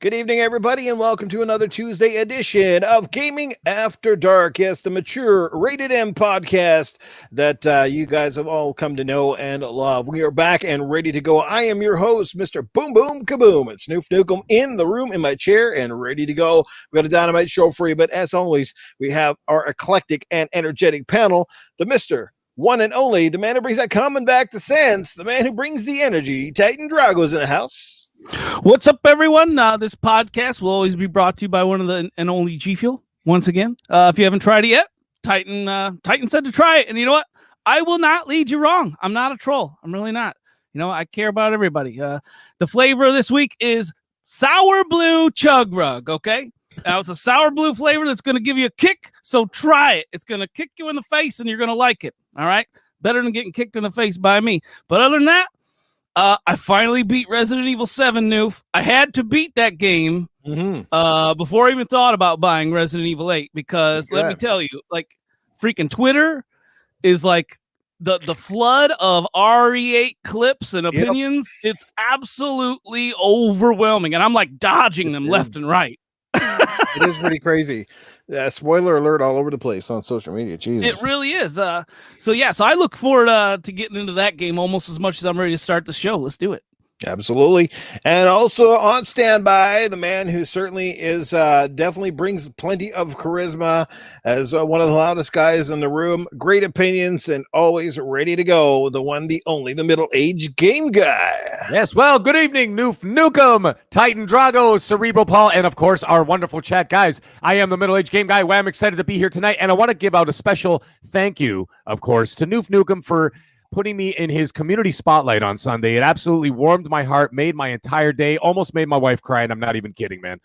Good evening, everybody, and welcome to another Tuesday edition of Gaming After Dark. Yes, the mature Rated M podcast that you guys have all come to know and love. We are back and ready to go. I am your host, Mr. Boom Boom Kaboom. It's Noof Nukem in the room in my chair and ready to go. We've got a dynamite show for you, but as always, we have our eclectic and energetic panel, the Mr. One and only, the man who brings that common back to sense, the man who brings the energy, Titan Drago's in the house. What's up, everyone? This podcast will always be brought to you by one of the and only G Fuel. Once again, if you haven't tried it yet, Titan said to try it, and you know what? I will not lead you wrong. I'm not a troll. I'm really not. You know, I care about everybody. The flavor of this week is sour blue chug rug. Okay, now it's a sour blue flavor that's going to give you a kick. So try it. It's going to kick you in the face, and you're going to like it. All right, better than getting kicked in the face by me. But other than that, I finally beat Resident Evil 7, Noof. I had to beat that game before I even thought about buying Resident Evil 8 because let me tell you, like, freaking Twitter is like the flood of RE8 clips and opinions. Yep. It's absolutely overwhelming, and I'm like dodging them left and right. It is pretty crazy. Spoiler alert all over the place on social media. Jesus. It really is. So I look forward to getting into that game almost as much as I'm ready to start the show. Let's do it. Absolutely. And also on standby, the man who certainly is definitely brings plenty of charisma as one of the loudest guys in the room. Great opinions and always ready to go. The one, the only, the middle-aged game guy. Yes, well, good evening, Noof Nukem, Titan Drago, Cerebral Paul, and of course, our wonderful chat guys. I am the middle-aged game guy. I'm excited to be here tonight, and I want to give out a special thank you, of course, to Noof Nukem for putting me in his community spotlight on Sunday. It absolutely warmed my heart, made my entire day, almost made my wife cry, and I'm not even kidding, man.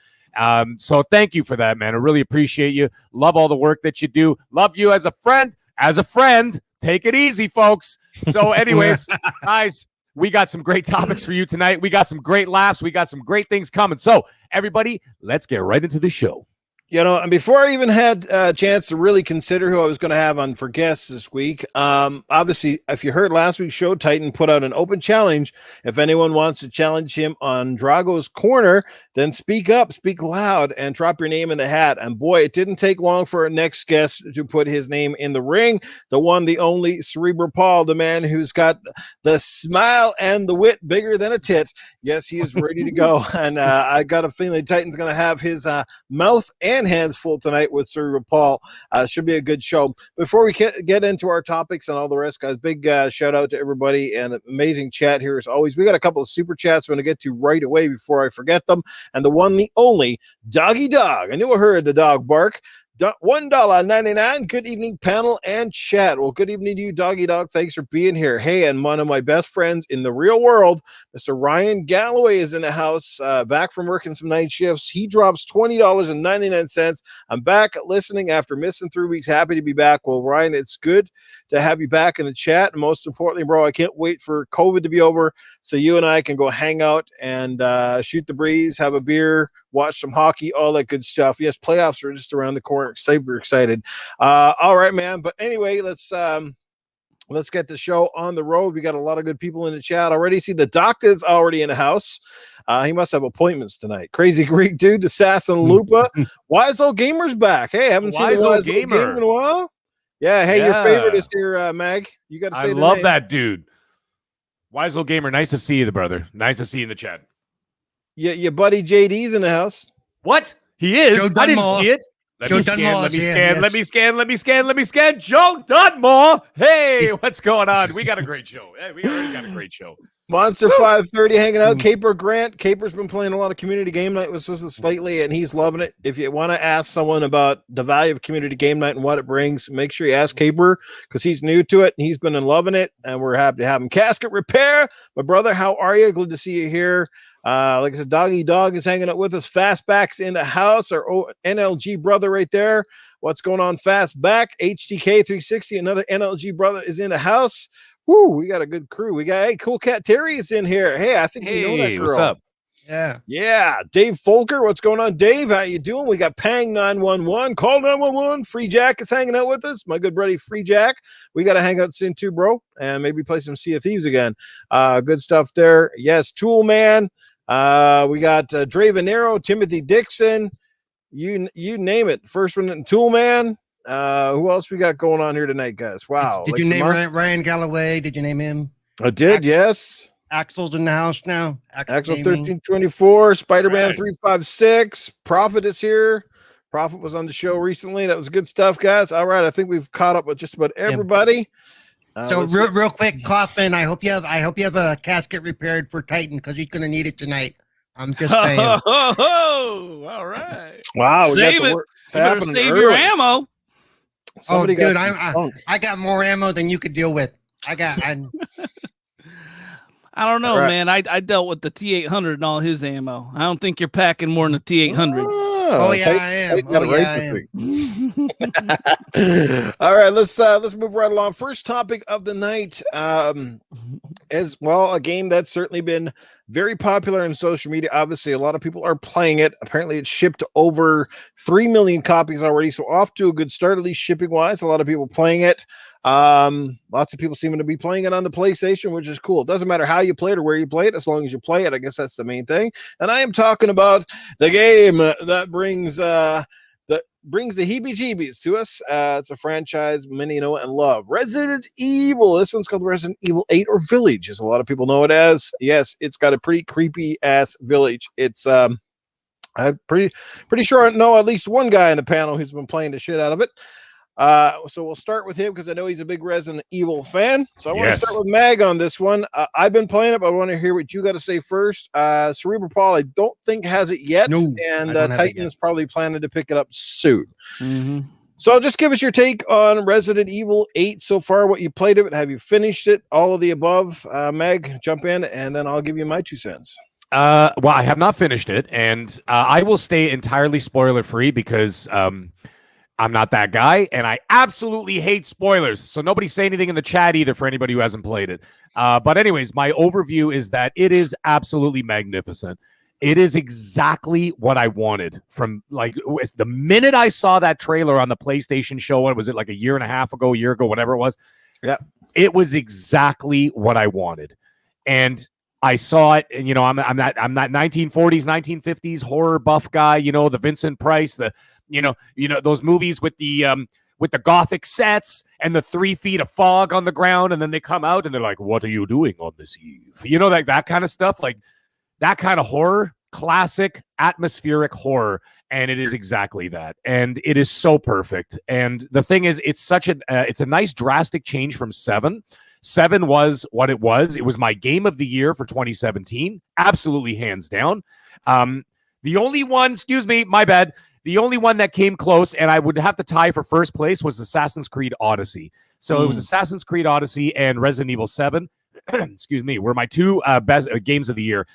So thank you for that, man. I really appreciate you. Love all the work that you do. Love you as a friend. As a friend, take it easy, folks. So anyways, guys, we got some great topics for you tonight. We got some great laughs. We got some great things coming. So everybody, let's get right into the show. You know, and before I even had a chance to really consider who I was going to have on for guests this week, obviously, if you heard last week's show, Titan put out an open challenge. If anyone wants to challenge him on Dragos Corner, then speak up, speak loud, and drop your name in the hat. And boy, it didn't take long for our next guest to put his name in the ring. The one, the only, Cerebral Paul, the man who's got the smile and the wit bigger than a tit. Yes, he is ready to go. And I got a feeling Titan's going to have his mouth and hands full tonight with Cerebral Paul. Should be a good show. Before we get into our topics and all the rest, guys, big shout out to everybody and amazing chat here as always. We got a couple of super chats we're going to get to right away before I forget them. And the one, the only, Doggy Dog. I knew I heard the dog bark. $1.99. Good evening, panel and chat. Well, good evening to you, Doggy Dog. Thanks for being here. Hey, and one of my best friends in the real world, Mr. Ryan Galloway, is in the house, back from working some night shifts. He drops $20.99. I'm back listening after missing 3 weeks. Happy to be back. Well, Ryan, it's good to have you back in the chat. And most importantly, bro, I can't wait for COVID to be over so you and I can go hang out and shoot the breeze, have a beer, watch some hockey, all that good stuff. Yes, playoffs are just around the corner. Super excited. All right, man. But anyway, let's get the show on the road. We got a lot of good people in the chat already. See, the doctor's already in the house. He must have appointments tonight. Crazy Greek dude, Assassin Lupa. Wise Old Gamer's back. Hey, haven't seen a Wise Old Gamer in a while. Yeah. Hey, your favorite is here, Mag. You got to say. I love that dude. Wise Old Gamer. Nice to see you, brother. Nice to see you in the chat. Yeah, your buddy JD's in the house. What? He is? I didn't see it. Let me scan. Joe Dunmore. Hey, what's going on? We got a great show. Hey, we already got a great show. Monster 530 hanging out. Caper Grant. Caper's been playing a lot of community game night with us lately, and he's loving it. If you want to ask someone about the value of community game night and what it brings, make sure you ask Caper because he's new to it and he's been loving it, and we're happy to have him. Casket Repair, my brother, how are you? Good to see you here. Like I said, Doggy Dog is hanging out with us. Fastback's in the house. Our NLG brother right there. What's going on, Fastback? HTK 360, another NLG brother, is in the house. Woo, we got a good crew. We got, hey, Cool Cat Terry is in here. Hey, I think we know that girl. What's up? Yeah. Dave Folker, what's going on, Dave? How you doing? We got Pang 911. Call 911. Free Jack is hanging out with us. My good buddy Free Jack. We got to hang out soon too, bro, and maybe play some Sea of Thieves again. Good stuff there. Yes, Tool Man. We got Dre Venero, Timothy Dixon, you name it. First one, Toolman. Who else we got going on here tonight, guys? Wow. Did you name Ryan Galloway? Did you name him? I did, yes. Axel's in the house now. Axel 1324, Spider-Man 356. Prophet is here. Prophet was on the show recently. That was good stuff, guys. All right, I think we've caught up with just about everybody. So real quick, Coffin. I hope you have a casket repaired for Titan because he's gonna need it tonight. I'm just saying. All right. Wow, Save it. It's happening. Save your ammo. Somebody dude, I got more ammo than you could deal with. I don't know, man. I dealt with the T800 and all his ammo. I don't think you're packing more than the T800. Oh yeah, I am. All right, let's move right along. First topic of the night, as well, a game that's certainly been very popular in social media. Obviously, a lot of people are playing it. Apparently, it's shipped over 3 million copies already, so off to a good start, at least shipping wise. A lot of people playing it. Lots of people seeming to be playing it on the PlayStation, which is cool. It doesn't matter how you play it or where you play it, as long as you play it. I guess that's the main thing. And I am talking about the game that brings the heebie-jeebies to us. It's a franchise many know and love. Resident Evil. This one's called Resident Evil 8 or Village, as a lot of people know it as. Yes, it's got a pretty creepy ass village. It's I'm pretty sure I know at least one guy in the panel who's been playing the shit out of it. So we'll start with him because I know he's a big Resident Evil fan. So I want to start with Mag on this one. I've been playing it, but I want to hear what you got to say first. Cerebral Paul, I don't think has it yet, and Titan is probably planning to pick it up soon. Mm-hmm. So just give us your take on Resident Evil 8 so far, what you played of it. Have you finished it? All of the above. Meg, jump in, and then I'll give you my 2 cents. Well, I have not finished it, and I will stay entirely spoiler-free because I'm not that guy, and I absolutely hate spoilers. So nobody say anything in the chat either for anybody who hasn't played it. But anyways, my overview is that it is absolutely magnificent. It is exactly what I wanted from, like, the minute I saw that trailer on the PlayStation show. What was it, like a year and a half ago, whatever it was? Yeah. It was exactly what I wanted. And I saw it, and I'm that 1940s, 1950s horror buff guy, the Vincent Price, the those movies with the Gothic sets and the 3 feet of fog on the ground, and then they come out and they're like, "What are you doing on this eve?" Like that kind of stuff, like that kind of horror, classic atmospheric horror, and it is exactly that, and it is so perfect. And the thing is, it's such it's a nice drastic change from 7. 7 was what it was. It was my game of the year for 2017, absolutely hands down. The only one, the only one that came close, and I would have to tie for first place, was Assassin's Creed Odyssey. So it was Assassin's Creed Odyssey and Resident Evil 7, were my 2 best games of the year.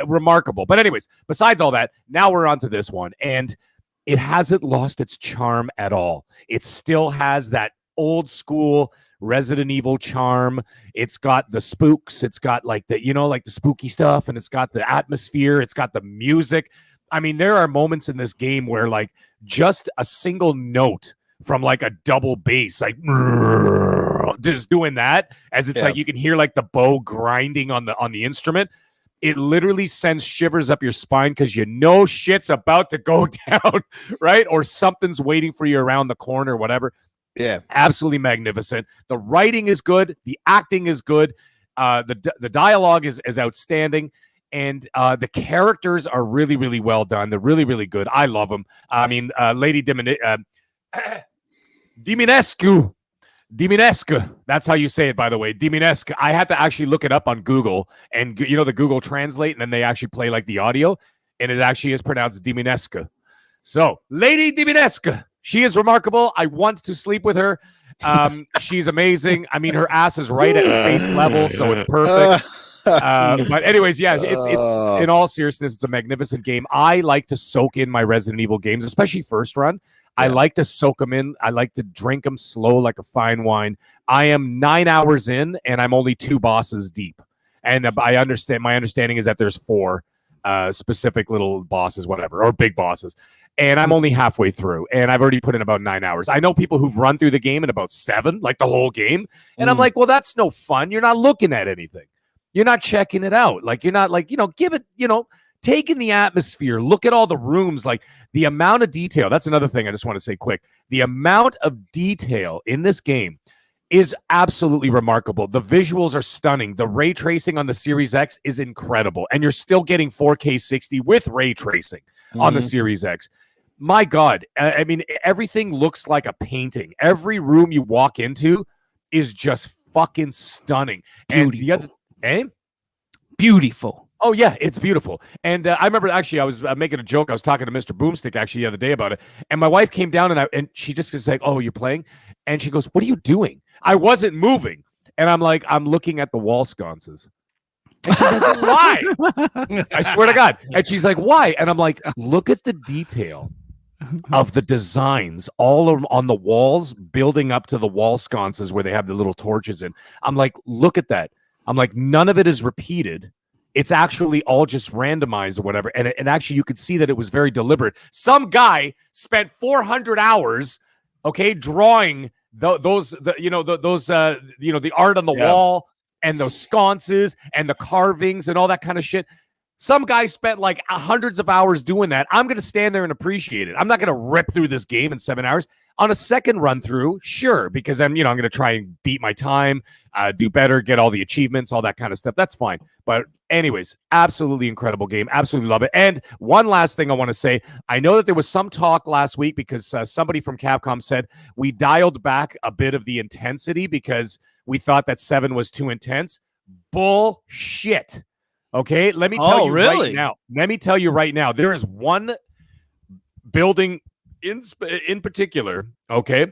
Remarkable. But anyways, besides all that, now we're on to this one, and it hasn't lost its charm at all. It still has that old school Resident Evil charm. It's got the spooks. It's got like the spooky stuff, and it's got the atmosphere. It's got the music. I mean, there are moments in this game where, like, just a single note from like a double bass, like just doing that, as it's like you can hear like the bow grinding on the instrument. It literally sends shivers up your spine because shit's about to go down, right? Or something's waiting for you around the corner, whatever. Yeah, absolutely magnificent. The writing is good. The acting is good. The dialogue is outstanding. And the characters are really, really well done. They're really, really good. I love them. I mean, Lady Diminescu. That's how you say it, by the way. Diminescu. I had to actually look it up on Google, and the Google Translate, and then they actually play like the audio, and it actually is pronounced Diminescu. So, Lady Diminescu. She is remarkable. I want to sleep with her. She's amazing. I mean, her ass is right at face level, so it's perfect. But anyways, yeah, it's in all seriousness, it's a magnificent game. I like to soak in my Resident Evil games, especially first run. I like to soak them in. I like to drink them slow like a fine wine. I am 9 hours in, and I'm only 2 bosses deep. And my understanding is that there's 4 specific little bosses, whatever, or big bosses. And I'm only halfway through, and I've already put in about 9 hours. I know people who've run through the game in about 7, like the whole game. And I'm like, well, that's no fun. You're not looking at anything. You're not checking it out. Like, you're not like, give it, take in the atmosphere. Look at all the rooms, like the amount of detail. That's another thing I just want to say quick. The amount of detail in this game is absolutely remarkable. The visuals are stunning. The ray tracing on the Series X is incredible. And you're still getting 4K 60 with ray tracing on the Series X. My God. I mean, everything looks like a painting. Every room you walk into is just fucking stunning. Beautiful. And the other, Beautiful. Oh, yeah, it's beautiful. And I remember, actually, I was making a joke. I was talking to Mr. Boomstick, actually, the other day about it. And my wife came down, and she just was like, oh, you're playing? And she goes, what are you doing? I wasn't moving. And I'm like, I'm looking at the wall sconces. And she's like, why? I swear to God. And she's like, why? And I'm like, look at the detail of the designs all on the walls building up to the wall sconces where they have the little torches in. I'm like, look at that. I'm like, none of it is repeated. It's actually all just randomized or whatever. And actually, you could see that it was very deliberate. Some guy spent 400 hours, drawing the art on the wall and those sconces and the carvings and all that kind of shit. Some guy spent like hundreds of hours doing that. I'm going to stand there and appreciate it. I'm not going to rip through this game in 7 hours. On a second run through, sure, because I'm going to try and beat my time, do better, get all the achievements, all that kind of stuff. That's fine. But anyways, absolutely incredible game. Absolutely love it. And one last thing I want to say. I know that there was some talk last week because somebody from Capcom said we dialed back a bit of the intensity because we thought that 7 was too intense. Bullshit. Okay, let me tell you right now. Let me tell you right now. There is one building in particular, okay?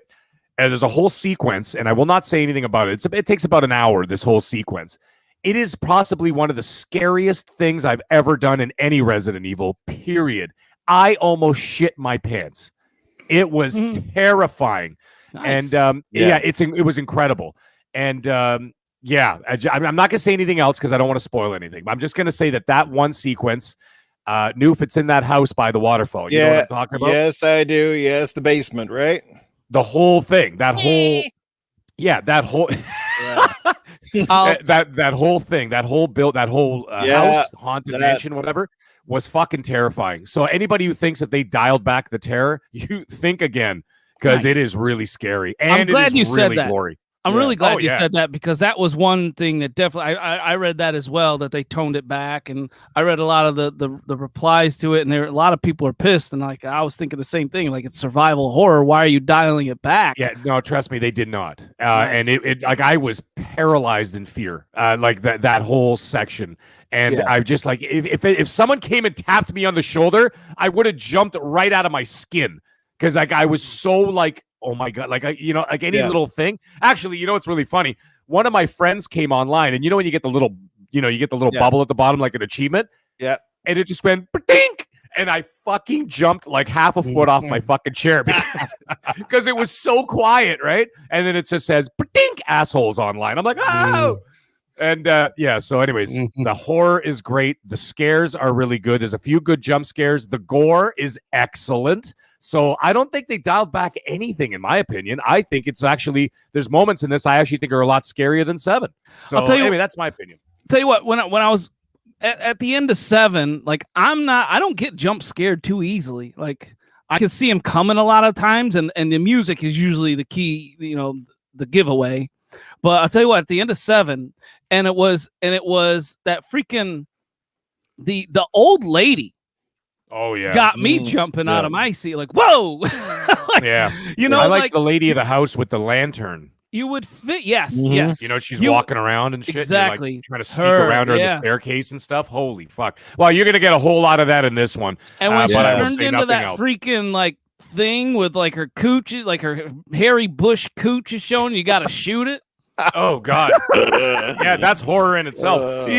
And there's a whole sequence, and I will not say anything about it. It takes about an hour, this whole sequence. It is possibly one of the scariest things I've ever done in any Resident Evil, period. I almost shit my pants. It was terrifying. Nice. And it was incredible. And I'm not going to say anything else because I don't want to spoil anything. But I'm just going to say that one sequence, Noof, it's in that house by the waterfall. You know what I'm talking about? Yes, I do. Yes, the basement, right? The whole thing. That whole that whole thing, that whole build, that whole house, haunted mansion, whatever, was fucking terrifying. So anybody who thinks that they dialed back the terror, you think again, because it is really scary. And I'm glad you said that. Gory. I'm really glad you said that because that was one thing that definitely I read that as well, that they toned it back, and I read a lot of the replies to it, and a lot of people are pissed, and like I was thinking the same thing, like it's survival horror. Why are you dialing it back? Yeah, no, trust me, they did not. And it like I was paralyzed in fear, like that whole section. And I just like if someone came and tapped me on the shoulder, I would have jumped right out of my skin because like I was so like. Oh my God. Like, like any little thing. Actually, what's really funny? One of my friends came online, and when you get the little, bubble at the bottom, like an achievement. Yeah. And it just went, dink, and I fucking jumped like half a foot off my fucking chair because it was so quiet, right? And then it just says, dink, assholes online. I'm like, oh. And so anyways, the horror is great. The scares are really good. There's a few good jump scares. The gore is excellent. So I don't think they dialed back anything, in my opinion. I think it's actually, there's moments in this I actually think are a lot scarier than 7. So anyway, that's my opinion. Tell you what, when I was at the end of 7, like I don't get jump scared too easily. Like I can see them coming a lot of times, and the music is usually the key, the giveaway. But I'll tell you what, at the end of 7, and it was that freaking the old lady. Oh yeah, got me jumping out of my seat, like whoa. Like, I like the lady of the house with the lantern. You would fit, yes. She's walking around and shit. Exactly, like, trying to sneak around her in the staircase and stuff. Holy fuck! Well, you're gonna get a whole lot of that in this one. And when she turned into that freaking like thing with like her cooch, like her hairy bush cooch is showing, you got to shoot it. Oh God, yeah, that's horror in itself.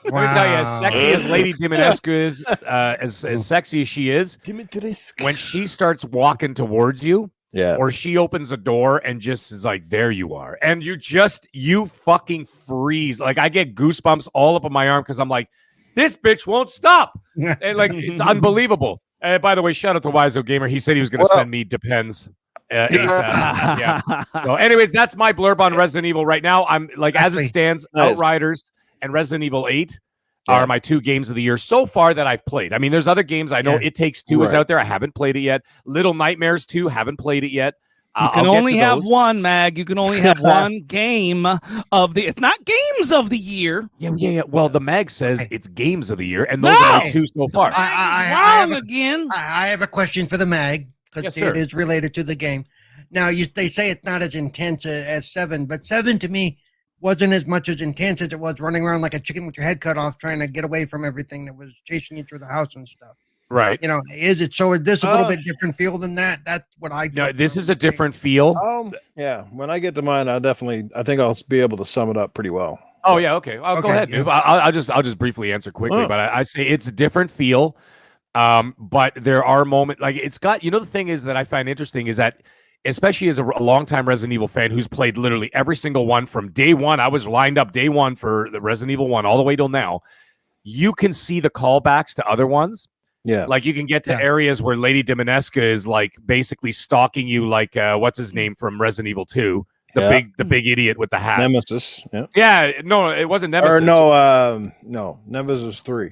But, let me tell you, as sexy as Lady Dimitrescu is, as sexy as she is, when she starts walking towards you, or she opens a door and just is like, there you are. And you fucking freeze. Like, I get goosebumps all up on my arm because I'm like, this bitch won't stop. And like, it's unbelievable. And by the way, shout out to Wizo Gamer. He said he was going to send me Depends. So anyways, that's my blurb on Resident Evil right now. I'm like, as it stands, Outriders and Resident Evil 8 are my 2 games of the year so far that I've played. I mean, there's other games. I know It Takes Two is out there. I haven't played it yet. Little Nightmares 2, haven't played it yet. You can only have one, Mag. You can only have one game of the. It's not games of the year. Yeah. Well, the Mag says it's games of the year, and those are 2 so far. I have a question for the Mag because it is related to the game. Now, they say it's not as intense as 7, but 7 to me wasn't as much as intense as it was running around like a chicken with your head cut off, trying to get away from everything that was chasing you through the house and stuff. Right. You know, is it so? Is this a little bit different feel than that? That's what I. No, this is a different feel. Yeah. When I get to mine, I think I'll be able to sum it up pretty well. Oh yeah. Okay. Go ahead. Yeah. I'll just briefly answer quickly, but I say it's a different feel. But there are moments like it's got. You know, the thing is that I find interesting is that, especially as a longtime Resident Evil fan who's played literally every single one from day one. I was lined up day one for the Resident Evil 1 all the way till now. You can see the callbacks to other ones. Yeah. Like you can get to areas where Lady Dimitrescu is like basically stalking you like what's his name from Resident Evil 2? The big idiot with the hat. Nemesis. Yeah. Yeah, no, it wasn't Nemesis. Or no, Nemesis 3.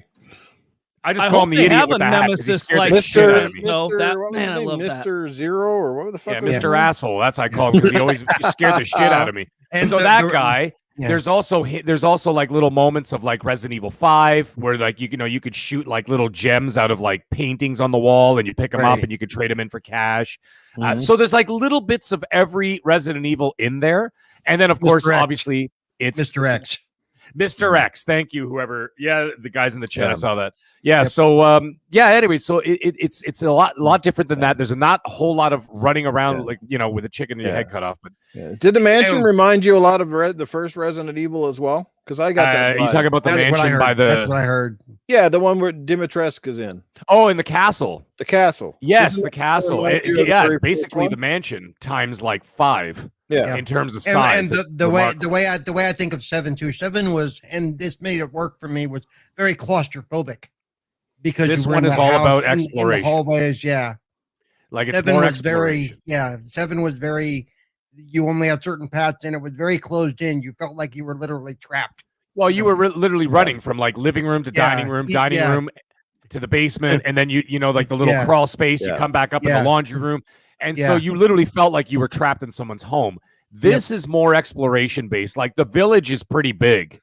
I just call him the idiot with the hat. Nemesis like Mr. I love Mr. Zero or what the fuck? Yeah, Mr. Asshole. That's what I call him because he always scared the shit out of me. And so that guy. Yeah. There's also like little moments of like Resident Evil 5 where like you could shoot like little gems out of like paintings on the wall and you pick them up and you could trade them in for cash. So there's like little bits of every Resident Evil in there, and then of course obviously it's Mr. X. Mr. X, thank you, whoever. Yeah, the guys in the chat, I saw that. Yeah, so anyway, so it's a lot different than that. There's not a whole lot of running around like with a chicken and your head cut off. But did the mansion remind you a lot of the first Resident Evil as well? Because I got that. You talking about the mansion by the? That's what I heard. Yeah, the one where Dimitrescu's in. Oh, in the castle. The castle. Yes, the castle. It's basically the mansion times like 5. Yeah, in terms of size. And the way I think of 727 was, and this made it work for me, was very claustrophobic because this one is all about exploration. In the hallways, like it's 7 more was very 7 was very. You only had certain paths, and it was very closed in. You felt like you were literally trapped. Well, you were literally running from like living room to dining room to the basement, and then you know like the little crawl space. You come back up in the laundry room. And so you literally felt like you were trapped in someone's home. This is more exploration based. Like the village is pretty big.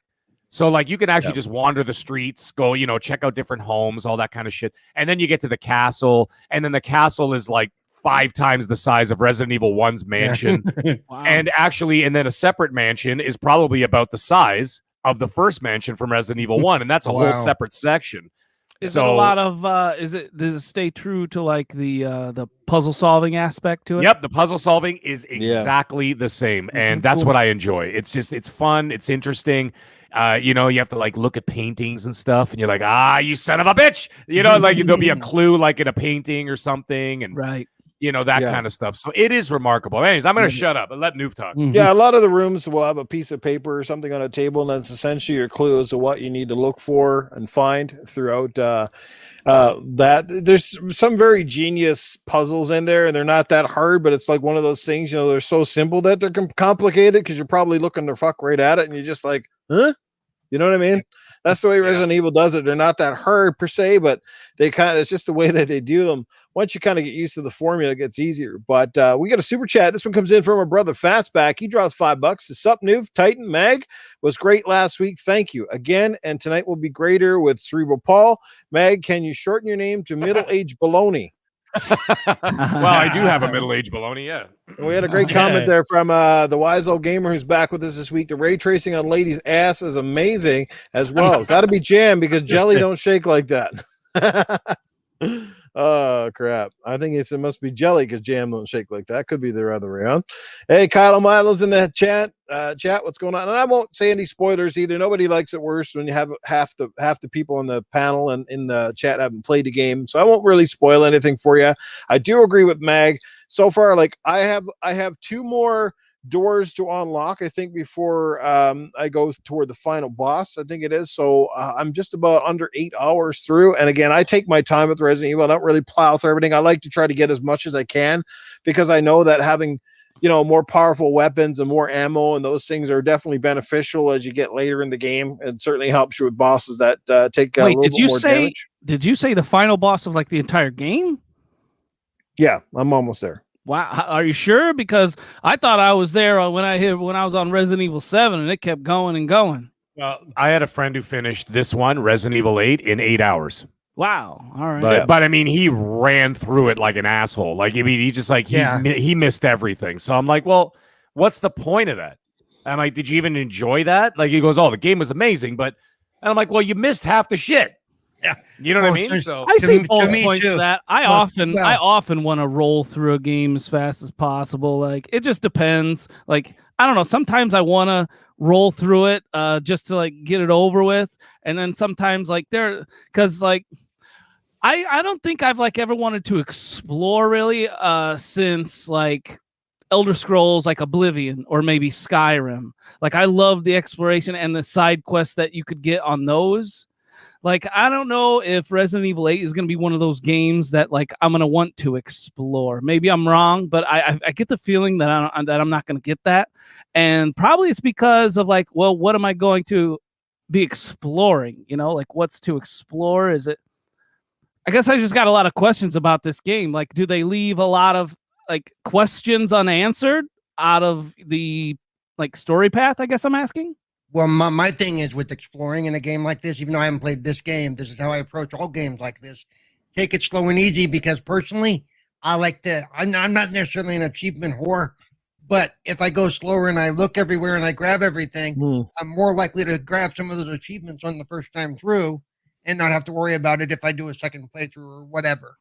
So like you can actually just wander the streets, go, check out different homes, all that kind of shit. And then you get to the castle. And then the castle is like 5 times the size of Resident Evil 1's mansion. Wow. And then a separate mansion is probably about the size of the first mansion from Resident Evil 1. And that's a whole separate section. Is it a lot of does it stay true to like the puzzle solving aspect to it? Yep, the puzzle solving is exactly the same, and that's what I enjoy. It's fun, it's interesting. You have to like look at paintings and stuff, and you're like, you son of a bitch. Like there'll be a clue like in a painting or something, and that kind of stuff. So it is remarkable. Anyways, I'm going to shut up and let Noof talk. Yeah, a lot of the rooms will have a piece of paper or something on a table, and that's essentially your clue as to what you need to look for and find throughout that. There's some very genius puzzles in there, and they're not that hard, but it's like one of those things, they're so simple that they're complicated because you're probably looking to fuck right at it, and you're just like, huh? You know what I mean? That's the way Resident Evil does it. They're not that hard per se, but it's just the way that they do them. Once you kind of get used to the formula, it gets easier. But we got a super chat. This one comes in from our brother Fastback. He draws $5. Sup, Noof, Titan, Mag was great last week. Thank you again. And tonight will be greater with Cerebral Paul. Mag, can you shorten your name to middle-aged baloney? Well, I do have a middle-aged baloney, yeah. We had a great comment there from the wise old gamer who's back with us this week. The ray tracing on Lady's ass is amazing as well. Got to be Jam because Jelly don't shake like that. Oh crap! I think it must be Jelly because Jam don't shake like that. Could be the other way around. Hey, Kyle Milo's in the chat. What's going on? And I won't say any spoilers either. Nobody likes it worse when you have half the people on the panel and in the chat haven't played the game, so I won't really spoil anything for you. I do agree with Mag. So far, like I have 2 more doors to unlock, I think, before I go toward the final boss, I think it is. So I'm just about under 8 hours through. And again, I take my time with Resident Evil. I don't really plow through everything. I like to try to get as much as I can because I know that having more powerful weapons and more ammo, and those things are definitely beneficial as you get later in the game. It certainly helps you with bosses that take a little bit more damage. Did you say the final boss of like the entire game? Yeah, I'm almost there. Wow, are you sure? Because I thought I was there when I was on Resident Evil 7, and it kept going and going. Well, I had a friend who finished this one, Resident Evil 8, in 8 hours. Wow. All right. But I mean, he ran through it like an asshole. Like, I mean, he just like, he missed everything. So I'm like, well, what's the point of that? I'm like, did you even enjoy that? Like, he goes, oh, the game was amazing. And I'm like, well, you missed half the shit. Yeah. You know what I mean? So I see both points to that. I often want to roll through a game as fast as possible. Like, it just depends. Like, I don't know. Sometimes I want to roll through it just to like get it over with. And then sometimes like because like I don't think I've like ever wanted to explore really since like Elder Scrolls, like Oblivion or maybe Skyrim. Like, I love the exploration and the side quests that you could get on those. Like, I don't know if Resident Evil 8 is going to be one of those games that like I'm going to want to explore. Maybe I'm wrong, but I get the feeling that I'm not going to get that. And probably it's because of like, well, what am I going to be exploring? Like, what's to explore? Is it? I guess I just got a lot of questions about this game. Like, do they leave a lot of like questions unanswered out of the like story path? I guess I'm asking. Well, my thing is with exploring in a game like this, even though I haven't played this game, this is how I approach all games like this. Take it slow and easy, because personally, I like to, I'm not necessarily an achievement whore, but if I go slower and I look everywhere and I grab everything, I'm more likely to grab some of those achievements on the first time through and not have to worry about it if I do a second playthrough or whatever.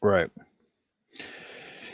Right.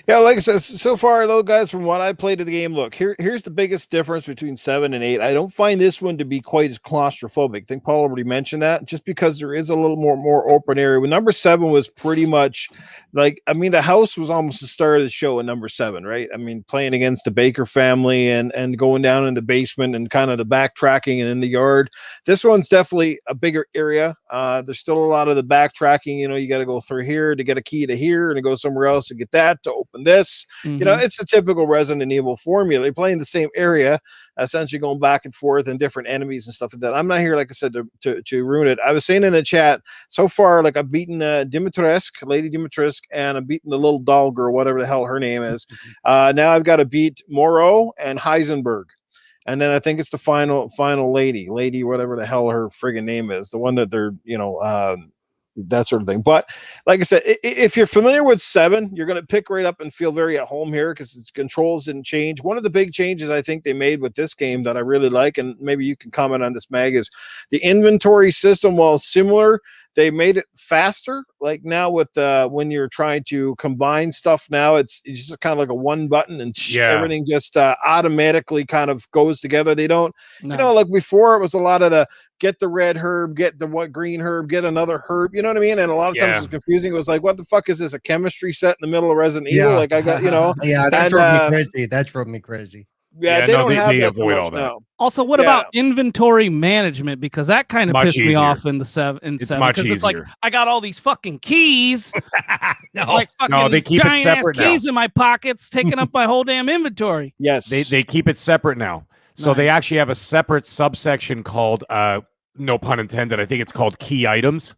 Yeah, like I said, so far, though, guys, from what I played of the game, look, here's the biggest difference between 7 and 8. I don't find this one to be quite as claustrophobic. I think Paul already mentioned that, just because there is a little more open area. When number 7 was pretty much like, I mean, the house was almost the start of the show in number 7, right? I mean, playing against the Baker family and going down in the basement and kind of the backtracking and in the yard. This one's definitely a bigger area. There's still a lot of the backtracking. You got to go through here to get a key to here and to go somewhere else to get that to open this. It's a typical Resident Evil formula. They're playing the same area, essentially going back and forth and different enemies and stuff like that. I'm not here, like I said, to ruin it. I was saying in the chat, so far, like, I've beaten Lady Dimitrescu, and I'm beating the little doll girl, whatever the hell her name is. Now I've got to beat Moreau and Heisenberg. And then I think it's the final lady, whatever the hell her friggin' name is, the one that they're, that sort of thing. But like I said, if you're familiar with 7, you're going to pick right up and feel very at home here, because its controls didn't change. One of the big changes I think they made with this game that I really like, and maybe you can comment on this, Mag, is the inventory system. While similar, they made it faster. Like now with when you're trying to combine stuff, now it's just kind of like a one button and everything just automatically kind of goes together. They don't, like before, it was a lot of the get the red herb, get the green herb, get another herb. You know what I mean? And a lot of times it's confusing. It was like, what the fuck is this? A chemistry set in the middle of Resident Evil? Like I got, yeah, that drove me crazy. That drove me crazy. Yeah, they don't have that much now. Also, what about inventory management? Because that kind of pissed me off in the 7. It's much easier. It's like, I got all these fucking keys. Like fucking they keep giant it separate ass keys in my pockets, taking up my whole damn inventory. Yes, they keep it separate now. So they actually have a separate subsection called, no pun intended, I think it's called key items.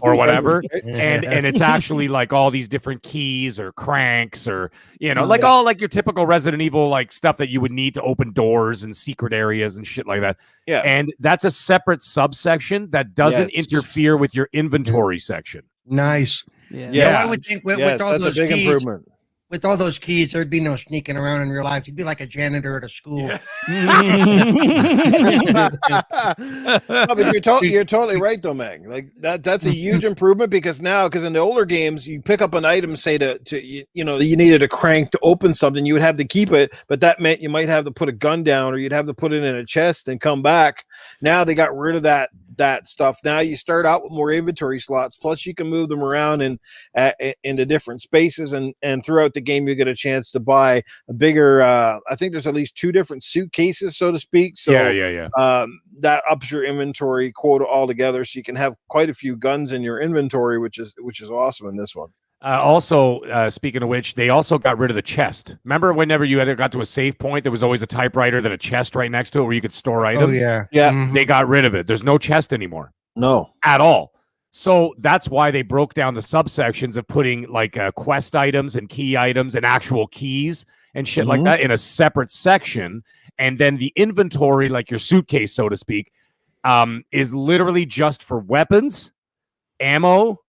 Or whatever, and it's actually like all these different keys or cranks or like all like your typical Resident Evil like stuff that you would need to open doors and secret areas and shit like that. Yeah, and that's a separate subsection that doesn't interfere with your inventory section. Nice. Yeah, I would think with all those keys, improvement. With all those keys, there'd be no sneaking around in real life. You'd be like a janitor at a school. But you're totally right, though, Meg. Like that's a huge improvement, because in the older games, you pick up an item, say you needed a crank to open something, you would have to keep it, but that meant you might have to put a gun down, or you'd have to put it in a chest and come back. Now they got rid of that stuff. Now you start out with more inventory slots, plus you can move them around into different spaces, and throughout the game you get a chance to buy a bigger I think there's at least 2 different suitcases, so to speak. So that ups your inventory quota altogether, so you can have quite a few guns in your inventory, which is awesome in this one. Also, speaking of which, they also got rid of the chest. Remember whenever you got to a save point, there was always a typewriter, then a chest right next to it where you could store items? Oh, yeah. Yeah. Mhm. They got rid of it. There's no chest anymore. No. At all. So that's why they broke down the subsections of putting like quest items and key items and actual keys and shit like that in a separate section. And then the inventory, like your suitcase, so to speak, is literally just for weapons, ammo,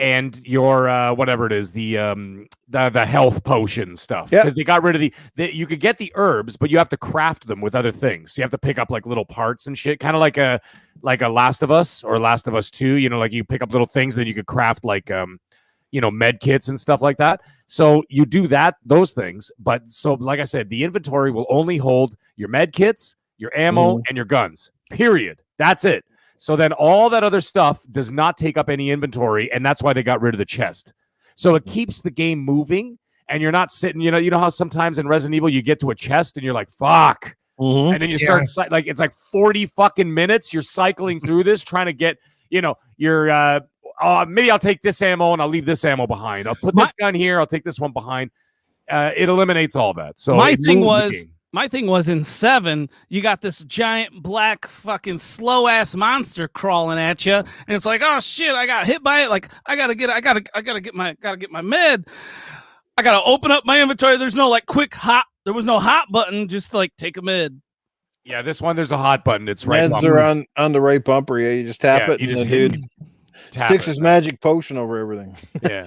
and your whatever it is, the health potion stuff. Because they got rid of the you could get the herbs, but you have to craft them with other things. You have to pick up like little parts and shit, kind of like a Last of Us or Last of Us 2, you know, like you pick up little things, then you could craft like med kits and stuff like that. So you do those things, but so like I said, the inventory will only hold your med kits, your ammo, and your guns. Period. That's it. So then all that other stuff does not take up any inventory, and that's why they got rid of the chest. So it keeps the game moving, and you're not sitting, you know how sometimes in Resident Evil you get to a chest and you're like, fuck. And then you start, like, it's like 40 fucking minutes. You're cycling through this, trying to get, your, maybe I'll take this ammo and I'll leave this ammo behind. I'll put this gun here. I'll take this one behind. It eliminates all that. So my thing was in 7, you got this giant black fucking slow ass monster crawling at you, and it's like, oh shit, I got hit by it. Like I gotta get my med. I gotta open up my inventory. There's no like quick hot. There was no hot button. Just like take a med. Yeah, this one there's a hot button. It's right. Meds are on the right bumper. Yeah, you just tap it, and the dude sticks his magic potion over everything. Yeah.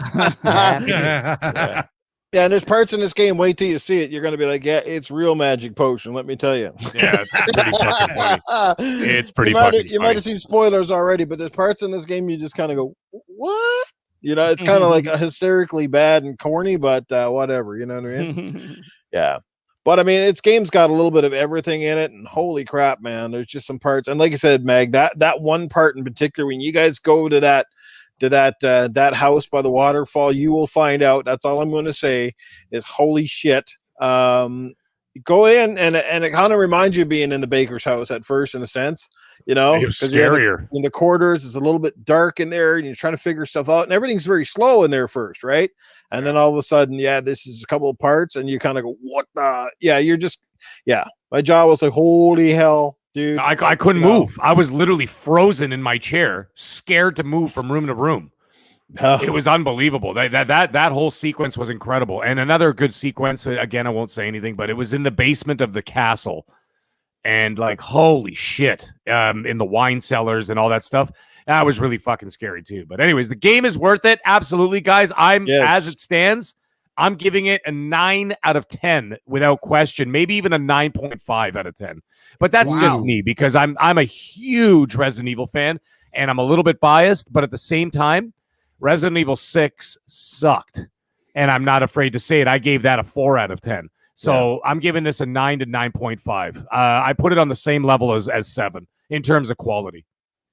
Yeah, and there's parts in this game, wait till you see it, you're going to be like, yeah, it's real magic potion, let me tell you. Yeah, it's pretty fucking funny. It's pretty fucking funny. You might have seen spoilers already, but there's parts in this game you just kind of go, what? It's kind of like hysterically bad and corny, but whatever, you know what I mean? Yeah. But, I mean, game's got a little bit of everything in it, and holy crap, man, there's just some parts. And like I said, Mag, that one part in particular, when you guys go to that house by the waterfall, you will find out. That's all I'm going to say is holy shit. Go in and it kind of reminds you of being in the baker's house at first, in a sense, it was scarier. In the quarters, it's a little bit dark in there, and you're trying to figure stuff out, and everything's very slow in there first, right? And then all of a sudden, this is a couple of parts, and you kind of go, what the? Yeah, my jaw was like, holy hell. Dude, I couldn't move. I was literally frozen in my chair, scared to move from room to room. It was unbelievable. That whole sequence was incredible. And another good sequence, again, I won't say anything, but it was in the basement of the castle. And like, holy shit, in the wine cellars and all that stuff. That was really fucking scary too. But anyways, the game is worth it. Absolutely, guys. As it stands, I'm giving it a 9 out of 10 without question. Maybe even a 9.5 out of 10. But that's just me, because I'm a huge Resident Evil fan, and I'm a little bit biased, but at the same time, Resident Evil 6 sucked. And I'm not afraid to say it. I gave that a 4 out of 10. So I'm giving this a 9 to 9.5. I put it on the same level as 7 in terms of quality.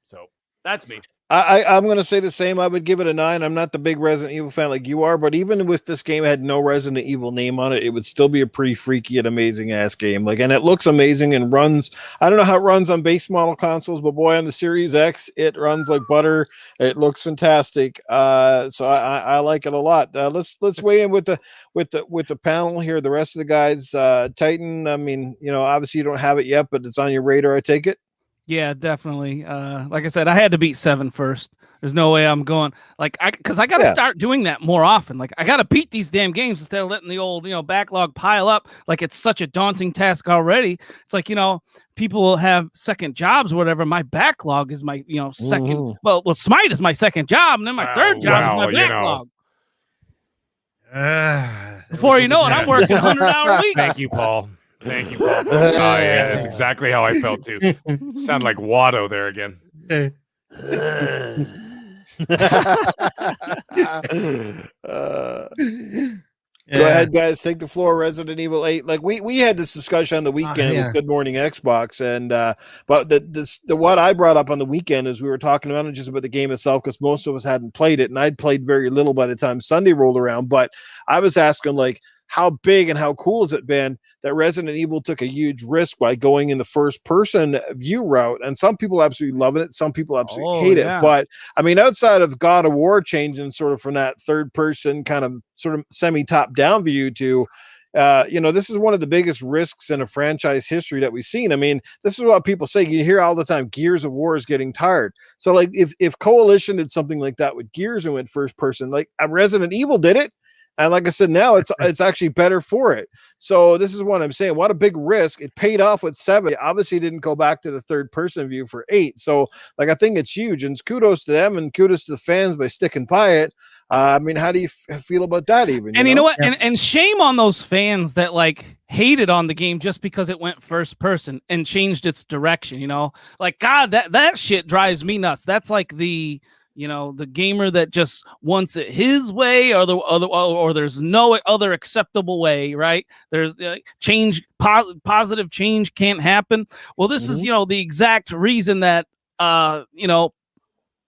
So that's me. I'm going to say the same. I would give it a 9. I'm not the big Resident Evil fan like you are, but even with this game had no Resident Evil name on it, it would still be a pretty freaky and amazing ass game. Like, and it looks amazing and runs. I don't know how it runs on base model consoles, but boy, on the Series X, it runs like butter. It looks fantastic. So I like it a lot. Let's weigh in with the panel here. The rest of the guys, Titan. I mean, obviously you don't have it yet, but it's on your radar. I take it. Yeah, definitely. Like I said, I had to beat 7 first. There's no way I'm going because I got to start doing that more often. Like I got to beat these damn games instead of letting the old, backlog pile up. Like it's such a daunting task already. It's like, people will have second jobs or whatever. My backlog is my, second. Well, Smite is my second job, and then my third job is my backlog. Before you know it, I'm working 100-hour weeks. Thank you, Paul. Thank you, Paul. Yeah, that's exactly how I felt too. Sound like Watto there again. Go ahead, guys. Take the floor. Resident Evil 8. Like we had this discussion on the weekend with Good Morning Xbox, and but the what I brought up on the weekend is we were talking about it just about the game itself, because most of us hadn't played it, and I'd played very little by the time Sunday rolled around. But I was asking, like, how big and how cool has it been that Resident Evil took a huge risk by going in the first person view route. And some people absolutely love it. Some people absolutely hate it. But I mean, outside of God of War changing sort of from that third person kind of sort of semi top down view to, this is one of the biggest risks in a franchise history that we've seen. I mean, this is what people say. You hear all the time, Gears of War is getting tired. So like if Coalition did something like that with Gears and went first person, like Resident Evil did it. And like I said, now it's actually better for it. So this is what I'm saying. What a big risk. It paid off with 7. It obviously didn't go back to the third person view for 8. So like, I think it's huge, and kudos to them and kudos to the fans by sticking by it. I mean, how do you feel about that even? You know what? Yeah. And shame on those fans that like hated on the game just because it went first person and changed its direction, like, God, that shit drives me nuts. That's like the gamer that just wants it his way, or there's no other acceptable way, right? There's change, positive change can't happen. Well, this is, the exact reason that,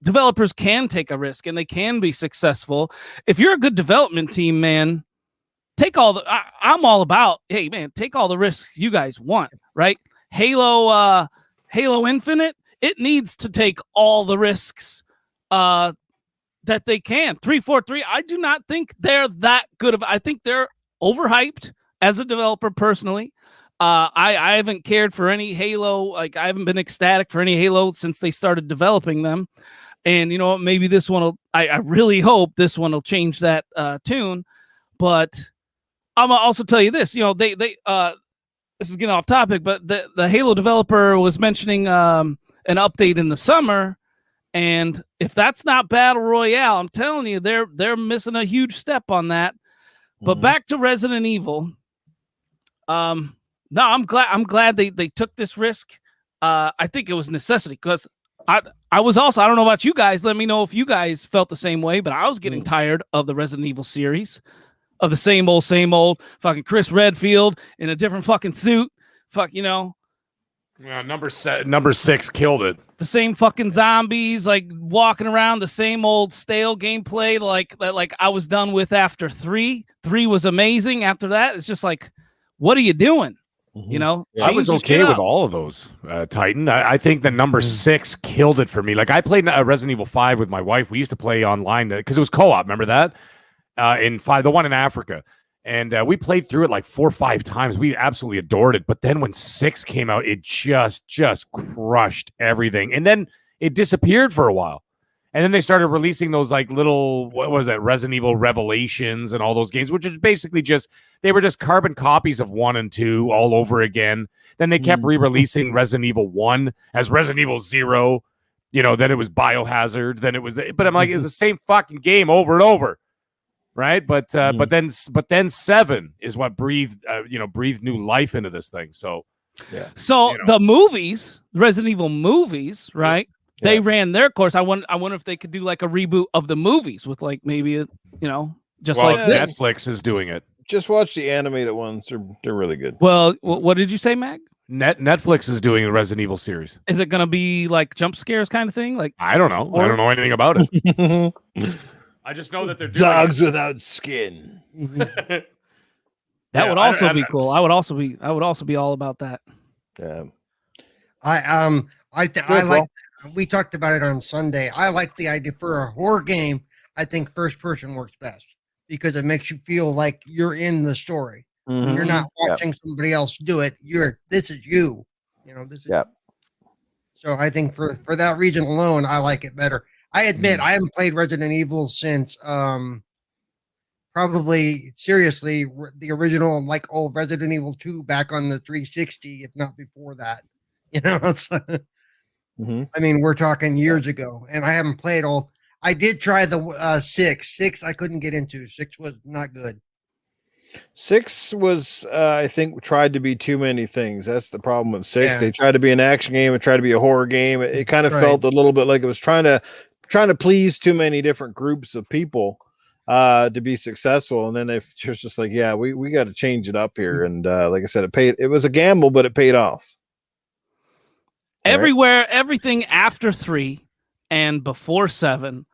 developers can take a risk and they can be successful. If you're a good development team, man, I'm all about, hey, man, take all the risks you guys want, right? Halo Infinite, it needs to take all the risks that they can. 343, I do not think they're that good of. I think they're overhyped as a developer personally. I haven't cared for any Halo, like I haven't been ecstatic for any Halo since they started developing them. And maybe this one will, I really hope this one will change that tune. But I'm gonna also tell you this, they this is getting off topic, but the Halo developer was mentioning an update in the summer. And if that's not Battle Royale, I'm telling you, they're missing a huge step on that. But back to Resident Evil. No, I'm glad they took this risk. I think it was necessity because I was also, I don't know about you guys. Let me know if you guys felt the same way, but I was getting tired of the Resident Evil series, of the same old fucking Chris Redfield in a different fucking suit. Yeah, number 6 killed it. The same fucking zombies, like walking around, the same old stale gameplay, like I was done with after 3. 3 was amazing. After that, it's just like, what are you doing? I was okay with all of those, Titan. I think that number 6 killed it for me. Like I played Resident Evil 5 with my wife. We used to play online because it was co-op. Remember that? In 5, the one in Africa. And we played through it like 4 or 5 times. We absolutely adored it. But then when 6 came out, it just crushed everything. And then it disappeared for a while. And then they started releasing those like little, what was that, Resident Evil Revelations and all those games, which is basically they were just carbon copies of 1 and 2 all over again. Then they kept re-releasing Resident Evil 1 as Resident Evil 0. Then it was Biohazard. Then it was, but I'm like, it's the same fucking game over and over. Right, but then 7 is what breathed new life into this thing. So, the movies, Resident Evil movies, right? Yeah. They ran their course. I wonder if they could do like a reboot of the movies with like maybe like this. Netflix is doing it. Just watch the animated ones; they're really good. Well, what did you say, Mag? Netflix is doing a Resident Evil series. Is it gonna be like jump scares kind of thing? Like I don't know. I don't know anything about it. I just know that they're doing dogs without skin. That would also be cool. I would also be all about that. Yeah. I like. We talked about it on Sunday. I like the idea for a horror game. I think first person works best because it makes you feel like you're in the story. Mm-hmm. You're not watching somebody else do it. This is you. This is. So I think for that reason alone, I like it better. I admit I haven't played Resident Evil since probably seriously the original like old Resident Evil 2 back on the 360, if not before that. I mean, we're talking years ago, and I haven't played all. I did try the 6. 6 I couldn't get into. 6 was not good. 6 was, I think, tried to be too many things. That's the problem with 6. Yeah. They tried to be an action game. It tried to be a horror game. It kind of felt a little bit like it was trying to please too many different groups of people to be successful. And then they just like, yeah, we got to change it up here. And like I said, it was a gamble, but it paid off. Everywhere, everything after 3 and before 7,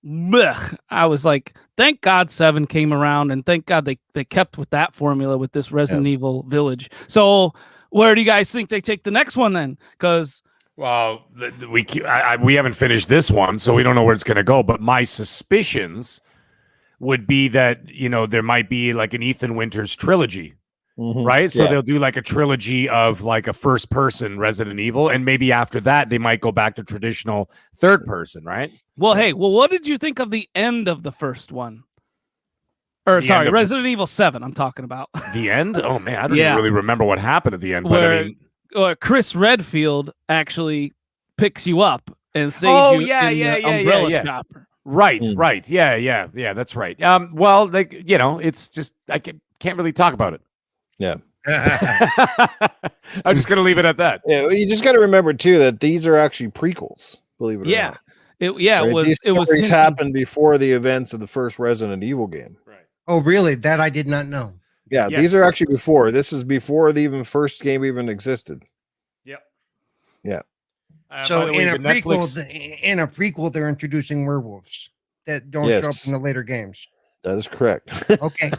blech. I was like, thank God 7 came around, and thank God they kept with that formula with this Resident Evil Village. So where do you guys think they take the next one then? Because well, we haven't finished this one, so we don't know where it's going to go. But my suspicions would be that there might be like an Ethan Winters trilogy. Right, so they'll do like a trilogy of like a first-person Resident Evil, and maybe after that they might go back to traditional third-person, right? Well, hey, what did you think of the end of the first one? Or sorry, Resident Evil 7. I'm talking about the end. Oh man, I don't even really remember what happened at the end. But I mean, Chris Redfield actually picks you up and saves you in the umbrella chopper. Right. Yeah, that's right. Well, like it's just I can't really talk about it. Yeah. I'm just going to leave it at that. Yeah, you just got to remember too that these are actually prequels, believe it or not. It was happened before the events of the first Resident Evil game. Right. Oh, really? That I did not know. Yeah, these are actually before. This is before the first game even existed. Yep. Yeah. So in a prequel, they're introducing werewolves that don't show up in the later games. That is correct. Okay.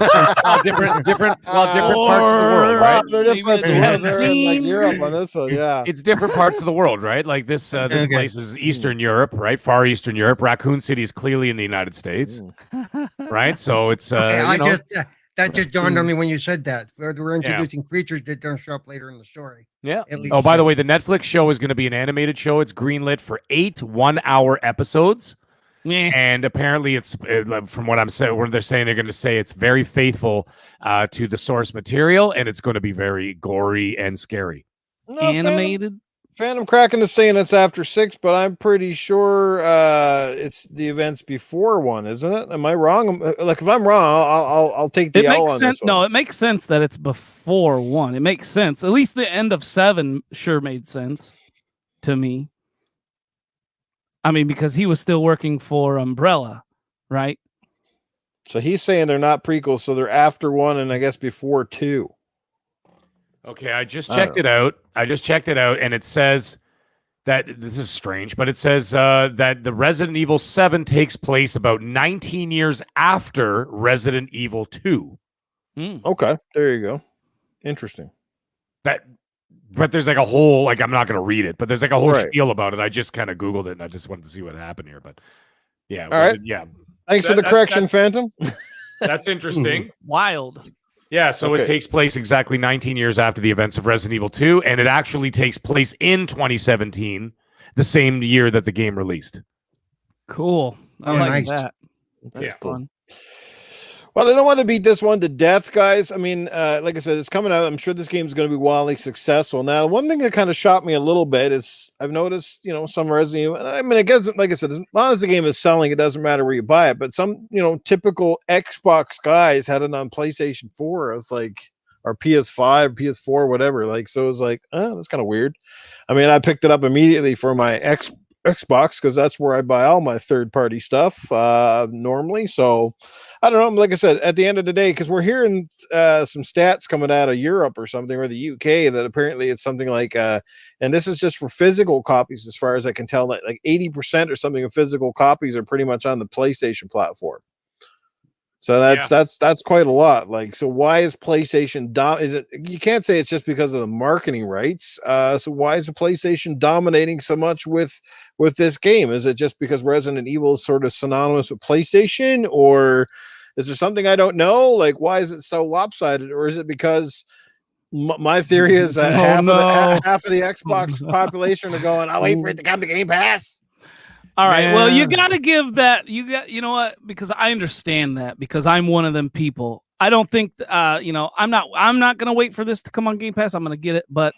different parts of the world, right? They're different. They're in like Europe on this one, yeah. It's different parts of the world, right? Like this place is Eastern Europe, right? Far Eastern Europe. Raccoon City is clearly in the United States, right? So it's that just dawned on me when you said that. We're introducing creatures that don't show up later in the story. Yeah. Oh, by the way, the Netflix show is going to be an animated show. It's greenlit for 8 one-hour episodes. And apparently it's from what I'm saying, where they're saying they're going to say it's very faithful to the source material, and it's going to be very gory and scary. No, animated. Phantom Kraken is saying it's after 6, but I'm pretty sure it's the events before 1, isn't it? Am I wrong? Like if I'm wrong, I'll take the L on this one. No, it makes sense that it's before 1. It makes sense. At least the end of 7 sure made sense to me. I mean, because he was still working for Umbrella, right? So he's saying they're not prequels, so they're after 1 and I guess before 2. Okay, I just checked it out. And it says that this is strange, but it says that the Resident Evil 7 takes place about 19 years after Resident Evil 2. Okay, there you go. Interesting. But there's like a whole, like, I'm not going to read it, but there's like a whole spiel about it. I just kind of Googled it and I just wanted to see what happened here. But yeah. All right. Yeah. Thanks for the correction, Phantom. That's interesting. Wild. Yeah. So it takes place exactly 19 years after the events of Resident Evil 2. And it actually takes place in 2017, the same year that the game released. Cool. I like that. That's fun. Well, they don't want to beat this one to death, guys. I mean, like I said, it's coming out. I'm sure this game is going to be wildly successful. Now, one thing that kind of shocked me a little bit is I've noticed, some Resident Evil. I mean, I guess, like I said, as long as the game is selling, it doesn't matter where you buy it. But some, typical Xbox guys had it on PlayStation 4. I was like, or PS5, PS4, whatever. Like, so it was like, that's kind of weird. I mean, I picked it up immediately for my Xbox because that's where I buy all my third-party stuff normally. So I don't know. Like I said, at the end of the day, because we're hearing some stats coming out of Europe or something, or the UK, that apparently it's something like, and this is just for physical copies, as far as I can tell, that like 80% or something of physical copies are pretty much on the PlayStation platform. So that's quite a lot. Like, so why is PlayStation you can't say it's just because of the marketing rights. So why is the PlayStation dominating so much with this game? Is it just because Resident Evil is sort of synonymous with PlayStation, or is there something I don't know? Like, why is it so lopsided? Or is it because my theory is that half of the Xbox population are going, I'll wait for it to come to Game Pass. All right. Well, you got to give that. You know what? Because I understand that, because I'm one of them people. I don't think, I'm not going to wait for this to come on Game Pass. I'm going to get it. But,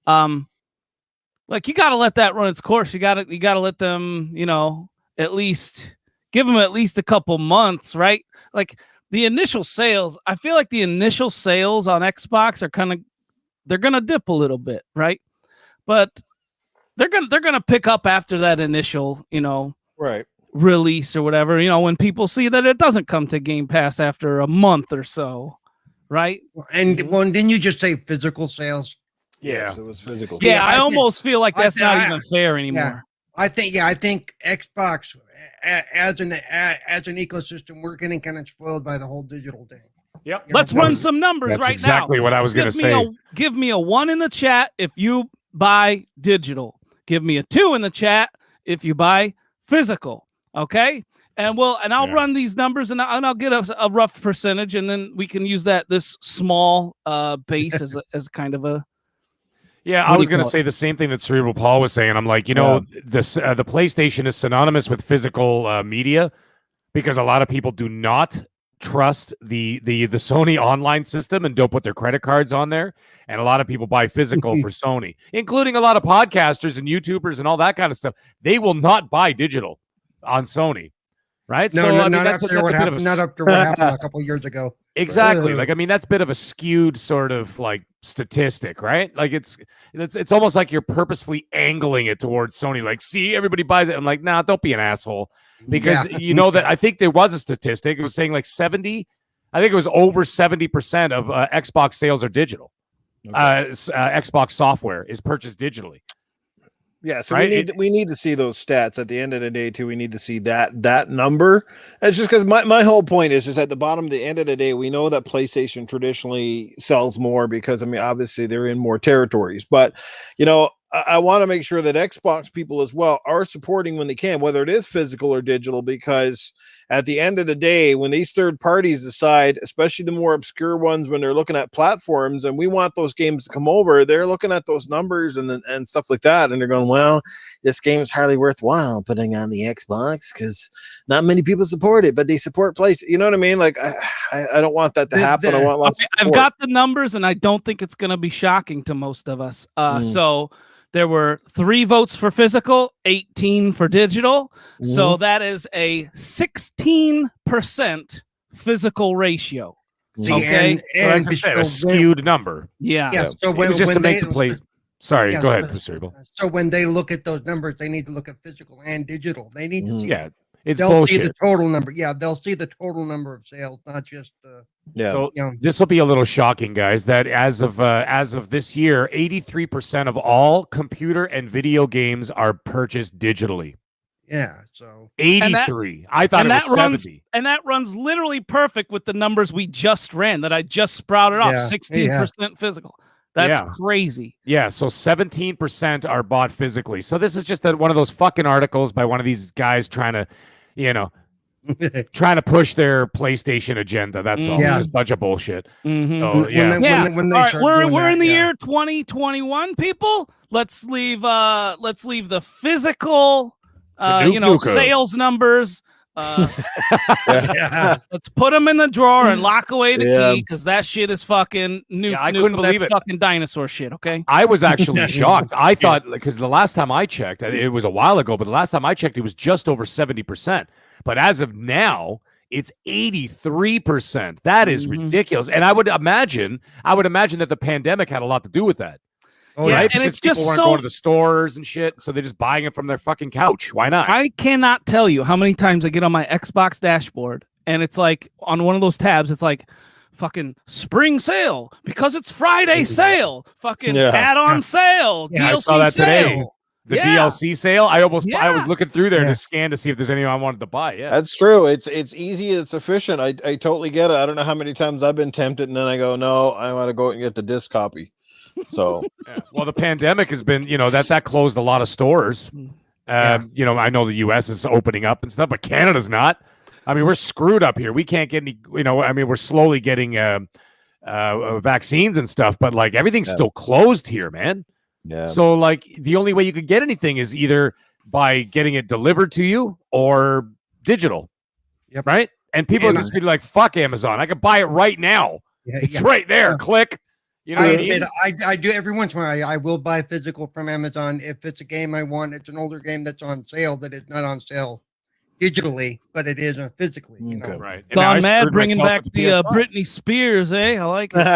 like, you got to let that run its course. You got to let them, at least give them at least a couple months, right? Like the initial sales, I feel like the initial sales on Xbox are they're going to dip a little bit, right? But they're gonna pick up after that initial, release or whatever. When people see that it doesn't come to Game Pass after a month or so, right? And didn't you just say physical sales? Yes, it was physical. Yeah, I almost feel like that's not even fair anymore. I think Xbox as an ecosystem, we're getting kind of spoiled by the whole digital thing. Yep. Let's run some numbers right now. That's exactly what I was going to say. Give me a 1 in the chat if you buy digital. Give me a 2 in the chat if you buy physical. Okay. And I'll run these numbers and I'll get a rough percentage, and then we can use this small base as kind of a. Yeah, I was going to say the same thing that Cerebral Paul was saying. I'm like, the PlayStation is synonymous with physical media because a lot of people do not trust the Sony online system and don't put their credit cards on there. And a lot of people buy physical for Sony, including a lot of podcasters and YouTubers and all that kind of stuff. They will not buy digital on Sony. Right? No, not after what happened a couple of years ago. Exactly. That's a bit of a skewed sort of like statistic, right? Like it's almost like you're purposefully angling it towards Sony. Like, see, everybody buys it. I'm like, nah, don't be an asshole. Because that I think there was a statistic. It was saying like 70, I think it was over 70% of Xbox sales are digital. Okay. Xbox software is purchased digitally. Yeah, so we need to see those stats at the end of the day too. We need to see that number. It's just because my whole point is at the bottom, the end of the day, we know that PlayStation traditionally sells more because obviously they're in more territories. But I want to make sure that Xbox people as well are supporting when they can, whether it is physical or digital, because at the end of the day, when these third parties decide, especially the more obscure ones, when they're looking at platforms and we want those games to come over, they're looking at those numbers and stuff like that. And they're going, well, this game is hardly worthwhile putting on the Xbox because not many people support it, but they support place. You know what I mean? Like, I don't want that to happen. I want lots of support. I've got the numbers and I don't think it's going to be shocking to most of us. So there were 3 votes for physical, 18 for digital. So that is a 16% physical ratio. Okay. And a skewed number. Yeah. So go ahead, Cerebral. So when they look at those numbers, they need to look at physical and digital. They need to see it's they'll bullshit. see the total number. Yeah, they'll see the total number of sales, not just the. So this will be a little shocking, guys. That as of this year, 83% of all computer and video games are purchased digitally. Yeah, so 83. I thought it was 70. And that runs literally perfect with the numbers we just ran that I just sprouted off. 16% physical. That's crazy. Yeah, so 17% are bought physically. So this is just one of those fucking articles by one of these guys trying to, trying to push their PlayStation agenda. That's all. Just a bunch of bullshit. So, when they we're in the year 2021, people. Let's leave the physical sales numbers. Let's put them in the drawer and lock away the key because that shit is fucking new. I couldn't believe it. Fucking dinosaur shit. Okay. I was actually shocked. I thought because the last time I checked, it was a while ago, but the last time I checked, it was just over 70%. But as of now, it's 83%. That is ridiculous. And I would imagine that the pandemic had a lot to do with that. Oh, yeah, and it's just people weren't going to the stores and shit, so they're just buying it from their fucking couch. Why not? I cannot tell you how many times I get on my Xbox dashboard, and it's like on one of those tabs, it's like fucking spring sale because it's Friday sale, fucking add-on sale, DLC I saw that sale. Today. The DLC sale. I was looking through there to scan to see if there's anyone I wanted to buy. Yeah, that's true. It's easy. It's efficient. I totally get it. I don't know how many times I've been tempted, and then I go, no, I want to go and get the disc copy. So well, the pandemic has been, that closed a lot of stores. I know the US is opening up and stuff, but Canada's not. I mean, we're screwed up here. We can't get any, we're slowly getting vaccines and stuff, but like everything's still closed here, man. Yeah. So like the only way you could get anything is either by getting it delivered to you or digital. Yep. Right? And people are just be like, fuck Amazon. I could buy it right now. It's right there. Click. You know what I mean? I do every once in a while. I will buy physical from Amazon if it's a game I want. It's an older game that's on sale that is not on sale digitally, but it is physically. Right. Gone mad bringing back the Britney Spears, eh? I like it.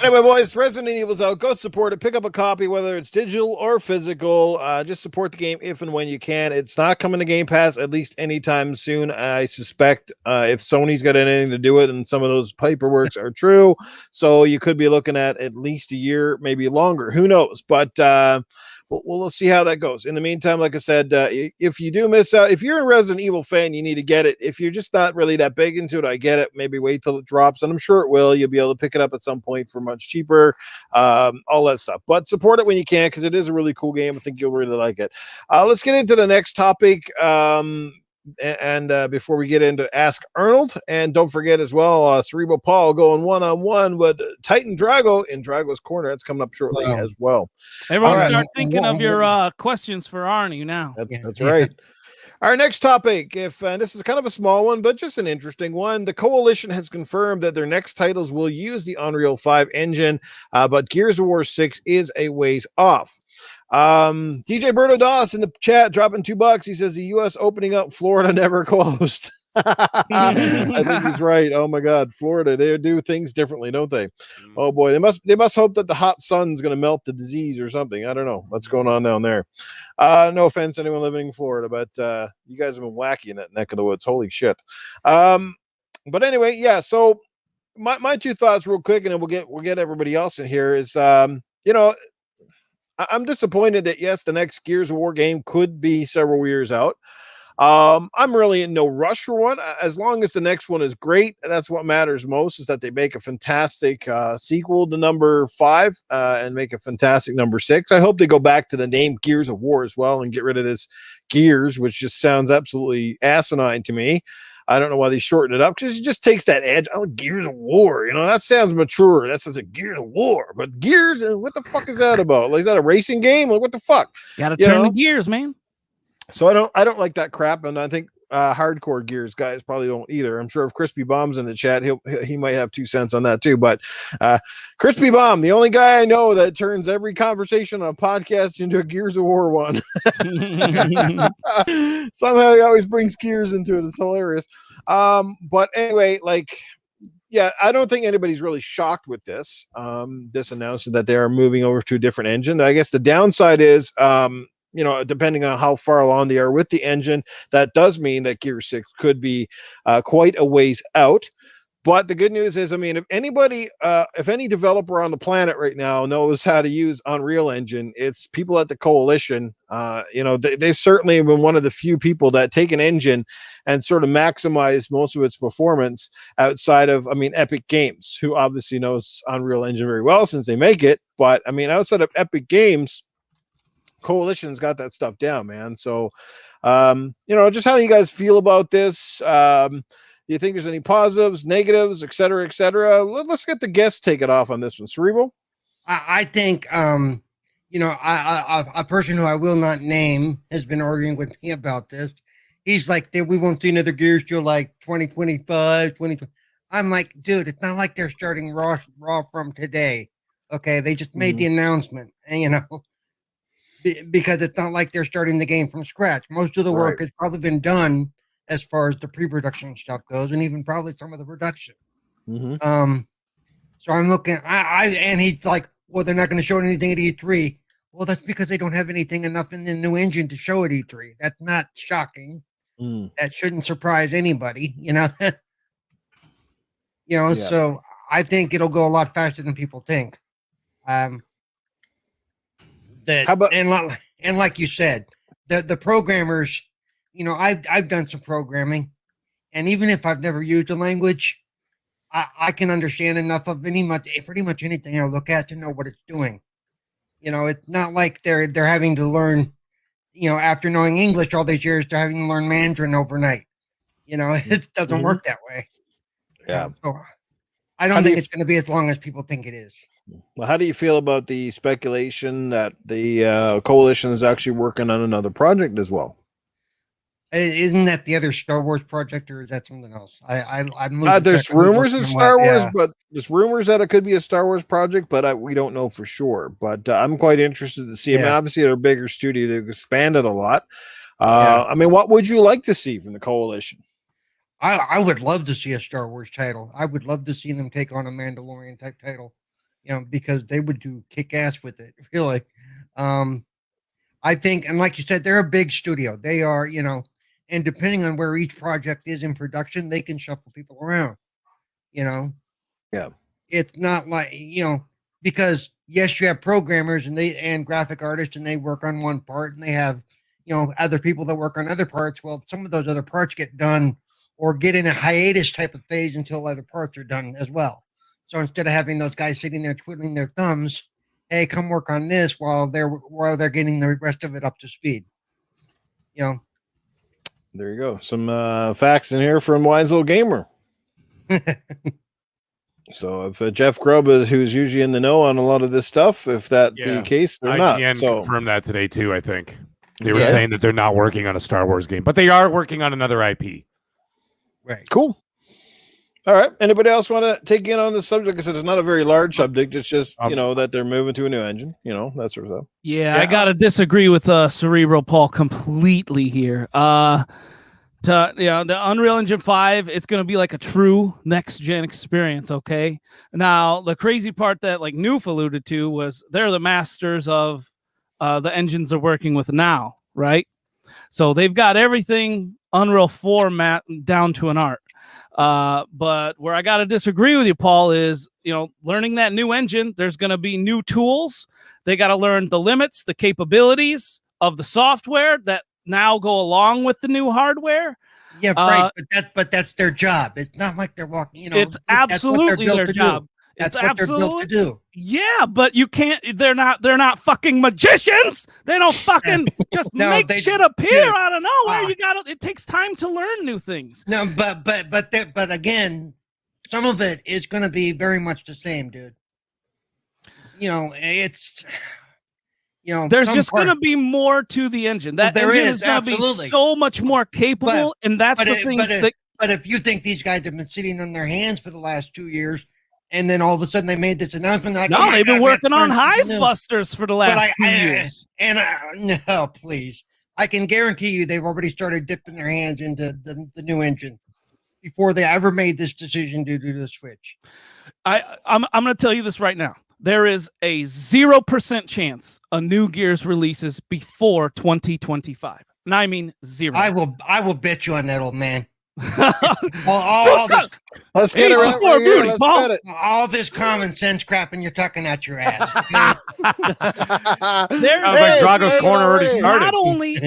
Anyway, boys, Resident Evil's out. Go support it. Pick up a copy, whether it's digital or physical. Just support the game if and when you can. It's not coming to Game Pass at least anytime soon. I suspect if Sony's got anything to do with it, and some of those paperworks are true, so you could be looking at least a year, maybe longer. Who knows? But we'll see how that goes. In the meantime, like I said, if you do miss out, if you're a Resident Evil fan, you need to get it. If you're just not really that big into it, I get it. Maybe wait till it drops, and I'm sure it will. You'll be able to pick it up at some point for much cheaper, all that stuff. But support it when you can, because it is a really cool game. I think you'll really like it. Let's get into the next topic. And before we get into Ask Arnold, and don't forget as well, Cerebral Paul going one-on-one with Titan Drago in Dragos Corner. That's coming up shortly as well. Everyone start thinking of your questions for Arnie now. That's right. Our next topic, this is kind of a small one, but just an interesting one. The Coalition has confirmed that their next titles will use the Unreal 5 engine, but Gears of War 6 is a ways off. DJ Berto Doss in the chat dropping $2. He says the U.S. opening up, Florida never closed. I think he's right. Oh my God, Florida, they do things differently, don't they? Oh boy, they must hope that the hot sun's going to melt the disease or something. I don't know what's going on down there. No offense to anyone living in Florida, but you guys have been wacky in that neck of the woods. Holy shit. But anyway, yeah. So my two thoughts, real quick, and then we'll get everybody else in here. Is I'm disappointed that yes, the next Gears of War game could be several years out. I'm really in no rush for one. As long as the next one is great, that's what matters most, is that they make a fantastic sequel to number 5 and make a fantastic number 6. I hope they go back to the name Gears of War as well and get rid of this Gears, which just sounds absolutely asinine to me. I don't know why they shorten it up, because it just takes that edge. Oh, Gears of War, that sounds mature. That sounds like Gears of War, but Gears, what the fuck is that about? Like, is that a racing game? Like, what the fuck? Gotta turn the gears, man. So I don't like that crap, and I think hardcore Gears guys probably don't either. I'm sure if Crispy Bomb's in the chat, he might have 2 cents on that too. But Crispy Bomb, the only guy I know that turns every conversation on a podcast into a Gears of War one. Somehow he always brings Gears into it. It's hilarious. But anyway, yeah, I don't think anybody's really shocked with this. This announcement that they are moving over to a different engine. I guess the downside is, depending on how far along they are with the engine, that does mean that Gear 6 could be quite a ways out. But the good news is, if any developer on the planet right now knows how to use Unreal Engine, it's people at the Coalition. They've certainly been one of the few people that take an engine and sort of maximize most of its performance outside of, Epic Games, who obviously knows Unreal Engine very well since they make it. But, outside of Epic Games, Coalition's got that stuff down, man. So, just how do you guys feel about this? Do you think there's any positives, negatives, et cetera, et cetera? Let's get the guests take it off on this one. Cerebral? I think, a person who I will not name has been arguing with me about this. He's like, we won't see another Gears till like 2025, 2020. I'm like, dude, it's not like they're starting raw from today. Okay, they just made the announcement, and because it's not like they're starting the game from scratch. Most of the work has probably been done as far as the pre-production stuff goes, and even probably some of the production. So I'm looking, and he's like, well, they're not going to show anything at E3. Well, that's because they don't have anything enough in the new engine to show at E3. That's not shocking. That shouldn't surprise anybody, So I think it'll go a lot faster than people think. And like you said, the programmers, I've done some programming, and even if I've never used a language, I can understand enough of pretty much anything I look at to know what it's doing. It's not like they're having to learn, after knowing English all these years, they're having to learn Mandarin overnight. It doesn't work that way. Yeah. So I don't think it's going to be as long as people think it is. Well, how do you feel about the speculation that the Coalition is actually working on another project as well? Isn't that the other Star Wars project, or is that something else? There's rumors of Star Wars, but there's rumors that it could be a Star Wars project, but we don't know for sure. But I'm quite interested to see. Obviously, they're a bigger studio. They've expanded a lot. What would you like to see from the Coalition? I would love to see a Star Wars title. I would love to see them take on a Mandalorian type title. Because they would do kick ass with it, really. I think, and like you said, they're a big studio. They are, and depending on where each project is in production, they can shuffle people around, Yeah. It's not like, because, yes, you have programmers and graphic artists, and they work on one part, and they have, other people that work on other parts. Well, some of those other parts get done or get in a hiatus type of phase until other parts are done as well. So instead of having those guys sitting there twiddling their thumbs, hey, come work on this while they're getting the rest of it up to speed. There you go. Some facts in here from Wise Little Gamer. So if Jeff Grubb who's usually in the know on a lot of this stuff, if that be the case, they're IGN not. So confirmed that today too. I think they were saying that they're not working on a Star Wars game, but they are working on another IP. Right. Cool. All right. Anybody else want to take in on this subject? Like I said, it's not a very large subject. It's just that they're moving to a new engine. That sort of stuff. Yeah, I gotta disagree with Cerebral Paul completely here. The Unreal Engine 5, it's going to be like a true next-gen experience, okay? Now, the crazy part that, like, Noof alluded to was they're the masters of the engines they're working with now, right? So they've got everything Unreal 4 down to an art. But where I got to disagree with you, Paul, is, learning that new engine, there's going to be new tools. They got to learn the limits, the capabilities of the software that now go along with the new hardware. Yeah, right. But that's their job. It's not like they're walking. It's absolutely their job. That's what they're built to do. Yeah, but you can't. They're not fucking magicians. They don't fucking just make shit appear out of nowhere. It takes time to learn new things. No, but again, some of it is going to be very much the same, dude. It's. There's just going to be more to the engine. That engine is going to be so much more capable, and that's the thing. But if you think these guys have been sitting on their hands for the last 2 years, and then all of a sudden they made this announcement, like, they've been working on Hive Busters for the last 2 years. No, please, I can guarantee you they've already started dipping their hands into the new engine before they ever made this decision due to the Switch. I'm going to tell you this right now. There is a 0% chance a new Gears releases before 2025. And I mean 0. I will bet you on that, old man. Let's get it right. All this common sense crap, and you're tucking out your ass. Okay? Dragos Corner already started.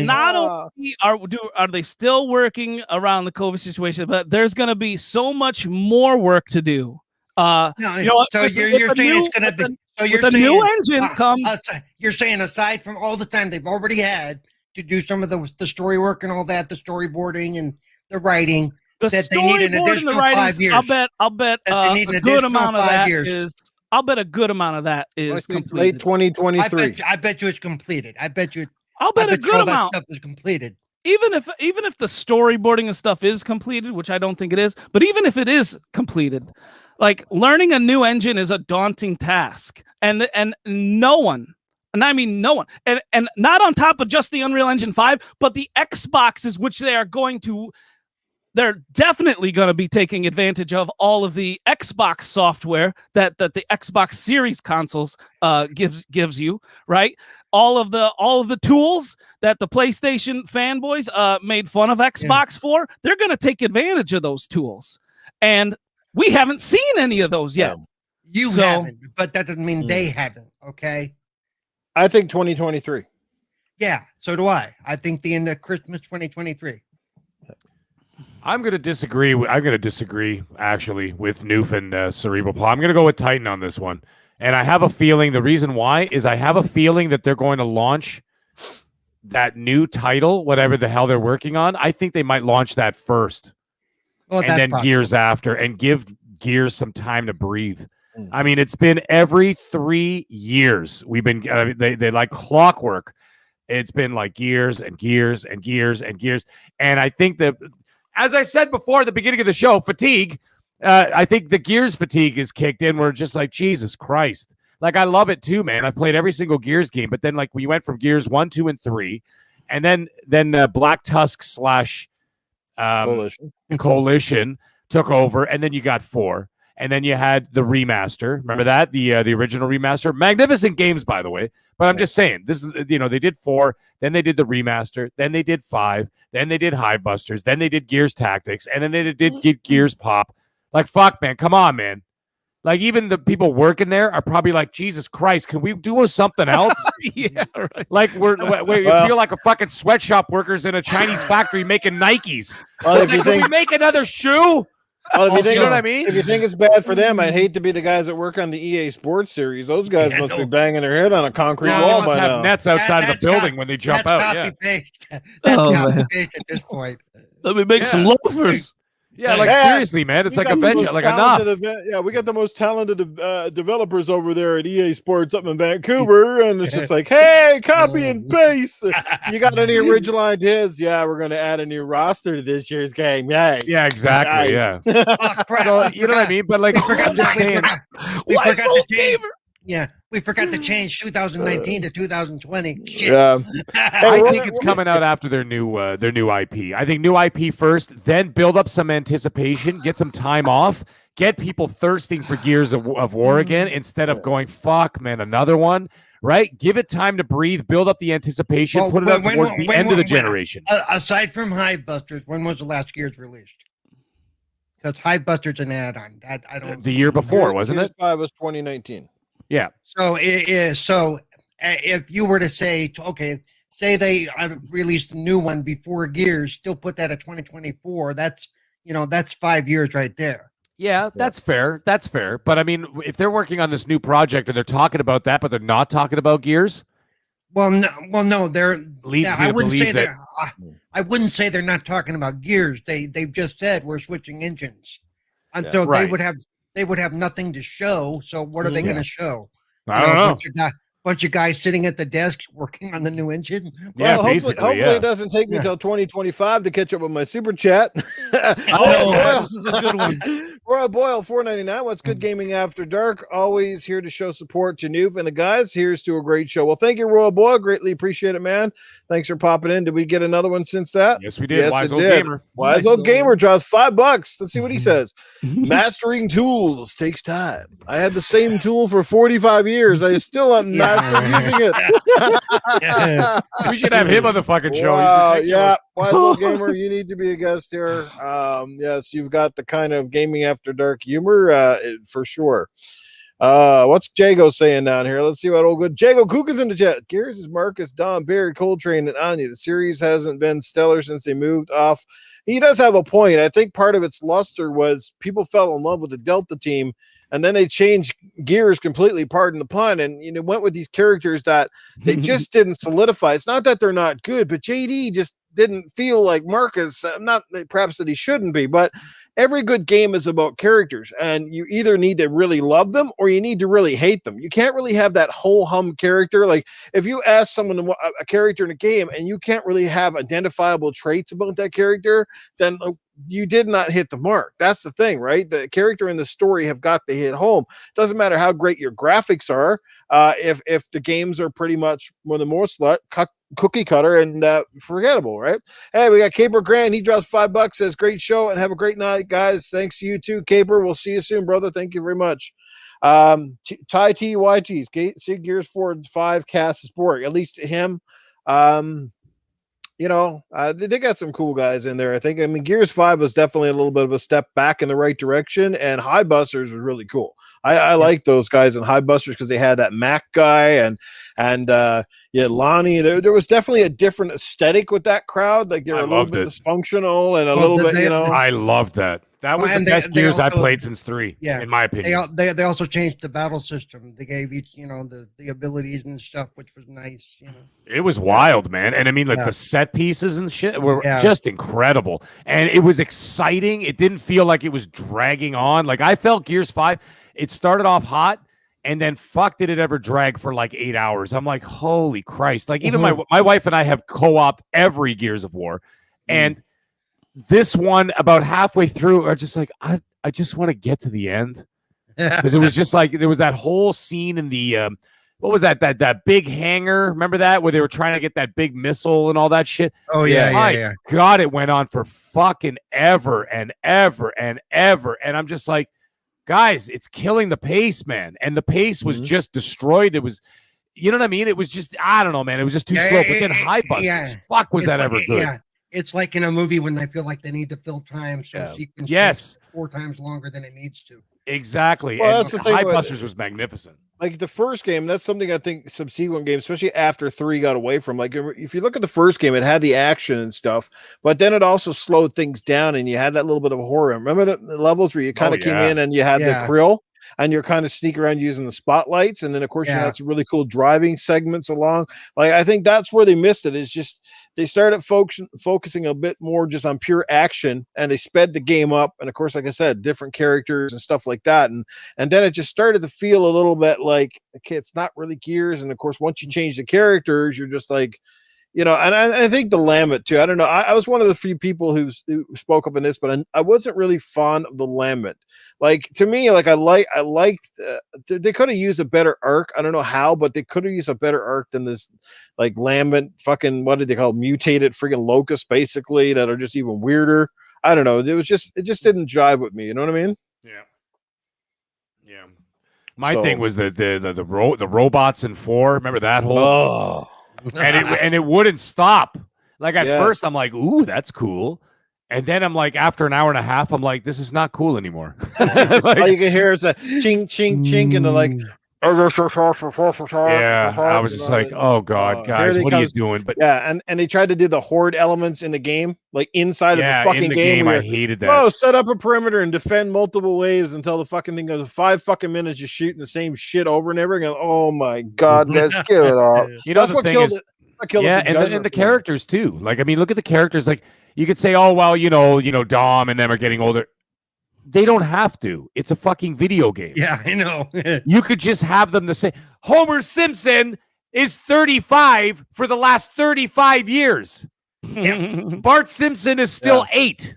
Not only are they still working around the COVID situation, but there's going to be so much more work to do. So you're saying it's going to be. So you're saying new engine comes. You're saying aside from all the time they've already had to do some of the story work and all that, the storyboarding and the writing, that they need an additional 5 years. I'll bet a good amount of that is. I'll bet a good amount of that is completed. Late 2023. I bet you it's completed. I'll bet a good amount. That stuff is completed. Even if the storyboarding and stuff is completed, which I don't think it is, but even if it is completed. Like, learning a new engine is a daunting task, and no one, and I mean no one, and not on top of just the Unreal Engine 5, but the Xboxes, which they're definitely going to be taking advantage of all of the Xbox software that the Xbox Series consoles gives you, right? All of the tools that the PlayStation fanboys made fun of Xbox for, they're going to take advantage of those tools, and we haven't seen any of those yet. You haven't, but that doesn't mean they haven't, okay? I think 2023. Yeah, so do I. I think the end of Christmas 2023. I'm going to disagree. Actually, with Noof and Cerebral Paul. I'm going to go with Titan on this one. And I have a feeling, the reason why is I have a feeling that they're going to launch that new title, whatever the hell they're working on. I think they might launch that first. Well, and then possible. Gears after, and give Gears some time to breathe. I mean, it's been every 3 years. We've been they like clockwork. It's been like Gears and Gears and Gears and Gears. And I think that, as I said before at the beginning of the show, fatigue. I think the Gears fatigue is kicked in. We're just like, Jesus Christ. Like, I love it too, man. I've played every single Gears game, but then like we went from Gears 1, 2, and 3, and then Black Tusk / Coalition took over, and then you got 4, and then you had the remaster. Remember that the original remaster, magnificent games, by the way. But I'm just saying, this is, they did 4, then they did the remaster, then they did 5, then they did Hive Busters, then they did Gears Tactics, and then they did Gears Pop. Like, fuck, man, come on, man. Like even the people working there are probably like, Jesus Christ, can we do something else? Yeah, right. Like we feel like a fucking sweatshop workers in a Chinese factory making Nikes. Well, if Like, you can think, we make another shoe? well, if you think, You know what I mean? if you think it's bad for them, I'd hate to be the guys that work on the EA Sports series. Those guys must be banging their head on a concrete They wall must by have now. nets outside of the building when they jump out. That's Yeah. copy-paste. That's Oh, man. copy-paste at this point. Let me make some loafers. Yeah, like Hey, seriously, man. It's We like got a the venture, most like enough. talented we got the most talented developers over there at EA Sports up in Vancouver, and it's just like, hey, copy and paste. You got any original ideas? Yeah, we're going to add a new roster to this year's game. Yay. Yeah, exactly. Yeah. Oh, crap. So, you know what I mean? But like, I'm just saying. We Wise forgot old to change. gamer. Yeah, we forgot to change 2019 to 2020. Shit. Yeah. I think it's coming out after their new IP. I think new IP first, then build up some anticipation, get some time off, get people thirsting for Gears of War again instead of going, fuck, man, another one. Right? Give it time to breathe, build up the anticipation, Well, put it up towards the end of the generation. Aside from Hivebusters, when was the last Gears released? Because Hivebusters an add-on. That I don't. The year before, wasn't it? 5 was 2019. Yeah. So it is. So if you were to say, okay, say they released a new one before Gears, still put that at 2024. That's 5 years right there. Yeah, that's fair. That's fair. But I mean, if they're working on this new project and they're talking about that, but they're not talking about Gears. Well, no, they're. Leads Yeah, me I to wouldn't believe say that. I wouldn't say they're not talking about Gears. They've just said we're switching engines, and so right. they would have nothing to show. So what are they going to show? I don't know. Bunch of guys sitting at the desk working on the new engine. Yeah, Well, hopefully yeah. it doesn't take me till 2025 to catch up with my super chat. This is a good one. Royal Boyle, $4.99. What's good gaming after dark? Always here to show support to Noof and the guys. Here's to a great show. Well, thank you, Royal Boyle. Greatly appreciate it, man. Thanks for popping in. Did we get another one since that? Yes, we did. Yes, Wise it old did. gamer. Wise old gamer draws $5. Let's see what he says. Mastering tools takes time. I had the same tool for 45 years. I still am mastered using it. We should have him on the fucking show. Wow, He's yeah, ridiculous. Wise old gamer, you need to be a guest here. Yes, you've got the kind of gaming after dark humor, for sure. What's Jago saying down here? Let's see what old good Jago Kook is in the chat. Gears is Marcus, Don, Beard, Coltrane, and Anya. The series hasn't been stellar since they moved off. He does have a point. I think part of its luster was people fell in love with the Delta team, and then they changed gears completely, pardon the pun, and went with these characters that they just didn't solidify. It's not that they're not good, but JD just didn't feel like Marcus. Not perhaps that he shouldn't be, but every good game is about characters, and you either need to really love them or you need to really hate them. You can't really have that whole hum character. Like if you ask someone a character in a game and you can't really have identifiable traits about that character, then you did not hit the mark. That's the thing, right? The character and the story have got to hit home. Doesn't matter how great your graphics are. If the games are pretty much one of the most cookie cutter and forgettable, right? Hey, we got Caper Grant. He drops $5. Says great show and have a great night, guys. Thanks to you too, Caper. We'll see you soon, brother. Thank you very much. Ty TYTs, Sig Gears 4 and 5 cast sport. At least him. They got some cool guys in there. I think. I mean, Gears 5 was definitely a little bit of a step back in the right direction, and Hivebusters was really cool. I like those guys in Hivebusters because they had that Mac guy and Lonnie. There was definitely a different aesthetic with that crowd. Like they were a little bit dysfunctional and a little bit, I loved that. That was the best Gears I played since 3, in my opinion. They also changed the battle system. They gave each, the abilities and stuff, which was nice. It was wild, man. And I mean, the set pieces and shit were just incredible. And it was exciting. It didn't feel like it was dragging on. Like I felt Gears 5, it started off hot. And then fuck did it ever drag for like 8 hours. I'm like, holy Christ. Like even my wife and I have co-opted every Gears of War. And this one about halfway through are just like, I just want to get to the end. Because it was just like, there was that whole scene in the, what was that big hangar? Remember that? Where they were trying to get that big missile and all that shit? Oh, yeah. My God, it went on for fucking ever and ever and ever. And I'm just like, guys, it's killing the pace, man. And the pace was just destroyed. It was, you know what I mean? It was just, I don't know, man. It was just too slow. But then Hivebusters, fuck, was that ever good? Yeah. It's like in a movie when they feel like they need to fill time, so sequence takes 4 times longer than it needs to. Exactly. Well, and that's the thing High with- Busters was magnificent. Like the first game, that's something I think subsequent games, especially after 3 got away from. Like if you look at the first game, it had the action and stuff, but then it also slowed things down and you had that little bit of horror. Remember the levels where you kind of came in and you had the krill and you're kind of sneaking around using the spotlights, and then of course you had some really cool driving segments along. Like I think that's where they missed it, is just they started focusing a bit more just on pure action, and they sped the game up. And of course, like I said, different characters and stuff like that. And then it just started to feel a little bit like, okay, it's not really Gears. And of course, once you change the characters, you're just like, and I think the Lambent too. I don't know. I was one of the few people who spoke up in this, but I wasn't really fond of the Lambent. Like to me, like I liked. They could have used a better arc. I don't know how, but they could have used a better arc than this, like Lambent fucking, what did they call it? Mutated freaking locusts, basically, that are just even weirder. I don't know. It just didn't jive with me. You know what I mean? Yeah. My thing was the robots in 4. Remember that whole? Oh. and it wouldn't stop. Like at first, I'm like, "Ooh, that's cool," and then I'm like, after an hour and a half, I'm like, "This is not cool anymore." All you can hear is a chink, chink, chink, and they're like, yeah. I was just like, "Oh God, guys, what are you doing?" But and they tried to do the horde elements in the game, like inside of the fucking in the game. I hated that. Oh, set up a perimeter and defend multiple waves until the fucking thing goes 5 fucking minutes, just shooting the same shit over and over again. Oh my God, let's kill it all. That's what killed it. And the characters too. Like, I mean, look at the characters. Like, you could say, "Oh, well, Dom and them are getting older." They don't have to. It's a fucking video game. Yeah, I know. You could just have them the same. Homer Simpson is 35 for the last 35 years. Bart Simpson is still 8.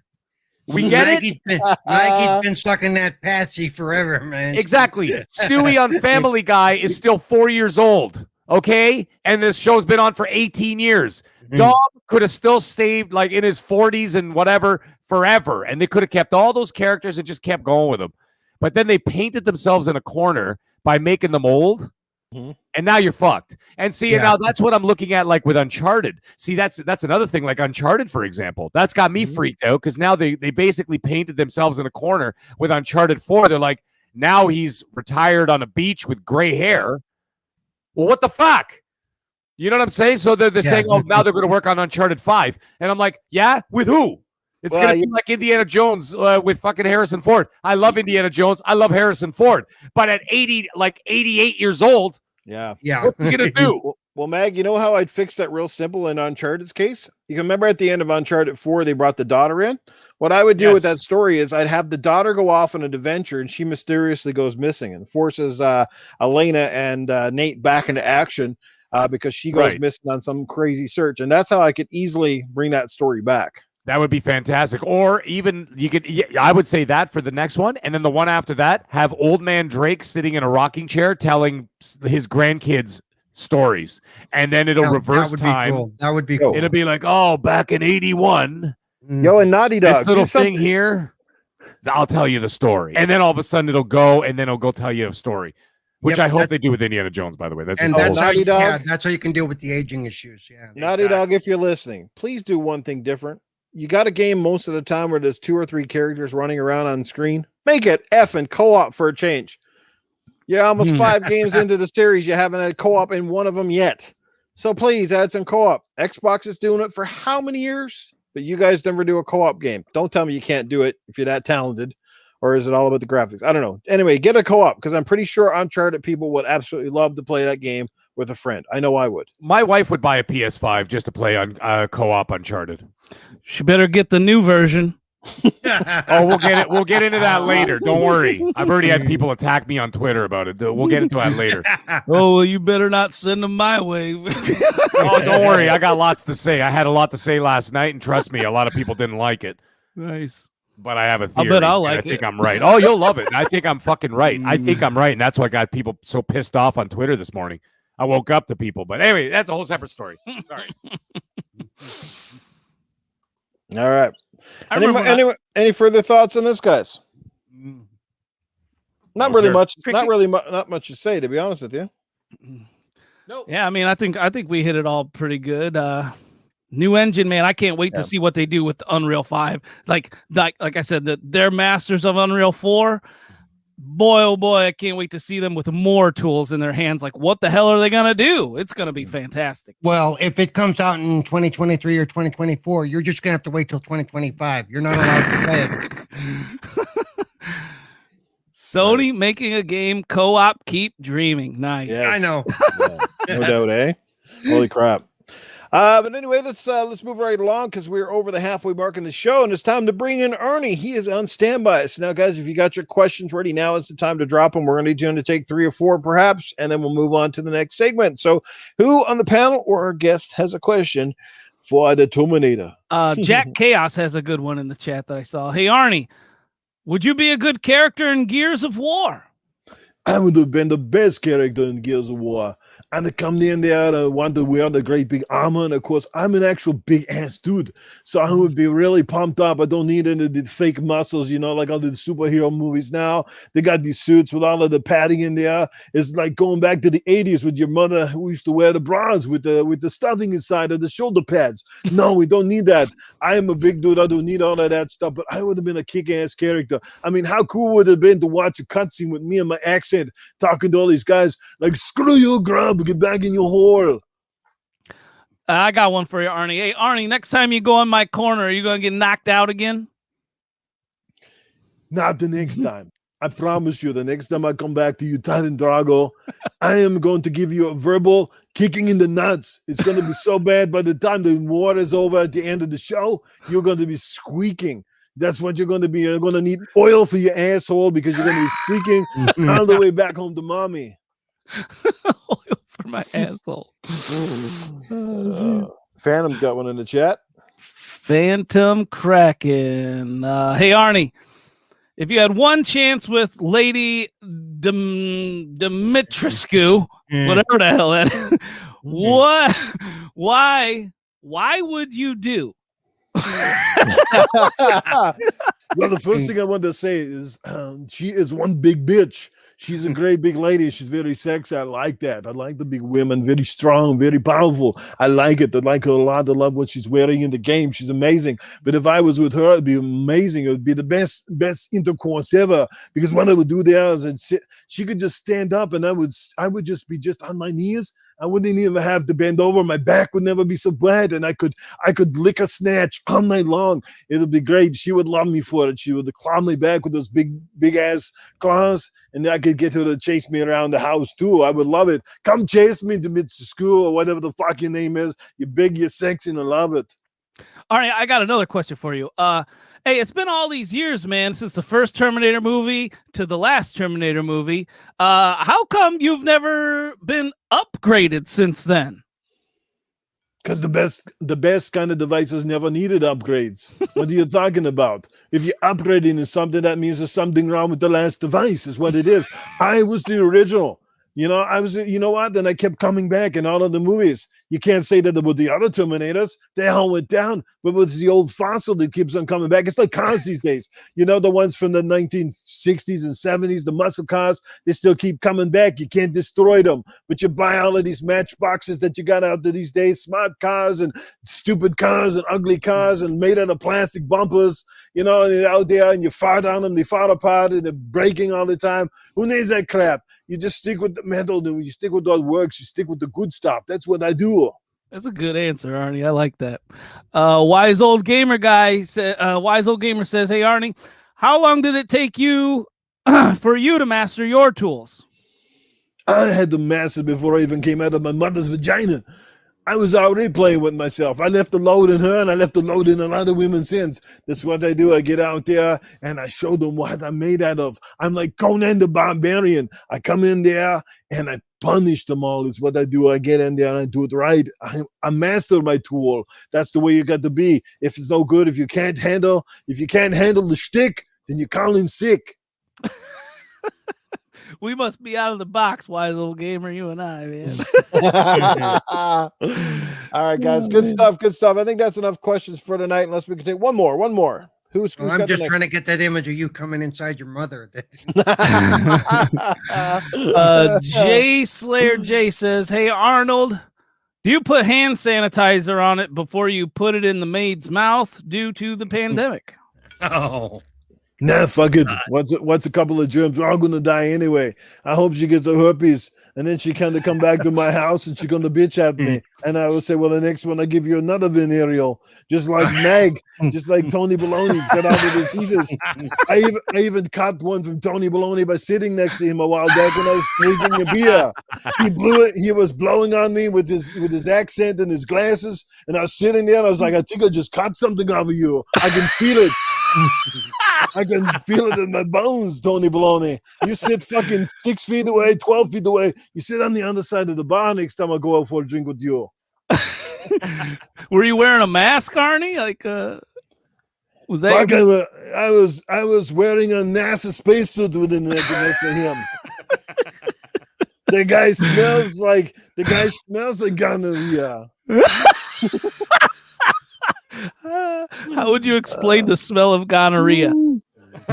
We get it? Maggie's been sucking that Patsy forever, man. Exactly. Stewie on Family Guy is still 4 years old. Okay? And this show's been on for 18 years. Dom could have still stayed like in his 40s and whatever forever. And they could have kept all those characters and just kept going with them. But then they painted themselves in a corner by making them old. And now you're fucked. And see, now that's what I'm looking at, like with Uncharted. See, that's another thing, like Uncharted, for example. That's got me freaked out because now they basically painted themselves in a corner with Uncharted 4. They're like, now he's retired on a beach with gray hair. Well, what the fuck? You know what I'm saying? So they're saying, oh, now they're going to work on Uncharted 5. And I'm like, yeah, with who? It's going to be like Indiana Jones with fucking Harrison Ford. I love Indiana Jones. I love Harrison Ford. But at 88 years old, what's he going to do? Well, Mag, you know how I'd fix that real simple in Uncharted's case? You can remember at the end of Uncharted 4, they brought the daughter in. What I would do with that story is I'd have the daughter go off on an adventure, and she mysteriously goes missing and forces Elena and Nate back into action because she goes missing on some crazy search. And that's how I could easily bring that story back. That would be fantastic. Or even I would say that for the next one. And then the one after that, have old man Drake sitting in a rocking chair telling his grandkids stories. And then it'll reverse time. That would be cool. It'll be like, oh, back in 81. Yo, and Naughty Dog. This little thing here, I'll tell you the story. And then all of a sudden it'll go tell you a story. Which I hope they do with Indiana Jones, by the way. That's how you can deal with the aging issues. Yeah. Naughty Dog, if you're listening, please do one thing different. You got a game most of the time where there's 2 or 3 characters running around on screen. Make it effing co-op for a change. You're almost 5 games into the series. You haven't had co-op in one of them yet. So please add some co-op. Xbox is doing it for how many years? But you guys never do a co-op game. Don't tell me you can't do it if you're that talented. Or is it all about the graphics? I don't know. Anyway, get a co-op because I'm pretty sure Uncharted people would absolutely love to play that game with a friend. I know I would. My wife would buy a PS5 just to play on co-op Uncharted. She better get the new version. We'll get it. We'll get into that later. Don't worry. I've already had people attack me on Twitter about it. We'll get into that later. Oh, well, you better not send them my way. Don't worry. I got lots to say. I had a lot to say last night, and trust me, a lot of people didn't like it. Nice. But I have a theory. I bet I'll like it. I think I'm right. Oh, you'll love it. And I think I'm fucking right. I think I'm right, and that's why I got people so pissed off on Twitter this morning. I woke up to people. But anyway, that's a whole separate story. Sorry. All right. Any further thoughts on this, guys? Not much to say, to be honest with you. Nope. Yeah, I mean, I think we hit it all pretty good. New engine, man. I can't wait to see what they do with the Unreal 5. Like I said, that they're masters of Unreal 4. boy, oh boy, I can't wait to see them with more tools in their hands. Like, what the hell are they going to do? It's going to be fantastic. Well, if it comes out in 2023 or 2024, you're just going to have to wait till 2025. You're not allowed to play it. Sony making a game co-op. Keep dreaming. Nice. Yes. I know. Yeah. No doubt, eh? Holy crap. But anyway, let's move right along because we're over the halfway mark in the show, and it's time to bring in Ernie. He is on standby. So now, guys, if you got your questions ready, now is the time to drop them. We're going to need you to take 3 or 4, perhaps, and then we'll move on to the next segment. So, who on the panel or our guest has a question for the Terminator? Jack Chaos has a good one in the chat that I saw. Hey, Arnie, would you be a good character in Gears of War? I would have been the best character in Gears of War. And to come in there to want to wear the great big armor. And of course, I'm an actual big ass dude. So I would be really pumped up. I don't need any of the fake muscles, like all the superhero movies now. They got these suits with all of the padding in there. It's like going back to the 80s with your mother who used to wear the bras with the stuffing inside of the shoulder pads. No, we don't need that. I am a big dude. I don't need all of that stuff. But I would have been a kick-ass character. I mean, how cool would it have been to watch a cutscene with me and my accent talking to all these guys like, screw you, grub, get back in your hole. I got one for you, Arnie. Hey, Arnie, next time you go in my corner, are you going to get knocked out again? Not the next time. I promise you, the next time I come back to you, Titan Drago, I am going to give you a verbal kicking in the nuts. It's going to be so bad by the time the war is over at the end of the show, you're going to be squeaking. That's what you're going to be. You're going to need oil for your asshole because you're going to be squeaking all the way back home to mommy. Oil for my asshole. Phantom's got one in the chat. Phantom Kraken. Hey, Arnie, if you had one chance with Lady Dimitrescu, whatever the hell that is, why would you do? Well, the first thing I want to say is she is one big bitch. She's a great big lady. She's very sexy. I like that. I like the big women, very strong, very powerful. I like it. I like her a lot. I love what she's wearing in the game. She's amazing. But if I was with her, it'd be amazing. It would be the best intercourse ever. Because what I would do there is she could just stand up and I would just be just on my knees. I wouldn't even have to bend over. My back would never be so bad, and I could lick a snatch all night long. It'll be great. She would love me for it. She would claw me back with those big ass claws, and I could get her to chase me around the house too. I would love it. Come chase me to school or whatever the fuck your name is. You're big, you're sexy, and I love it. All right, I got another question for you. Hey, it's been all these years, man, since the first Terminator movie to the last Terminator movie. How come you've never been upgraded since then? Because the best kind of devices never needed upgrades. What are you talking about? If you're upgrading to something, that means there's something wrong with the last device, is what it is. I was the original. I was, then I kept coming back in all of the movies. You can't say that about the other Terminators. They all went down, but it's the old fossil that keeps on coming back. It's like cars these days. The ones from the 1960s and 70s, the muscle cars, they still keep coming back. You can't destroy them, but you buy all of these matchboxes that you got out there these days, smart cars and stupid cars and ugly cars and made out of plastic bumpers, and they're out there and you fart on them, they fall apart and they're breaking all the time. Who needs that crap? You just stick with the metal, you stick with what works, you stick with the good stuff. That's what I do. That's a good answer, Arnie. I like that. Wise old gamer says, "Hey, Arnie, how long did it take you for you to master your tools?" I had to master before I even came out of my mother's vagina. I was already playing with myself. I left the load in her, and I left the load in a lot of women since. That's what I do. I get out there, and I show them what I'm made out of. I'm like Conan the Barbarian. I come in there, and I punish them all. It's what I do. I get in there, and I do it right. I master my tool. That's the way you got to be. If it's no good, if you can't handle the shtick, then you call in sick. We must be out of the box, wise old gamer, you and I, man. All right, guys. Good stuff. I think that's enough questions for tonight, unless we can take one more. Who's I'm just trying to get that image of you coming inside your mother. Jay Slayer J says, "Hey, Arnold, do you put hand sanitizer on it before you put it in the maid's mouth due to the pandemic?" Oh. Nah, fuck it. What's a couple of germs? We're all gonna die anyway. I hope she gets a herpes, and then she kind of come back to my house and she gonna bitch at me. And I will say, well, the next one I give you another venereal, just like Meg, just like Tony Baloney's got out of diseases. I even caught one from Tony Baloney by sitting next to him a while back when I was drinking a beer. He blew it. He was blowing on me with his accent and his glasses, and I was sitting there and I was like, I think I just caught something off of you. I can feel it. I can feel it in my bones, Tony Baloney. You sit fucking 6 feet away, 12 feet away. You sit on the other side of the bar next time I go out for a drink with you. Were you wearing a mask, Arnie? Like, was that? Fuck, I was wearing a NASA spacesuit within the next to him. The guy smells like gonorrhea. How would you explain the smell of gonorrhea?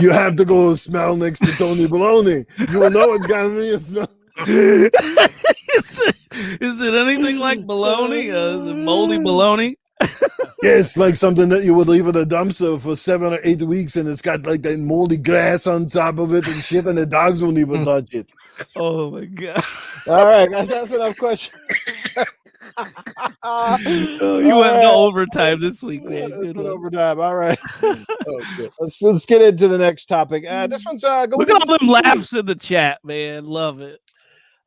You have to go smell next to Tony Baloney. You will know what gonorrhea smells. Is it anything like baloney? Is it moldy baloney? Yeah, it's like something that you would leave in a dumpster for 7 or 8 weeks, and it's got like that moldy grass on top of it and shit, and the dogs won't even touch it. Oh my god! All right, that's enough questions. You went to overtime this week, man. Good overtime. All right. Let's get into the next topic. This one's look at all them laughs in the chat, man. Love it.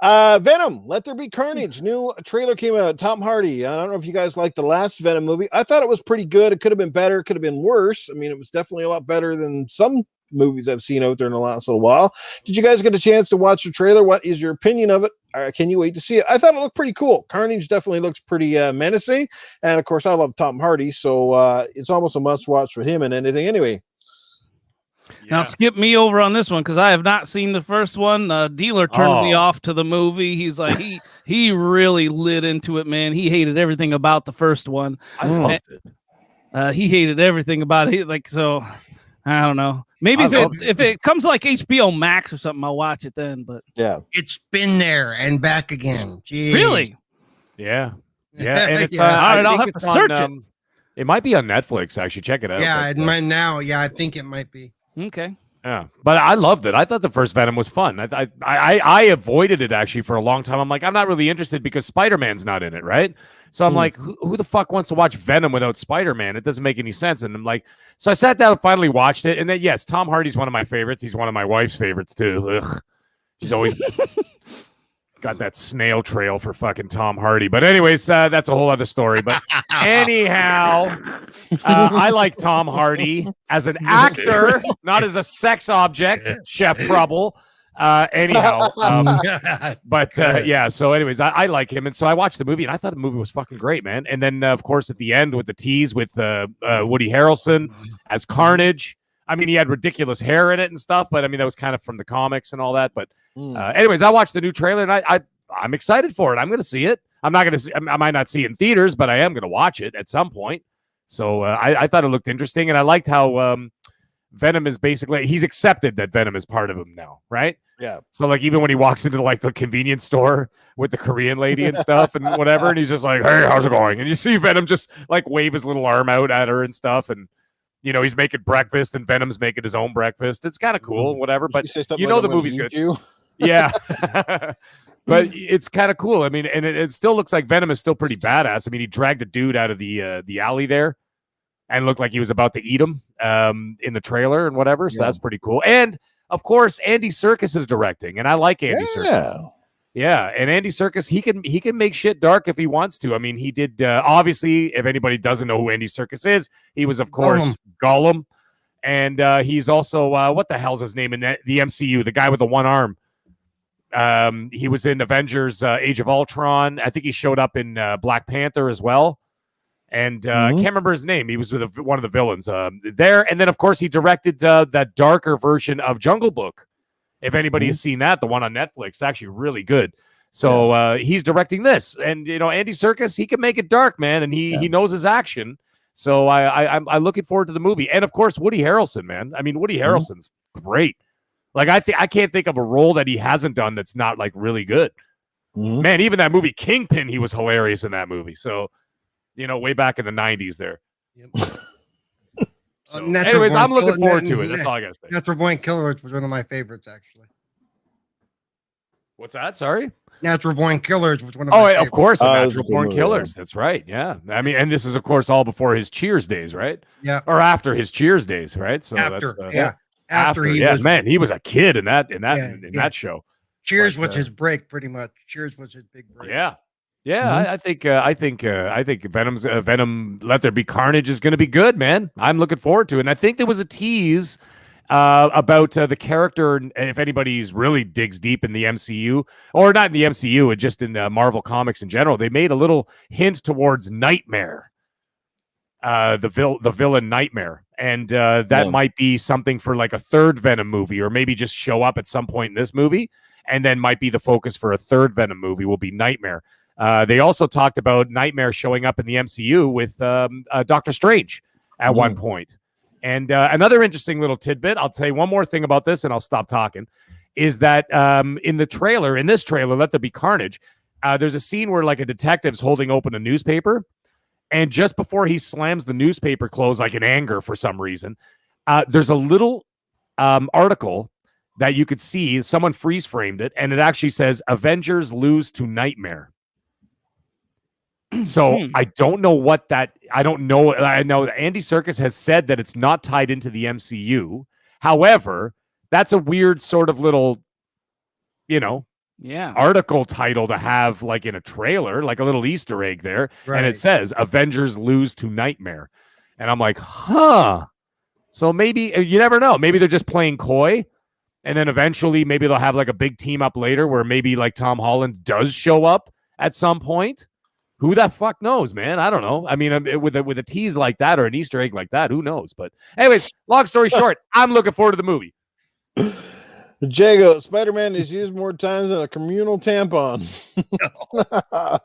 Venom, Let There Be Carnage. New trailer came out. Tom Hardy. I don't know if you guys liked the last Venom movie. I thought it was pretty good. It could have been better. It could have been worse. I mean, it was definitely a lot better than some movies I've seen out there in the last little while. Did you guys get a chance to watch the trailer? What is your opinion of it? Can you wait to see it? I thought it looked pretty cool. Carnage definitely looks pretty menacing. And of course, I love Tom Hardy. So it's almost a must watch for him and anything anyway. Now skip me over on this one because I have not seen the first one. Dealer turned me off to the movie. He's like he really lit into it, man. He hated everything about the first one. I loved it. He hated everything about it. Like, so I don't know. Maybe if it comes like HBO Max or something, I'll watch it then. But yeah, it's been there and back again. Jeez. Really? Yeah. And it's all right, I'll have to search it. It might be on Netflix. Actually, check it out. Yeah, it might now. Yeah, I think it might be. Okay. Yeah, but I loved it. I thought the first Venom was fun. I avoided it actually for a long time. I'm like, I'm not really interested because Spider-Man's not in it, right? So I'm like, who the fuck wants to watch Venom without Spider-Man? It doesn't make any sense. And I'm like, so I sat down and finally watched it. And then, yes, Tom Hardy's one of my favorites. He's one of my wife's favorites too. Ugh. She's always got that snail trail for fucking Tom Hardy. But anyways, that's a whole other story. But anyhow, I like Tom Hardy as an actor, not as a sex object, Chef Trouble. Anyhow, but yeah. So, anyways, I like him, and so I watched the movie, and I thought the movie was fucking great, man. And then, of course, at the end with the tease with Woody Harrelson as Carnage. I mean, he had ridiculous hair in it and stuff, but I mean, that was kind of from the comics and all that. But, anyways, I watched the new trailer, and I'm excited for it. I'm going to see it. I'm not going to see. I might not see it in theaters, but I am going to watch it at some point. So I thought it looked interesting, and I liked how Venom is basically he's accepted that Venom is part of him now, right? Yeah. So like even when he walks into like the convenience store with the Korean lady and stuff and whatever, and he's just like, "Hey, how's it going?" And you see Venom just like wave his little arm out at her and stuff, and you know he's making breakfast and Venom's making his own breakfast. It's kind of cool, whatever. But you know the movie's good. Yeah. But it's kind of cool. I mean, and it still looks like Venom is still pretty badass. I mean, he dragged a dude out of the alley there and looked like he was about to eat him in the trailer and whatever. So that's pretty cool. And of course, Andy Serkis is directing, and I like Andy Serkis. Yeah, and Andy Serkis, he can make shit dark if he wants to. I mean, he did obviously. If anybody doesn't know who Andy Serkis is, he was of course Gollum, and he's also what the hell's his name in the MCU? The guy with the one arm. He was in Avengers Age of Ultron. I think he showed up in Black Panther as well. And I can't remember his name. He was with one of the villains there. And then, of course, he directed that darker version of Jungle Book. If anybody has seen that, the one on Netflix, actually really good. So he's directing this. And, you know, Andy Serkis, he can make it dark, man. And he knows his action. So I'm looking forward to the movie. And, of course, Woody Harrelson, man. I mean, Woody Harrelson's great. Like, I can't think of a role that he hasn't done that's not, like, really good. Man, even that movie Kingpin, he was hilarious in that movie. So, you know, way back in the 90s there. So So, anyways, I'm looking forward to it. That's all I gotta say. Natural Born Killers was one of my favorites, actually. What's that? Sorry. Natural Born Killers was one of my favorites. Of course, Natural Born Killers. That's right. Yeah, I mean, and this is of course all before his Cheers days, right? Yeah, or after his Cheers days, right? So after, that's after he was a kid in that show. Cheers was his break, pretty much. Cheers was his big break. Yeah. I think Venom Let There Be Carnage is going to be good, man. I'm looking forward to it. And I think there was a tease about the character, if anybody's really digs deep in the MCU, or not in the MCU, and just in Marvel Comics in general. They made a little hint towards Nightmare, the villain Nightmare, and that might be something for like a third Venom movie, or maybe just show up at some point in this movie, and then might be the focus for a third Venom movie will be Nightmare. They also talked about Nightmare showing up in the MCU with Doctor Strange at one point. And another interesting little tidbit, I'll tell you one more thing about this and I'll stop talking, is that in this trailer, Let There Be Carnage, there's a scene where like a detective's holding open a newspaper, and just before he slams the newspaper closed, like in anger for some reason, there's a little article that you could see, someone freeze framed it, and it actually says, Avengers lose to Nightmare. So I don't know what that, I know Andy Serkis has said that it's not tied into the MCU. However, that's a weird sort of little, article title to have like in a trailer, like a little Easter egg there. Right. And it says Avengers lose to Nightmare. And I'm like, huh. So maybe, you never know. Maybe they're just playing coy. And then eventually maybe they'll have like a big team up later where maybe like Tom Holland does show up at some point. Who the fuck knows, man? I don't know. I mean, with a tease like that or an Easter egg like that, who knows? But anyways, long story short, I'm looking forward to the movie. Jago, Spider-Man is used more times than a communal tampon. Wow.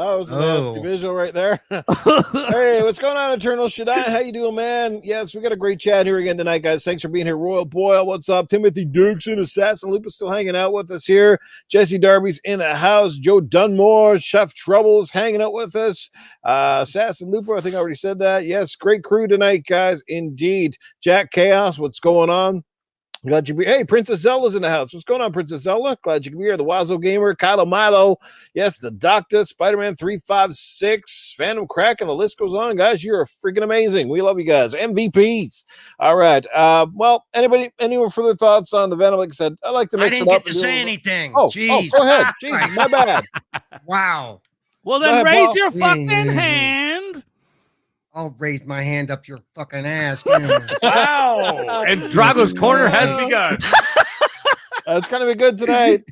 That was a nasty visual right there. Hey, what's going on, Eternal Shaddai? How you doing, man? Yes, we got a great chat here again tonight, guys. Thanks for being here. Royal Boyle, what's up? Timothy Dukes and Assassin Loop is still hanging out with us here. Jesse Darby's in the house. Joe Dunmore, Chef Trouble is hanging out with us. Assassin Looper, I think I already said that. Yes, great crew tonight, guys. Indeed. Jack Chaos, what's going on? Glad you be. Hey, Princess Zelda's in the house. What's going on, Princess Zelda? Glad you can be here. The Wazo Gamer, Kylo Milo, yes, the Doctor, Spider-Man 356, Phantom Crack, and the list goes on, guys. You're freaking amazing. We love you guys. MVPs. All right. Well, any further thoughts on the Venom? Like I said, I like to mix it up. I didn't get to say anything. Oh, go ahead. Jesus, my bad. Wow. Well, then raise your fucking hand. I'll raise my hand up your fucking ass. Wow. And Dragos Corner has begun. It's going to be good tonight.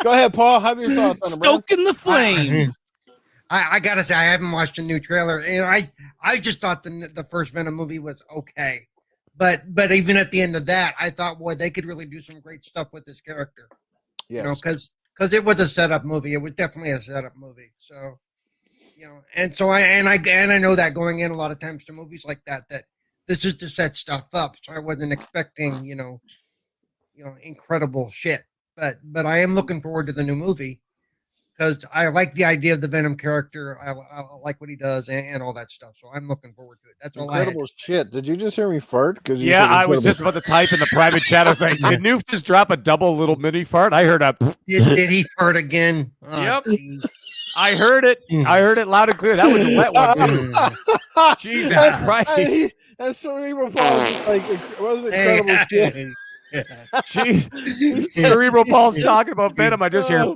Go ahead, Paul. Have your thoughts on it, bro. Stoking the flames. I got to say, I haven't watched a new trailer. And I just thought the first Venom movie was okay. But even at the end of that, I thought, boy, they could really do some great stuff with this character. Yes. Because it was a setup movie. It was definitely a setup movie. So... and so I know that going in a lot of times to movies like that this is to set stuff up. So I wasn't expecting, incredible shit. But I am looking forward to the new movie because I like the idea of the Venom character. I like what he does and all that stuff. So I'm looking forward to it. That's all. Incredible shit. Did you just hear me fart? Yeah, I was just about to type in the private chat. I was like, did Noof just drop a double little mini fart? I heard a. Did he fart again? Oh, yep. Geez. I heard it. I heard it loud and clear. That was a wet one, too. Jesus Christ. That's Cerebral Paul. It was incredible shit. Jeez. Cerebral Paul's talking about Venom. I just hear.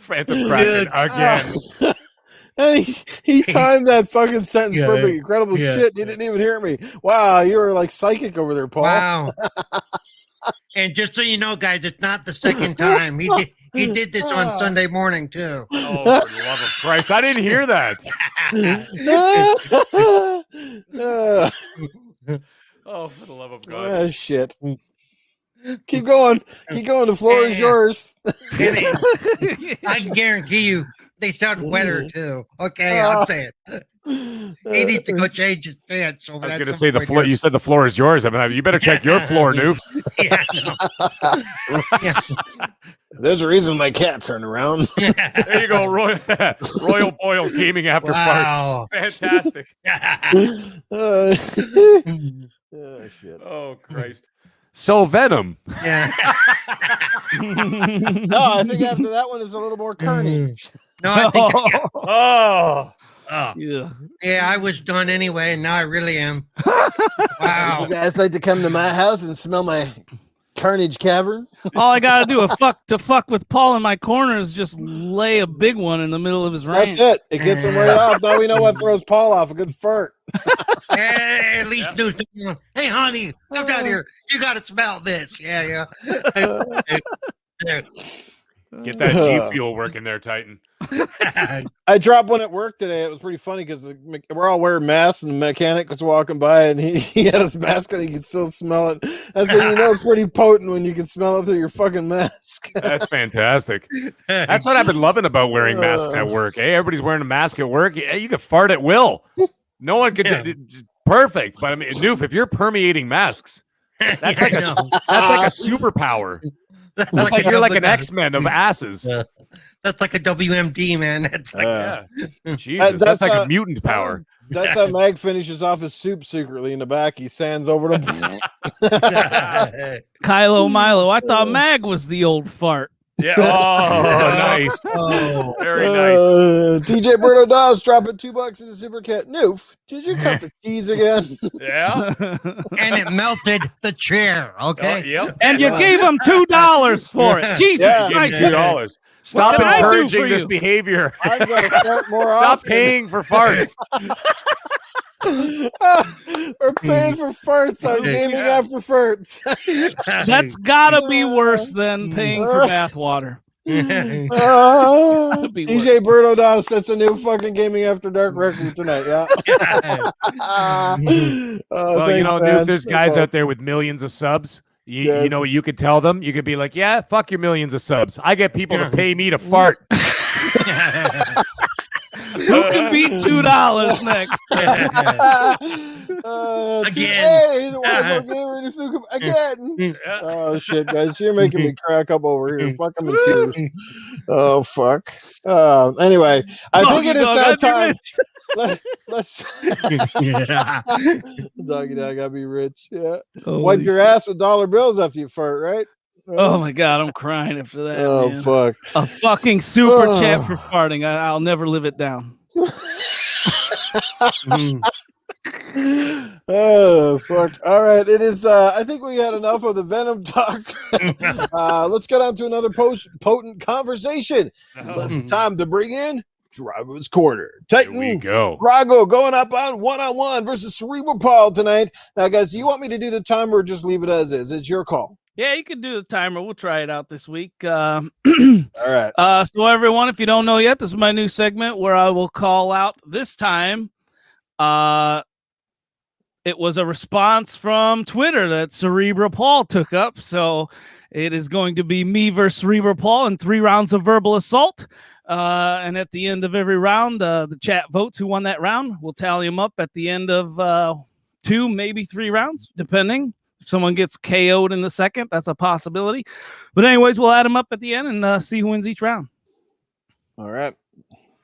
Phantom cracking again. And he timed that fucking sentence perfect. Incredible shit. You didn't even hear me. Wow, you were like psychic over there, Paul. Wow. And just so you know, guys, it's not the second time. He did this on Sunday morning, too. Oh, for the love of Christ. I didn't hear that. Oh, for the love of God. Oh, shit. Keep going. The floor is yours. I can guarantee you they sound wetter, too. Okay, I'll say it. He needs to go change his pants. So I was going to say the floor. You said the floor is yours. I mean, you better check your floor, Noof. Yeah. There's a reason my cat turned around. There you go, Royal Boyle gaming after Wow. parts. Fantastic. Oh, shit. Oh, Christ. So Venom. Yeah. No, I think after that one is a little more Carnage. No, I think. Oh. Yeah. Yeah, I was done anyway, and now I really am. Wow. You guys like to come to my house and smell my Carnage cavern? All I gotta do to fuck with Paul in my corner is just lay a big one in the middle of his range. That's it. It gets him right off. Now we know what throws Paul off. A good fart. Hey, at least do something. Hey, honey, come down here. You got to smell this. Yeah. Get that G fuel working there, Titan. I dropped one at work today. It was pretty funny because we're all wearing masks, and the mechanic was walking by, and he had his mask on. He could still smell it. I said, it's pretty potent when you can smell it through your fucking mask. That's fantastic. That's what I've been loving about wearing masks at work. Hey, everybody's wearing a mask at work. You can fart at will. No one could. Perfect. But I mean, Noof, if you're permeating masks, that's like a superpower. That's like you're like an X-Men of asses. That's like a WMD, man. That's like Jesus, that's like a mutant power. That's how Mag finishes off his soup secretly in the back. He sands over to Kylo Milo. I thought Mag was the old fart. Yeah. Oh, nice. Oh. Very nice. TJ Berto Dawes dropping $2 in the super cat. Noof, did you cut the cheese again? Yeah. And it melted the chair. Okay. Yep. And you gave him $2 for it. Jesus Christ. $2. Stop can I do encouraging for this you? behavior. I'm going to fart more Stop often. paying for farts. We're paying for farts on gaming after farts. That's gotta be worse than paying for bathwater. TJ be Berto Dawes sets a new fucking gaming after dark record tonight. Yeah. Well, thanks, Noof, there's guys out there with millions of subs. You know what you could tell them? You could be like, yeah, fuck your millions of subs. I get people to pay me to fart. Who can beat $2 next? Again. Oh shit, guys, you're making me crack up over here. Fuck, I'm in tears. Oh fuck. Anyway, I think it is now time. Let's Doggy dog, gotta be rich. Yeah. Wipe your ass with dollar bills after you fart, right? Oh my god, I'm crying after that. Oh man. fuck. A fucking super chat for farting. I'll never live it down. Oh fuck. All right. It is I think we had enough of the Venom talk. Let's get on to another potent conversation. It's time to bring in Dragos Corner. Titan Here we go. Drago going up on one-on-one versus Cerebral Paul tonight. Now guys, do you want me to do the timer or just leave it as is? It's your call. Yeah, you can do the timer. We'll try it out this week. All right. So everyone, if you don't know yet, this is my new segment where I will call out this time. It was a response from Twitter that Cerebral Paul took up. So it is going to be me versus Cerebral Paul in 3 rounds of verbal assault. And at the end of every round, the chat votes who won that round. We'll tally them up at the end of 2, maybe 3 rounds, depending. If someone gets KO'd in the second, that's a possibility. But anyways, we'll add them up at the end and see who wins each round. All right.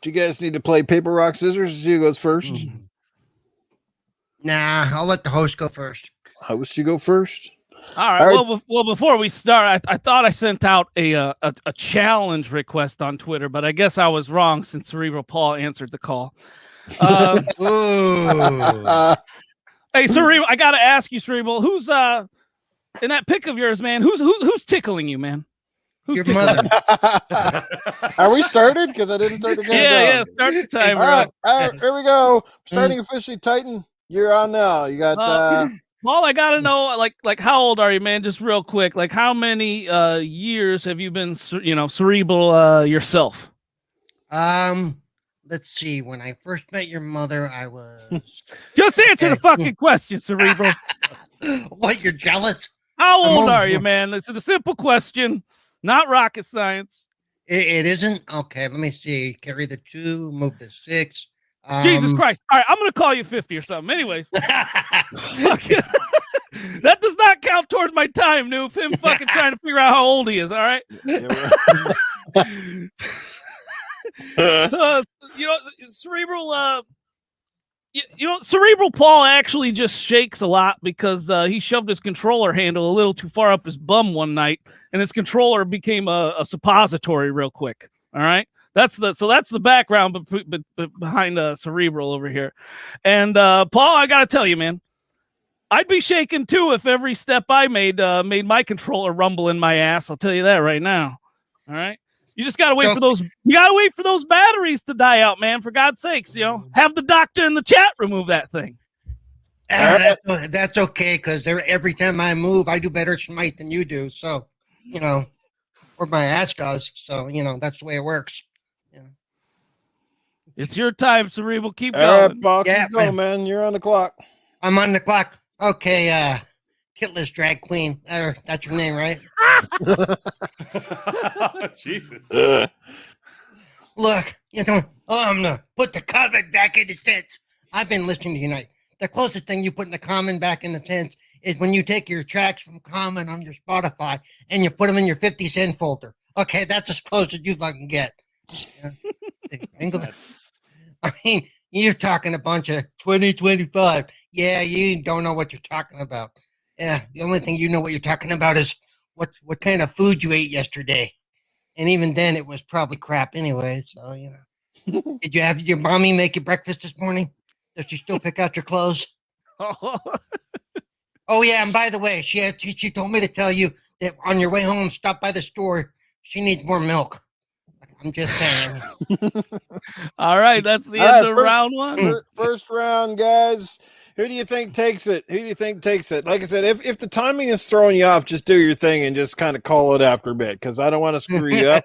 Do you guys need to play paper, rock, scissors? See who goes first? Nah, I'll let the host go first. Host, you go first. All right. Well, before we start, I thought I sent out a challenge request on Twitter, but I guess I was wrong since Cerebral Paul answered the call. Hey, Cerebral, I gotta ask you, Cerebral, who's in that pic of yours, man? Who's tickling you, man? Who's Your tickling mother. Are we started? Because I didn't start the countdown. Yeah. Start the timer. All right, here we go. Starting officially, Titan. You're on now. You got. Paul, I gotta know, like, how old are you, man? Just real quick, like, how many years have you been, cerebral yourself? Let's see. When I first met your mother, I was. Just answer the fucking question, Cerebral. What? You're jealous? How old are you, man? It's a simple question, not rocket science. It isn't. Okay, let me see. Carry the 2, move the 6, Jesus Christ. All right, I'm going to call you 50 or something. Anyways. That does not count towards my time, Noof. Him fucking trying to figure out how old he is, all right? So, Cerebral... Cerebral Paul actually just shakes a lot because he shoved his controller handle a little too far up his bum one night, and his controller became a suppository real quick. All right, that's the background behind Cerebral over here. And Paul, I gotta tell you, man, I'd be shaking too if every step I made my controller rumble in my ass. I'll tell you that right now. All right. You just gotta wait for those. You gotta wait for those batteries to die out, man. For God's sakes, have the doctor in the chat remove that thing. That's okay, because every time I move, I do better smite than you do. So, or my ass does. So, that's the way it works. It's your time, Cerebral. Keep going. All right, Paul, keep going, man. You're on the clock. I'm on the clock. Okay, Titless Drag Queen. That's your name, right? Jesus. Look, I'm gonna put the comment back in the sense. I've been listening to you tonight. The closest thing you put in the comment back in the sense is when you take your tracks from comment on your Spotify and you put them in your 50 cent folder. Okay, that's as close as you fucking get. I mean, you're talking a bunch of 2025. Yeah, you don't know what you're talking about. Yeah, the only thing you know what you're talking about is what kind of food you ate yesterday. And even then, it was probably crap anyway. So, Did you have your mommy make you breakfast this morning? Does she still pick out your clothes? Oh, yeah, and by the way, she told me to tell you that on your way home, stop by the store. She needs more milk. I'm just saying. All right, that's the end of round one. First round, guys. Who do you think takes it? Like I said, if the timing is throwing you off, just do your thing and just kind of call it after a bit, because I don't want to screw you up.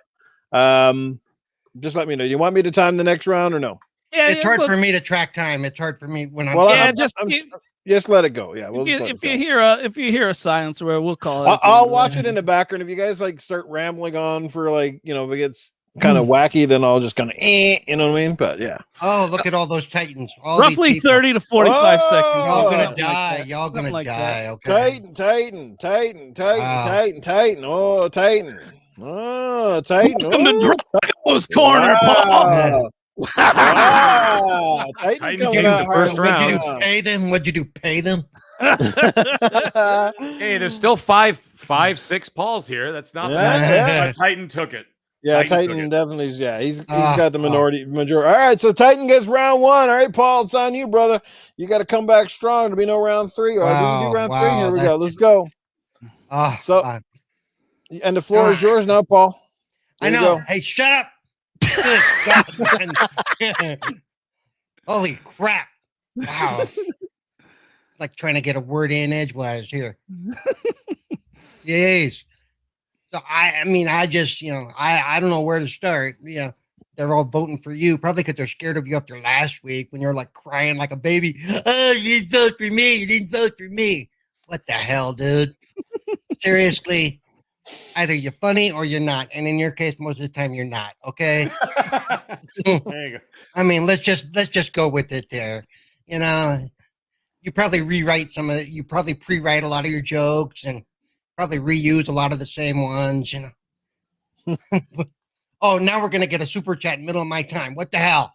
Just let me know. You want me to time the next round or no? Yeah, it's hard for me to track time. It's hard for me when I'm. Well, just let it go. Yeah, if you hear a silence, we'll call it. I'll watch it in the background. If you guys start rambling on for if it gets kind of wacky, then I'll just kind of you know what I mean? But yeah. Oh, look at all those Titans. Roughly 30 to 45 seconds. Y'all gonna die. Y'all gonna die. Okay. Titan. Oh, Titan. Oh, Titan. Welcome to Dragos Corner, Paul. Wow. Titan coming out the first round. What'd you do? Pay them? Hey, there's still five, 6 Pauls here. That's not bad. Titan took it. Yeah, Titan definitely. Yeah, he's got the majority. All right, so Titan gets round 1. All right, Paul, it's on you, brother. You got to come back strong. There'll be no round 3. All right, we can do round 3. Here we go. Let's go. And the floor is yours now, Paul. I know. Hey, shut up. Good God. Holy crap. Wow. It's like trying to get a word in edgewise here. Jeez. So I just, I don't know where to start. Yeah. They're all voting for you, probably because they're scared of you after last week when you're crying like a baby. Oh, you didn't vote for me. You didn't vote for me. What the hell, dude? Seriously. Either you're funny or you're not. And in your case, most of the time you're not. Okay. There you go. I mean, let's just go with it there. You probably rewrite some of it. You probably pre-write a lot of your jokes and probably reuse a lot of the same ones, Oh, now we're going to get a super chat in the middle of my time. What the hell?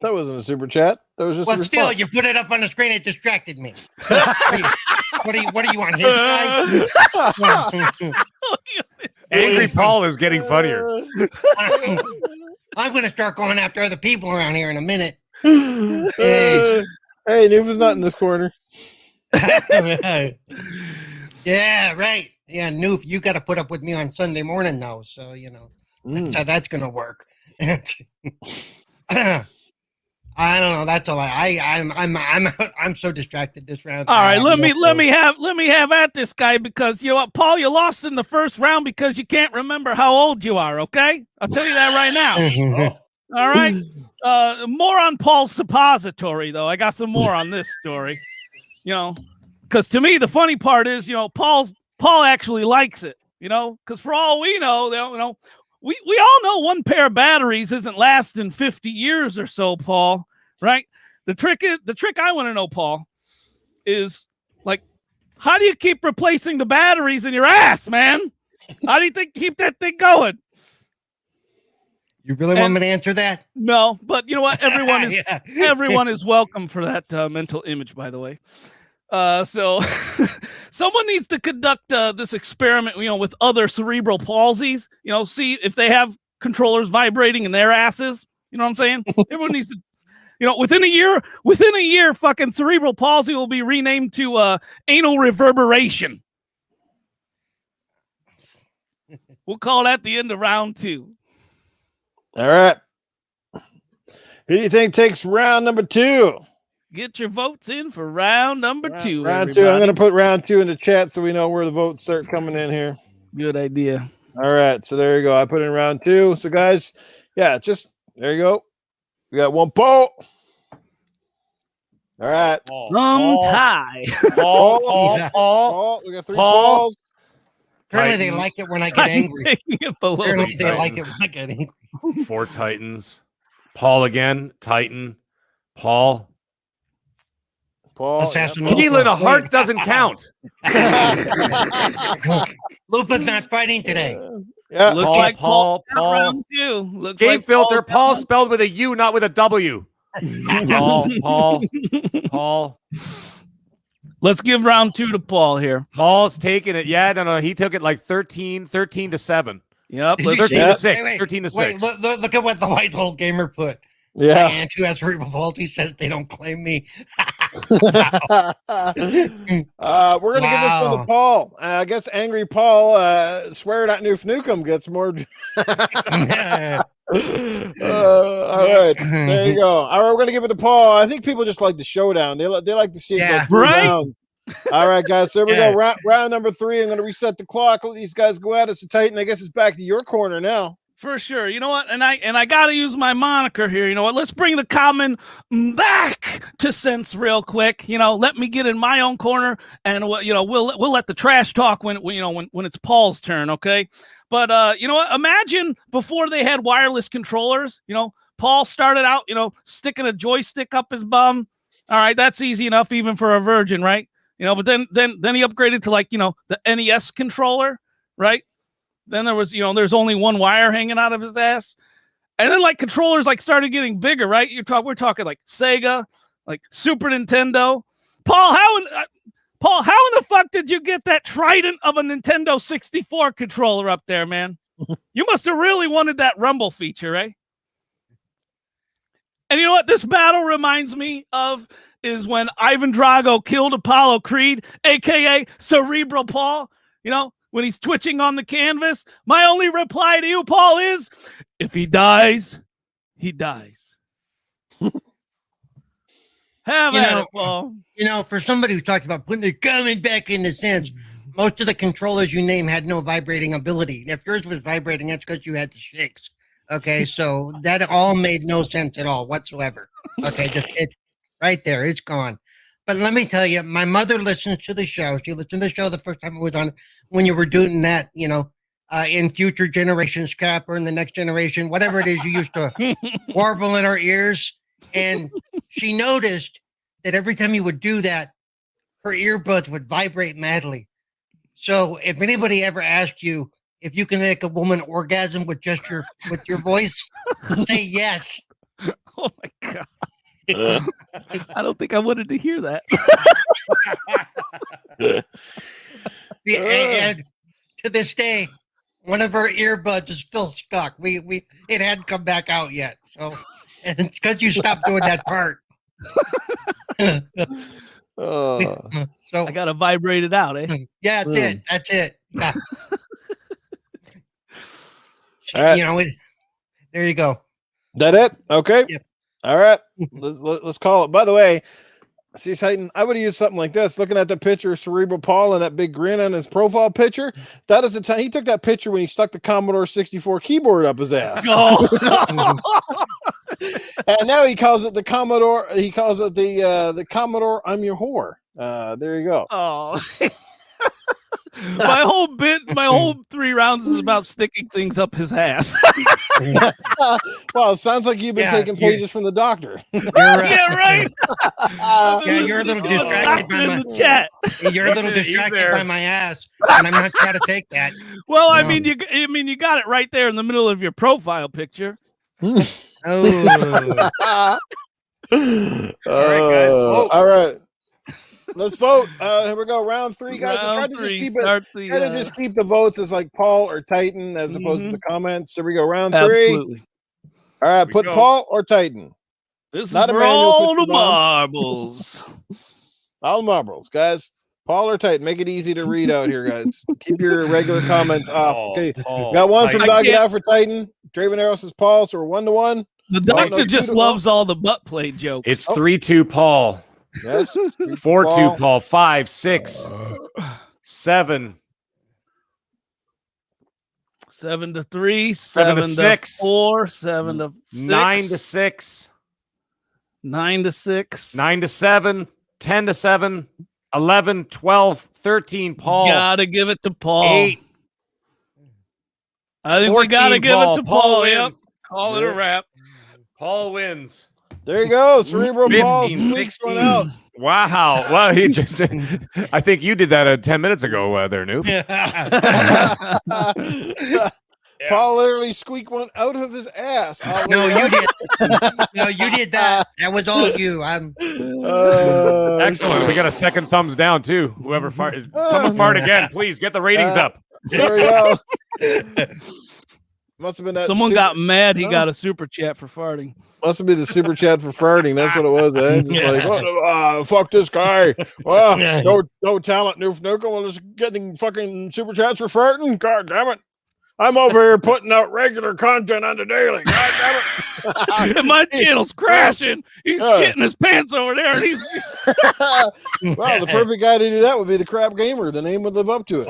That wasn't a super chat. That was just a response. Still, you put it up on the screen. It distracted me. What do you want, his guy? Angry Paul is getting funnier. I'm going to start going after other people around here in a minute. Hey, Noof not in this corner. Yeah, right. Yeah, Noof, you got to put up with me on Sunday morning, though. So, that's how that's going to work. I don't know. That's all. I'm so distracted this round. All right, let me have at this guy, because you know what, Paul, you lost in the first round because you can't remember how old you are. Okay, I'll tell you that right now. All right. More on Paul's suppository, though. I got some more on this story. Because to me the funny part is, Paul actually likes it. Because for all we know, we all know one pair of batteries isn't lasting 50 years or so, Paul, right? The trick I want to know, Paul, is like, how do you keep replacing the batteries in your ass, man? How do you keep that thing going? You really want me to answer that? No, but you know what? Everyone is welcome for that mental image, by the way. So someone needs to conduct this experiment, with other cerebral palsies, see if they have controllers vibrating in their asses. You know what I'm saying? Everyone needs to, within a year, fucking cerebral palsy will be renamed to anal reverberation. We'll call that the end of round 2. All right. Who do you think takes round number 2? Get your votes in for round number 2. Round 2. I'm going to put round 2 in the chat so we know where the votes start coming in here. Good idea. All right. So there you go. I put in round 2. So guys, yeah, just there you go. We got one poll. All right. Tie. Paul. We got 3 polls. Apparently they like it when I get angry. Apparently they like it when I get angry. 4 Titans. Paul again. Titan. Paul. Assassin. Keelan, a heart doesn't count. Lupa's not fighting today. Yeah. Looks like Paul. Round 2. Looks Game like filter. Paul spelled with a U, not with a W. Paul. Let's give round 2 to Paul here. Paul's taking it. Yeah, no. He took it like 13 to 7. Yep. 13 to 6. 13 to 6. Wait, look at what the White Hole Gamer put. Yeah. And who has cerebral palsy says they don't claim me. We're gonna give this one to Paul. I guess Angry Paul swear at Noof Nukem gets more. All right, there you go. All right, we're gonna give it to Paul. I think people just like the showdown. They like to see it go through round. All right, guys. So here we go. Round number 3. I'm gonna reset the clock. Let these guys go at it. So Titan, I guess it's back to your corner now. For sure. You know what? And I gotta use my moniker here. You know what? Let's bring the common back to sense real quick. Let me get in my own corner, and we'll let the trash talk when it's Paul's turn, okay? But you know what? Imagine before they had wireless controllers. Paul started out, sticking a joystick up his bum. All right, that's easy enough even for a virgin, right? But then he upgraded to the NES controller, right? Then there was, there's only one wire hanging out of his ass. And then controllers started getting bigger, right? We're talking like Sega, like Super Nintendo. Paul, how in the fuck did you get that trident of a Nintendo 64 controller up there, man? You must have really wanted that rumble feature, right? And you know what this battle reminds me of is when Ivan Drago killed Apollo Creed, aka Cerebral Paul, when he's twitching on the canvas. My only reply to you, Paul, is if he dies, he dies. Have at it, Paul. For somebody who talked about putting the coming back in the sense, most of the controllers you name had no vibrating ability. If yours was vibrating, that's because you had the shakes. Okay, so that all made no sense at all whatsoever. Okay, it's right there. It's gone. But let me tell you, my mother listens to the show. She listened to the show the first time it was on when you were doing that, in future generations, Cap, or in the next generation, whatever it is you used to warble in our ears. And she noticed that every time you would do that, her earbuds would vibrate madly. So if anybody ever asked you if you can make a woman orgasm with your voice, say yes. Oh my God. I don't think I wanted to hear that. And to this day, one of our earbuds is still stuck. It hadn't come back out yet. So and it's because you stopped doing that part. So I gotta vibrate it out, eh? Yeah, that's it. Yeah. There you go. That it? Okay. Yep. All right. Let's call it. By the way, see, Titan, I would have used something like this. Looking at the picture of Cerebral Paul and that big grin on his profile picture, that is the time he took that picture when he stuck the Commodore 64 keyboard up his ass. Oh. And now he calls it the Commodore. He calls it the Commodore I'm your whore. There you go. Oh. My whole 3 rounds is about sticking things up his ass. Well, it sounds like you've been taking pages from the doctor. Yeah, right. You're a little distracted by my chat. You're a little distracted by my ass, and I'm not trying to take that. Well, I mean, you got it right there in the middle of your profile picture. Oh. All right, guys. All right. Let's vote. Here we go. Round 3, guys. Try to just keep the votes as like Paul or Titan as opposed to the comments. Here we go. Round 3. Absolutely. All right. Put Paul or Titan. This is for all the marbles. All the marbles, guys. Paul or Titan. Make it easy to read out here, guys. Keep your regular comments off. Okay. Got one from Doggy Out for Titan. Draven Arrow says Paul, so we're 1-1. The doctor just loves all the butt play jokes. It's 3-2 Paul. Yes. 4-2 Paul. 5, 6, 7. 7-3, 7-6, 4, 7-6, 9-6, 9-6, 9-7, 10-7, 11, 12, 13 Paul. Gotta give it to Paul. 8. I think we gotta give it to Paul. Yep. Call it a wrap. Paul wins. There you go. Cerebral Paul 16 out. Wow. Well, he just I think you did that 10 minutes ago there, Noob. Paul literally squeaked one out of his ass. No, you did. No, you did that. That was all you. Excellent. We got a second thumbs down too. Whoever farted. Someone fart again, please. Get the ratings up. There we go. Must have been that. Someone got mad. He got a super chat for farting. Must have been the super chat for farting. That's what it was. Eh? Just like, fuck this guy. No talent, Noof Nukem. I'm just getting fucking super chats for farting. God damn it. I'm over here putting out regular content on the daily. God damn it. And my channel's crashing. He's shitting his pants over there. And he's well, the perfect guy to do that would be the Crap Gamer. The name would live up to it.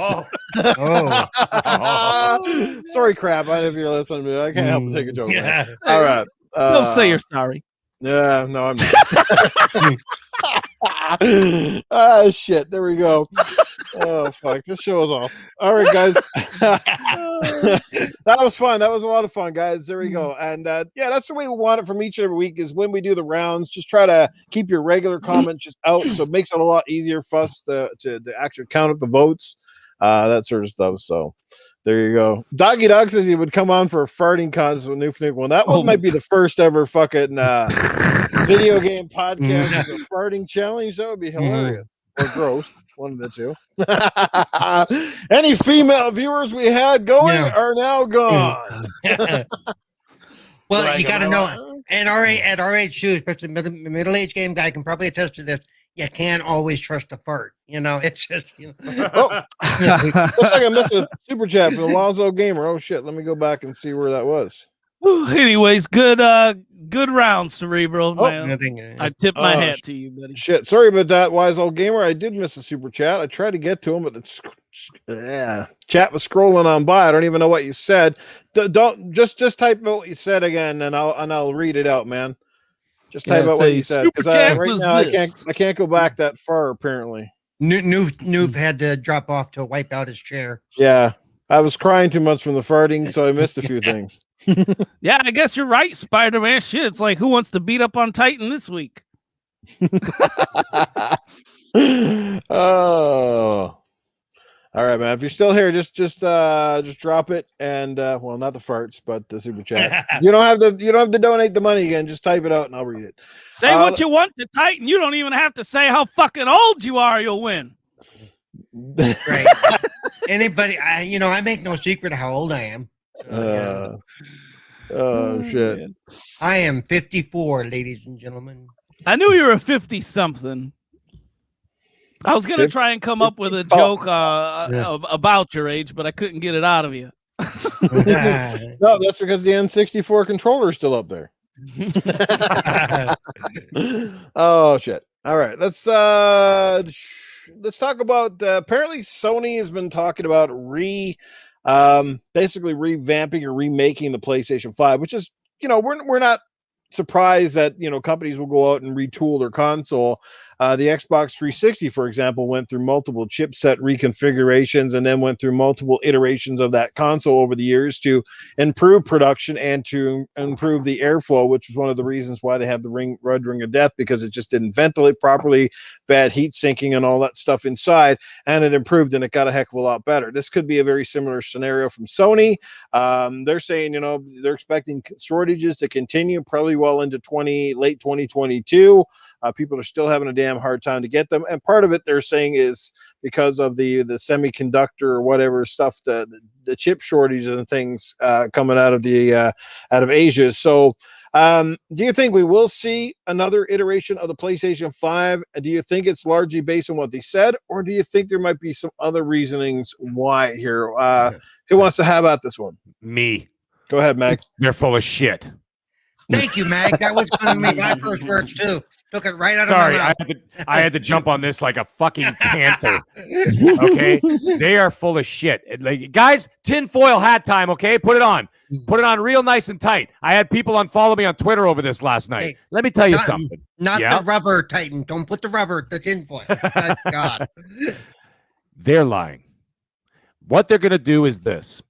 Sorry, Crap. I know if you're listening to me. I can't help but take a joke. Man. All right. Don't say you're sorry. Yeah, no, I'm not. Shit. There we go. Oh, fuck. This show is awesome. All right, guys. That was fun. That was a lot of fun, guys. There we go. And yeah, that's the way we want it from each and every week is when we do the rounds, just try to keep your regular comments just out so it makes it a lot easier for us to actually count up the votes, that sort of stuff. So there you go. Doggy Dog says he would come on for a farting contest with Noof Nukem. Well, that one might be the first ever fucking video game podcast with a farting challenge. That would be hilarious. Or gross. One of the two. Any female viewers we had going are now gone. Well, you got to know, at our age, too, especially middle-aged game guy can probably attest to this. You can't always trust a fart. You know, it's just, you know. Looks like I missed a super chat from the Lonzo Gamer. Oh, shit. Let me go back and see where that was. Anyways, good round, Cerebral. Man. I tip my hat to you, buddy. Shit, sorry about that, Wise Old Gamer. I did miss a super chat. I tried to get to him, but the chat was scrolling on by. I don't even know what you said. Don't just type out what you said again, and I'll read it out, man. Just type out what you said because right now I can't go back that far. Apparently, Noob had to drop off to wipe out his chair. Yeah, I was crying too much from the farting, so I missed a few things. Yeah, I guess you're right, Spider-Man. Shit, it's like who wants to beat up on Titan this week? Oh, all right, man. If you're still here, just drop it, and well, not the farts, but the super chat. You don't have to donate the money again. Just type it out, and I'll read it. Say what you want to Titan. You don't even have to say how fucking old you are. You'll win. Right. Anybody, I make no secret of how old I am. So, shit. Man. I am 54, ladies and gentlemen. I knew you were a 50-something. I was gonna try and come up with a joke about your age, but I couldn't get it out of you. No, that's because the N64 controller is still up there. Oh shit. All right, let's talk about apparently Sony has been talking about basically revamping or remaking the PlayStation 5, which is, we're not surprised that companies will go out and retool their console. The Xbox 360, for example, went through multiple chipset reconfigurations and then went through multiple iterations of that console over the years to improve production and to improve the airflow, which was one of the reasons why they have the red ring of death, because it just didn't ventilate properly, bad heat sinking and all that stuff inside, and it improved and it got a heck of a lot better. This could be a very similar scenario from Sony. They're saying, they're expecting shortages to continue probably well into late 2022. People are still having a damn hard time to get them, and part of it they're saying is because of the semiconductor or whatever stuff, the chip shortages and things coming out of Asia. So, do you think we will see another iteration of the PlayStation 5? Do you think it's largely based on what they said, or do you think there might be some other reasonings why here? Who wants to have at this one? Me. Go ahead, Mac. They're full of shit. Thank you, Mag. That was going to be my first words too. Took it right out of my mouth. I had to jump on this like a fucking panther. Okay, they are full of shit. Like, guys, tinfoil hat time. Okay, put it on. Put it on real nice and tight. I had people unfollow me on Twitter over this last night. Hey, let me tell you something. Not the rubber, Titan. Don't put the tinfoil. God. They're lying. What they're going to do is this.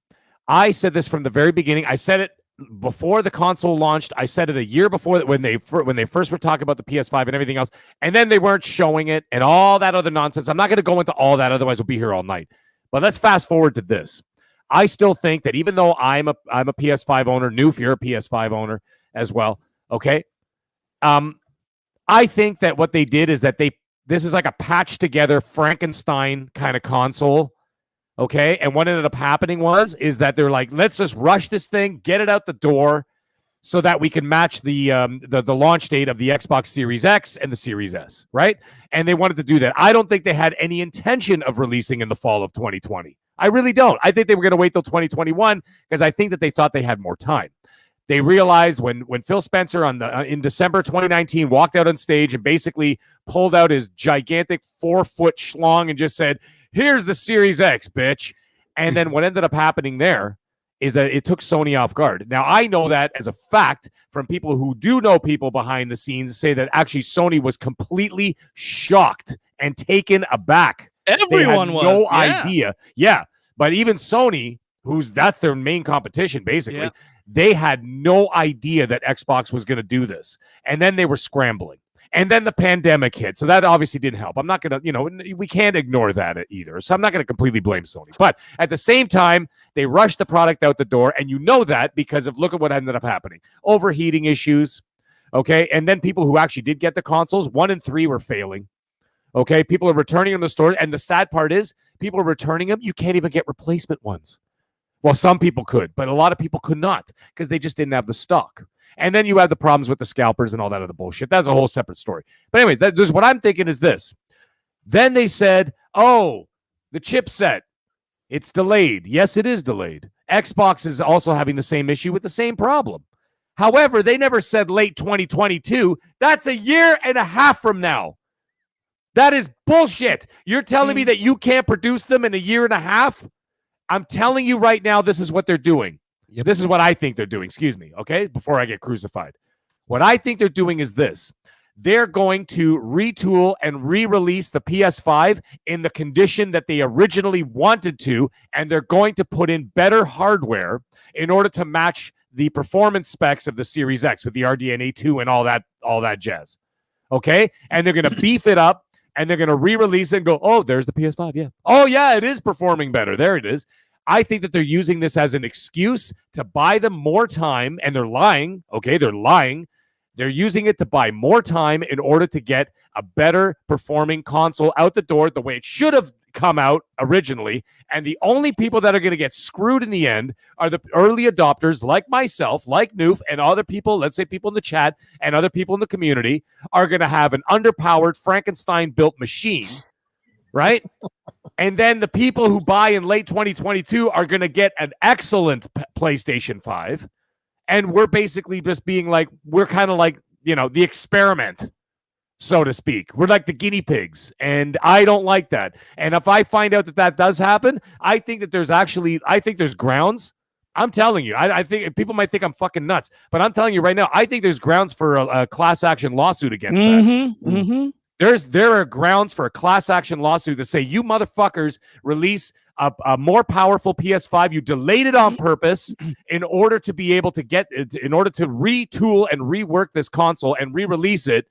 I said this from the very beginning. I said it before the console launched. I said it a year before that when they first were talking about the PS5 and everything else, and then they weren't showing it and all that other nonsense. I'm not going to go into all that, otherwise we'll be here all night. But let's fast forward to this. I still think that even though I'm a PS5 owner, Noof, you're a PS5 owner as well. Okay, I think that what they did is that this is like a patched together Frankenstein kind of console. Okay, and what ended up happening is that they're like, let's just rush this thing, get it out the door, so that we can match the launch date of the Xbox Series X and the Series S, right? And they wanted to do that. I don't think they had any intention of releasing in the fall of 2020. I really don't. I think they were going to wait till 2021 because I think that they thought they had more time. They realized when Phil Spencer in December 2019 walked out on stage and basically pulled out his gigantic 4-foot schlong and just said, "Here's the Series X, bitch." And then what ended up happening there is that it took Sony off guard. Now, I know that as a fact from people who do know people behind the scenes say that actually Sony was completely shocked and taken aback. Everyone was. No idea. Yeah. But even Sony, that's their main competition, basically, they had no idea that Xbox was going to do this. And then they were scrambling. And then the pandemic hit. So that obviously didn't help. I'm not going to, we can't ignore that either. So I'm not going to completely blame Sony. But at the same time, they rushed the product out the door. And you know that because of look at what ended up happening. Overheating issues. Okay. And then people who actually did get the consoles, 1 in 3 were failing. Okay. People are returning them to the store. And the sad part is people are returning them. You can't even get replacement ones. Well, some people could, but a lot of people could not because they just didn't have the stock. And then you have the problems with the scalpers and all that other bullshit. That's a whole separate story. But anyway, what I'm thinking is this. Then they said, oh, the chipset, it's delayed. Yes, it is delayed. Xbox is also having the same issue with the same problem. However, they never said late 2022. That's a year and a half from now. That is bullshit. You're telling me that you can't produce them in a year and a half? I'm telling you right now, this is what they're doing. Yep. This is what I think they're doing. Excuse me, okay? Before I get crucified. What I think they're doing is this. They're going to retool and re-release the PS5 in the condition that they originally wanted to, and they're going to put in better hardware in order to match the performance specs of the Series X with the RDNA 2 and all that jazz. Okay? And they're going to beef it up, and they're going to re-release it and go, oh, there's the PS5, yeah. Oh, yeah, it is performing better. There it is. I think that they're using this as an excuse to buy them more time, and they're lying. Okay, they're lying. They're using it to buy more time in order to get a better performing console out the door the way it should have come out originally. And the only people that are going to get screwed in the end are the early adopters like myself, like Noof, and other people, let's say people in the chat and other people in the community are going to have an underpowered Frankenstein-built machine, right? And then the people who buy in late 2022 are going to get an excellent PlayStation 5. And we're basically just being like, we're kind of like, the experiment, so to speak. We're like the guinea pigs. And I don't like that. And if I find out that does happen, I think that there's grounds. I'm telling you, I think people might think I'm fucking nuts, but I'm telling you right now, I think there's grounds for a class action lawsuit against that. There are grounds for a class action lawsuit to say you motherfuckers release a more powerful PS5. You delayed it on purpose in order to be able to in order to retool and rework this console and re-release it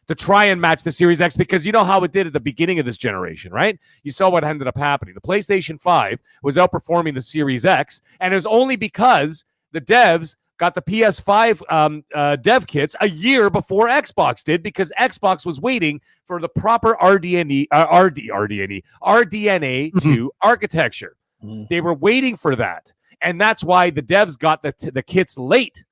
to try and match the Series X, because you know how it did at the beginning of this generation, right? You saw what ended up happening. The PlayStation 5 was outperforming the Series X, and it was only because the devs got the PS5 dev kits a year before Xbox did, because Xbox was waiting for the proper RDNA to architecture. They were waiting for that, and that's why the devs got the kits late.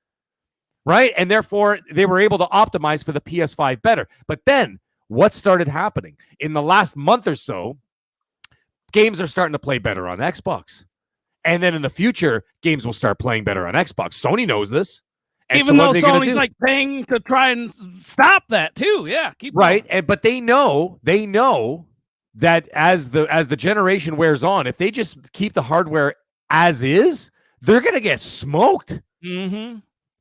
Right? And therefore, they were able to optimize for the PS5 better. But then, what started happening? In the last month or so, games are starting to play better on Xbox. And then in the future, games will start playing better on Xbox. Sony knows this. And even though Sony's like paying to try and stop that too. Yeah, keep right. But they know that as the generation wears on, if they just keep the hardware as is, they're going to get smoked. Mm-hmm.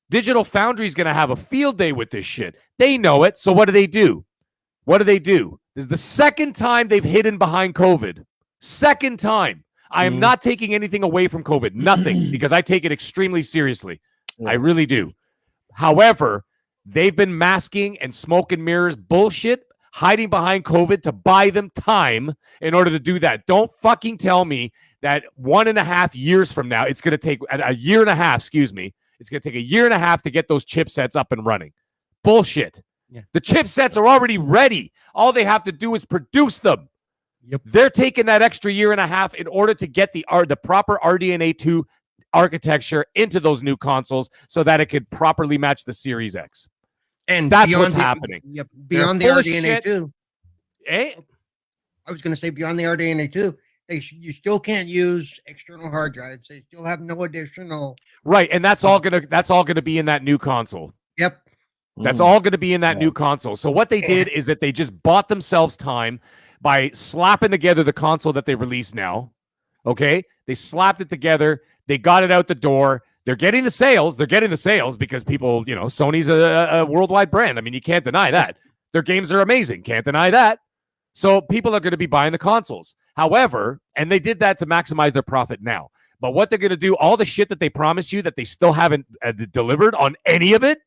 Digital Foundry is going to have a field day with this shit. They know it. So what do? This is the second time they've hidden behind COVID. Second time. I am not taking anything away from COVID. Nothing. Because I take it extremely seriously. I really do. However, they've been masking and smoke and mirrors bullshit, hiding behind COVID to buy them time in order to do that. Don't fucking tell me that 1.5 years from now, it's going to take a year and a half, it's going to take a year and a half to get those chipsets up and running. Bullshit. Yeah. The chipsets are already ready. All they have to do is produce them. Yep. They're taking that extra year and a half in order to get the proper RDNA 2 architecture into those new consoles so that it could properly match the Series X. And that's what's happening. Yep, beyond the RDNA 2. Eh? I was going to say beyond the RDNA 2. You still can't use external hard drives. They still have no additional. Right, and that's all gonna be in that new console. Yep, that's all gonna be in that new console. So what they did is that they just bought themselves time by slapping together the console that they released now. Okay, they slapped it together. They got it out the door. They're getting the sales. Because people, Sony's a worldwide brand. I mean, you can't deny that. Their games are amazing. Can't deny that. So people are going to be buying the consoles. However, and they did that to maximize their profit now. But what they're going to do, all the shit that they promised you that they still haven't delivered on any of it,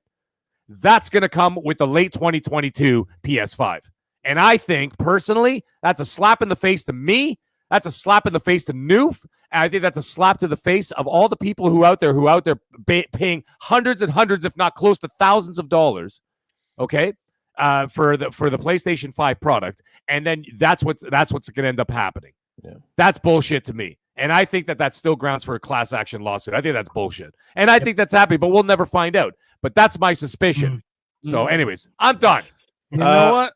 that's going to come with the late 2022 PS5. And I think, personally, that's a slap in the face to me. That's a slap in the face to Noof. And I think that's a slap to the face of all the people who out there paying hundreds and hundreds, if not close to thousands of dollars, okay, for the PlayStation 5 product. And then that's what's going to end up happening. Yeah. That's bullshit to me. And I think that that's still grounds for a class action lawsuit. I think that's bullshit. And I think that's happening, but we'll never find out. But that's my suspicion. So anyways, I'm done. You know what?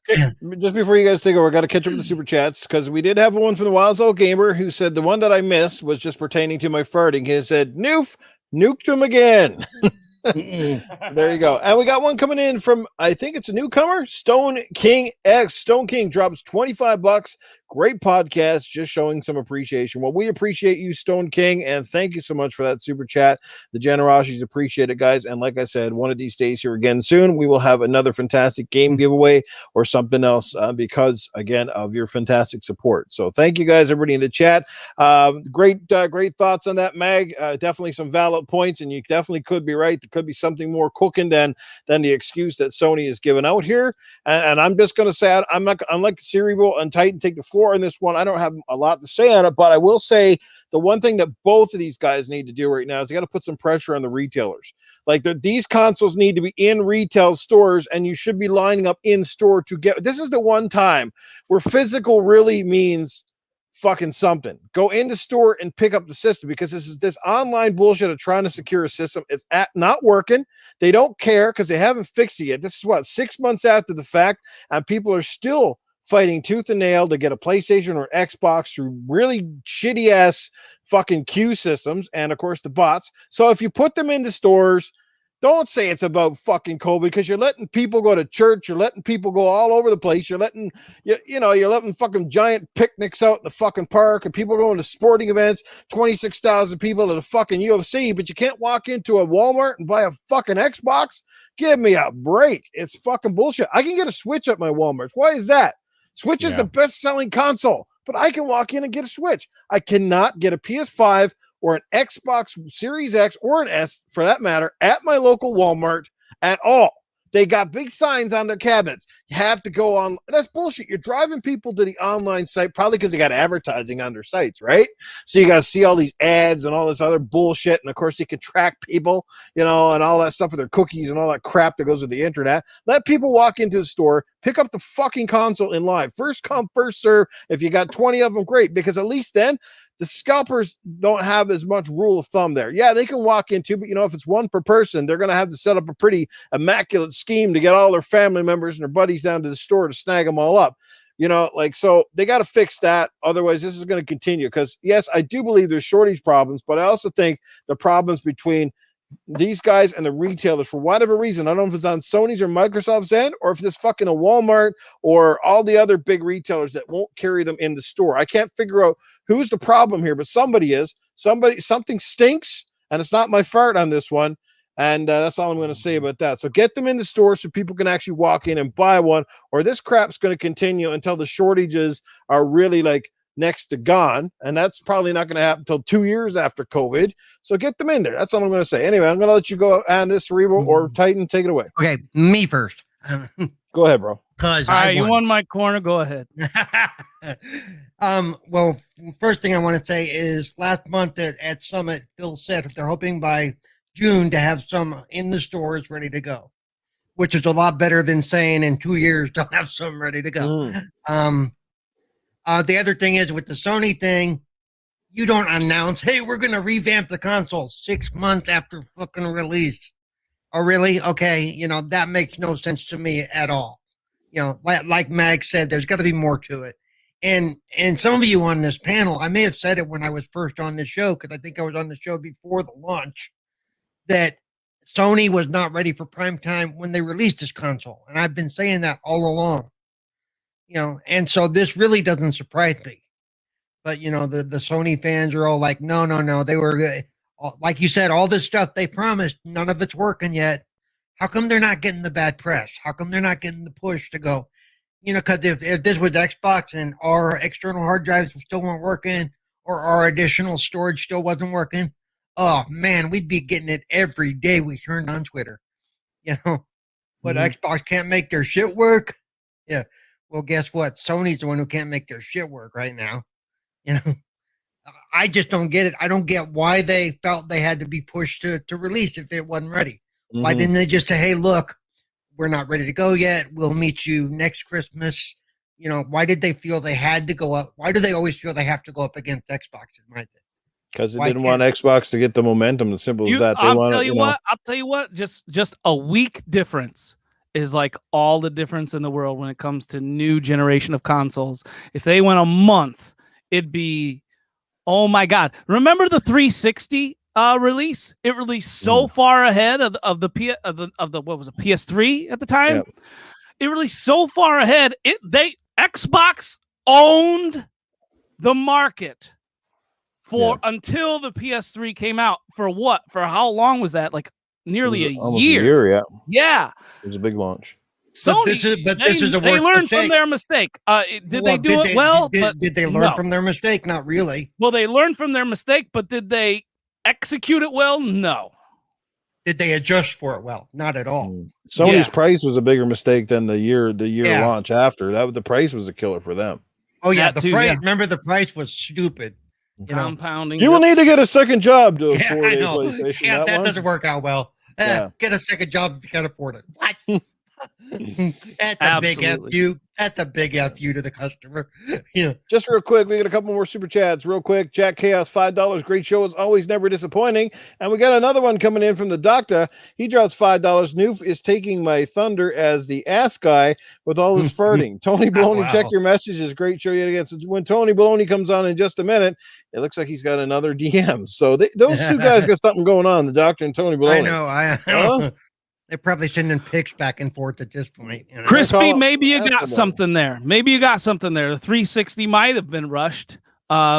Just before you guys take over, I got to catch up with the super chats because we did have one from the Wild Soul Gamer who said the one that I missed was just pertaining to my farting. He said, nuked him again. There you go. And we got one coming in from, I think it's a newcomer, Stone King X. Stone King drops $25. Great podcast, just showing some appreciation. Well, we appreciate you, Stone King, and thank you so much for that super chat. The generosity is appreciated, guys. And like I said, one of these days here again soon, we will have another fantastic game giveaway or something else because, again, of your fantastic support. So thank you, guys, everybody in the chat. Great thoughts on that, Mag. Definitely some valid points, and you definitely could be right. There could be something more cooking than the excuse that Sony is giving out here. And I'm just going to say, I'm not, unlike Cerebral and Titan, take the floor on this one. I don't have a lot to say on it, but I will say the one thing that both of these guys need to do right now is they got to put some pressure on the retailers. Like these consoles need to be in retail stores, and you should be lining up in store to get. This is the one time where physical really means fucking something. Go into store and pick up the system, because this online bullshit of trying to secure a system is not working. They don't care because they haven't fixed it yet. This is 6 months after the fact, and people are still fighting tooth and nail to get a PlayStation or Xbox through really shitty ass fucking queue systems and of course the bots. So if you put them into stores, Don't say it's about fucking COVID, because you're letting people go to church. You're letting people go all over the place. You're letting, you're letting fucking giant picnics out in the fucking park, and people going to sporting events, 26,000 people at a fucking UFC, but you can't walk into a Walmart and buy a fucking Xbox? Give me a break. It's fucking bullshit. I can get a Switch at my Walmarts. Why is that? Switch is the best selling console, but I can walk in and get a Switch. I cannot get a PS5 or an Xbox Series X or an S, for that matter, at my local Walmart at all. They got big signs on their cabinets. You have to go on. That's bullshit. You're driving people to the online site, probably because they got advertising on their sites, right? So you got to see all these ads and all this other bullshit. And of course, you can track people, and all that stuff with their cookies and all that crap that goes with the internet. Let people walk into the store, pick up the fucking console in live. First come, first serve. If you got 20 of them, great, because at least then the scalpers don't have as much rule of thumb there. Yeah, they can walk into, but if it's one per person, they're going to have to set up a pretty immaculate scheme to get all their family members and their buddies down to the store to snag them all up. So they got to fix that. Otherwise, this is going to continue, because yes, I do believe there's shortage problems, but I also think the problems between these guys and the retailers, for whatever reason, I don't know if it's on Sony's or Microsoft's end, or if it's fucking a Walmart or all the other big retailers that won't carry them in the store. I can't figure out who's the problem here, but somebody is. Something stinks, and it's not my fart on this one. And that's all I'm going to say about that. So get them in the store so people can actually walk in and buy one, or this crap's going to continue until the shortages are really next to gone, and that's probably not going to happen until 2 years after COVID. So get them in there. That's all I'm going to say. Anyway, I'm going to let you go on this, Cerebral or Titan. Take it away. Okay, me first. Go ahead, bro. All right, you won my corner. Go ahead. Well, first thing I want to say is last month at Summit, Phil said they're hoping by June to have some in the stores ready to go, which is a lot better than saying in 2 years they'll have some ready to go. The other thing is with the Sony thing, you don't announce, hey, we're going to revamp the console 6 months after fucking release. Oh, really? Okay. That makes no sense to me at all. Like Mag said, there's got to be more to it. And some of you on this panel, I may have said it when I was first on the show, because I think I was on the show before the launch, that Sony was not ready for prime time when they released this console. And I've been saying that all along. And so this really doesn't surprise me. But, the Sony fans are all like, no. They were, like you said, all this stuff they promised, none of it's working yet. How come they're not getting the bad press? How come they're not getting the push to go? Because if this was Xbox and our external hard drives still weren't working, or our additional storage still wasn't working, oh, man, we'd be getting it every day we turned on Twitter. But Xbox can't make their shit work. Yeah. Well, guess what? Sony's the one who can't make their shit work right now. I just don't get it. I don't get why they felt they had to be pushed to release if it wasn't ready. Why didn't they just say, hey, look, we're not ready to go yet. We'll meet you next Christmas. Why did they feel they had to go up? Why do they always feel they have to go up against Xbox? Because they didn't want Xbox to get the momentum. As simple as that. I'll tell you what. Just a week difference is like all the difference in the world when it comes to new generation of consoles. If they went a month, it'd be, oh my God. Remember the 360 release? It released so far ahead of the what was it, PS3 at the time? Yep. It released so far ahead. Xbox owned the market until the PS3 came out. For what? For how long was that? Like nearly a year. Yeah. It was a big launch. Sony, this is the worst they learned mistake. From their mistake. Did they do it well? Did they learn from their mistake? Not really. Well, they learned from their mistake, but did they execute it well? No. Did they adjust for it well? Not at all. Sony's price was a bigger mistake than the year launch after. The price was a killer for them. Oh yeah, the price. Yeah. Remember, the price was stupid. Compounding. You will need to get a second job to afford a PlayStation. Yeah, that doesn't work out well. Get a second job if you can't afford it. What? That's a big FU. That's a big FU to the customer. Yeah. Just real quick, we got a couple more super chats. Real quick, Jack Chaos, $5. Great show as always, never disappointing. And we got another one coming in from the doctor. He drops $5. Noof is taking my thunder as the ass guy with all his farting. Tony Baloney, wow. Check your messages. Great show yet again. So when Tony Baloney comes on in just a minute, it looks like he's got another DM. So those two guys got something going on. The doctor and Tony Baloney. I know. They're probably sending pics back and forth at this point. You know? Crispy, maybe you got something there. Maybe you got something there. The 360 might have been rushed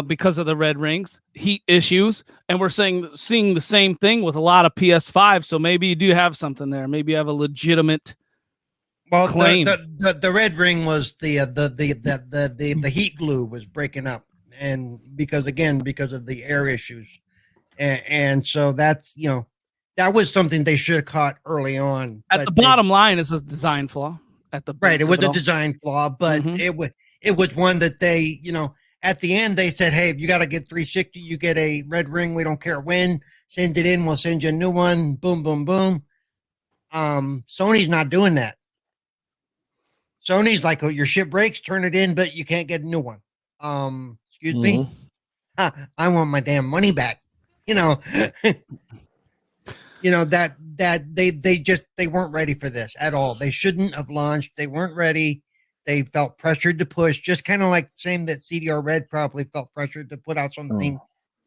because of the red rings, heat issues, and we're seeing the same thing with a lot of PS5. So maybe you do have something there. Maybe you have a legitimate claim. The red ring was the heat glue was breaking up, and because of the air issues, and so that's that was something they should have caught early on. At the bottom line is a design flaw. It was a design flaw, but it was one that they, at the end they said, hey, you got to get 360. You get a red ring. We don't care when. Send it in. We'll send you a new one. Boom, boom, boom. Sony's not doing that. Sony's like, oh, your shit breaks, turn it in, but you can't get a new one. Excuse me. I want my damn money back. That they weren't ready for this at all. They shouldn't have launched. They weren't ready. They felt pressured to push, just kind of like the same that CDR Red probably felt pressured to put out something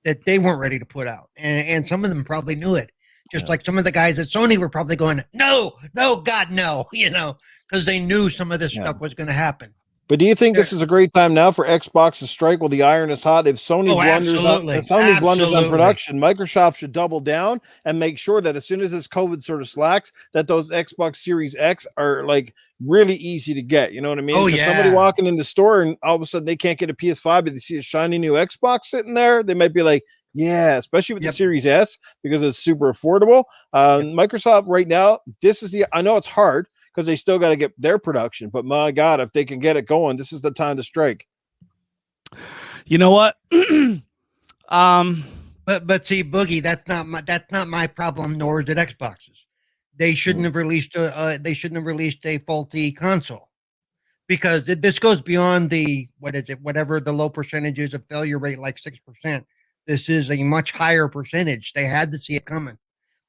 that they weren't ready to put out. And some of them probably knew it. Just like some of the guys at Sony were probably going, no, God, no, because they knew some of this stuff was going to happen. But do you think this is a great time now for Xbox to strike while the iron is hot? If Sony blunders on production, Microsoft should double down and make sure that as soon as this COVID sort of slacks, that those Xbox Series X are like really easy to get. You know what I mean? Oh, yeah. Somebody walking in the store and all of a sudden they can't get a PS5, but they see a shiny new Xbox sitting there, they might be like, yeah, especially with the Series S because it's super affordable. Microsoft right now, I know it's hard, because they still got to get their production. But my God, if they can get it going, this is the time to strike. You know what? But see, Boogie, that's not my problem, nor is it Xbox's. They shouldn't have released a faulty console, because this goes beyond whatever the low percentages of failure rate, like 6%. This is a much higher percentage. They had to see it coming.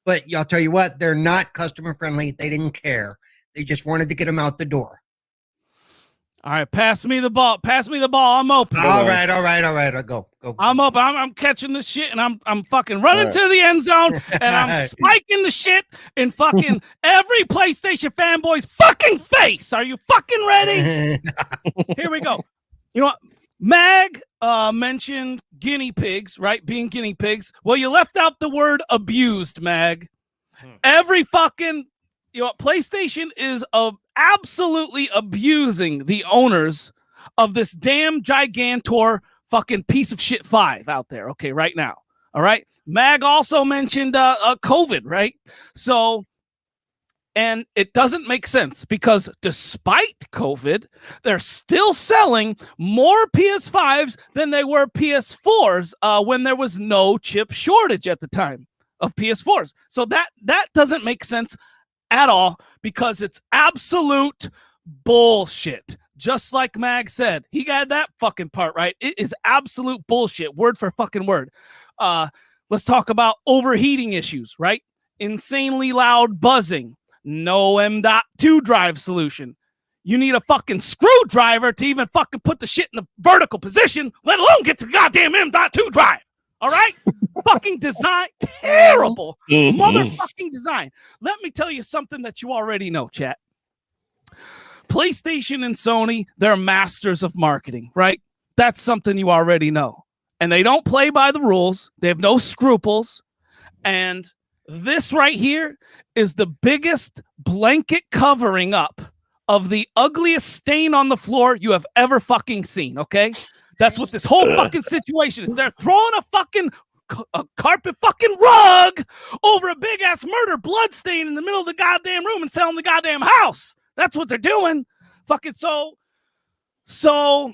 But I'll tell you what, they're not customer friendly. They didn't care. They just wanted to get them out the door. All right, pass me the ball. I'm open. All right. I'll go. I'm open. I'm catching this shit, and I'm fucking running to the end zone, and I'm spiking the shit in fucking every PlayStation fanboy's fucking face. Are you fucking ready? Here we go. You know what? Mag mentioned guinea pigs, right? Being guinea pigs. Well, you left out the word abused, Mag. Every fucking PlayStation is absolutely abusing the owners of this damn Gigantor fucking piece of shit 5 out there. Okay, right now. All right. Mag also mentioned COVID, right? So, and it doesn't make sense because despite COVID, they're still selling more PS5s than they were PS4s when there was no chip shortage at the time of PS4s. So that doesn't make sense at all, because it's absolute bullshit. Just like Mag said, he got that fucking part right. It is absolute bullshit, word for fucking word. Let's talk about overheating issues, right? Insanely loud buzzing, no M.2 drive solution. You need a fucking screwdriver to even fucking put the shit in the vertical position, let alone get to the goddamn M.2 drive. All right? Fucking design. Terrible. Motherfucking design. Let me tell you something that you already know, chat. PlayStation and Sony, they're masters of marketing, right? That's something you already know. And they don't play by the rules. They have no scruples. And this right here is the biggest blanket covering up of the ugliest stain on the floor you have ever fucking seen, okay? That's what this whole fucking situation is. They're throwing a carpet fucking rug over a big ass murder blood stain in the middle of the goddamn room and selling the goddamn house. That's what they're doing. Fucking so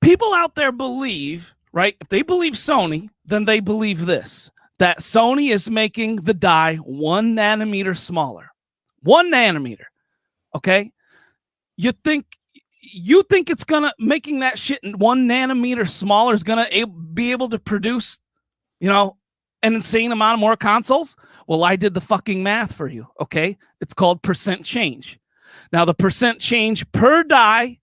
people out there believe, right? If they believe Sony, then they believe this, that Sony is making the die 1 nanometer smaller. 1 nanometer. Okay, you think it's gonna making that shit 1 nanometer smaller is gonna be able to produce, an insane amount of more consoles? Well, I did the fucking math for you. Okay, it's called percent change. Now the percent change per die.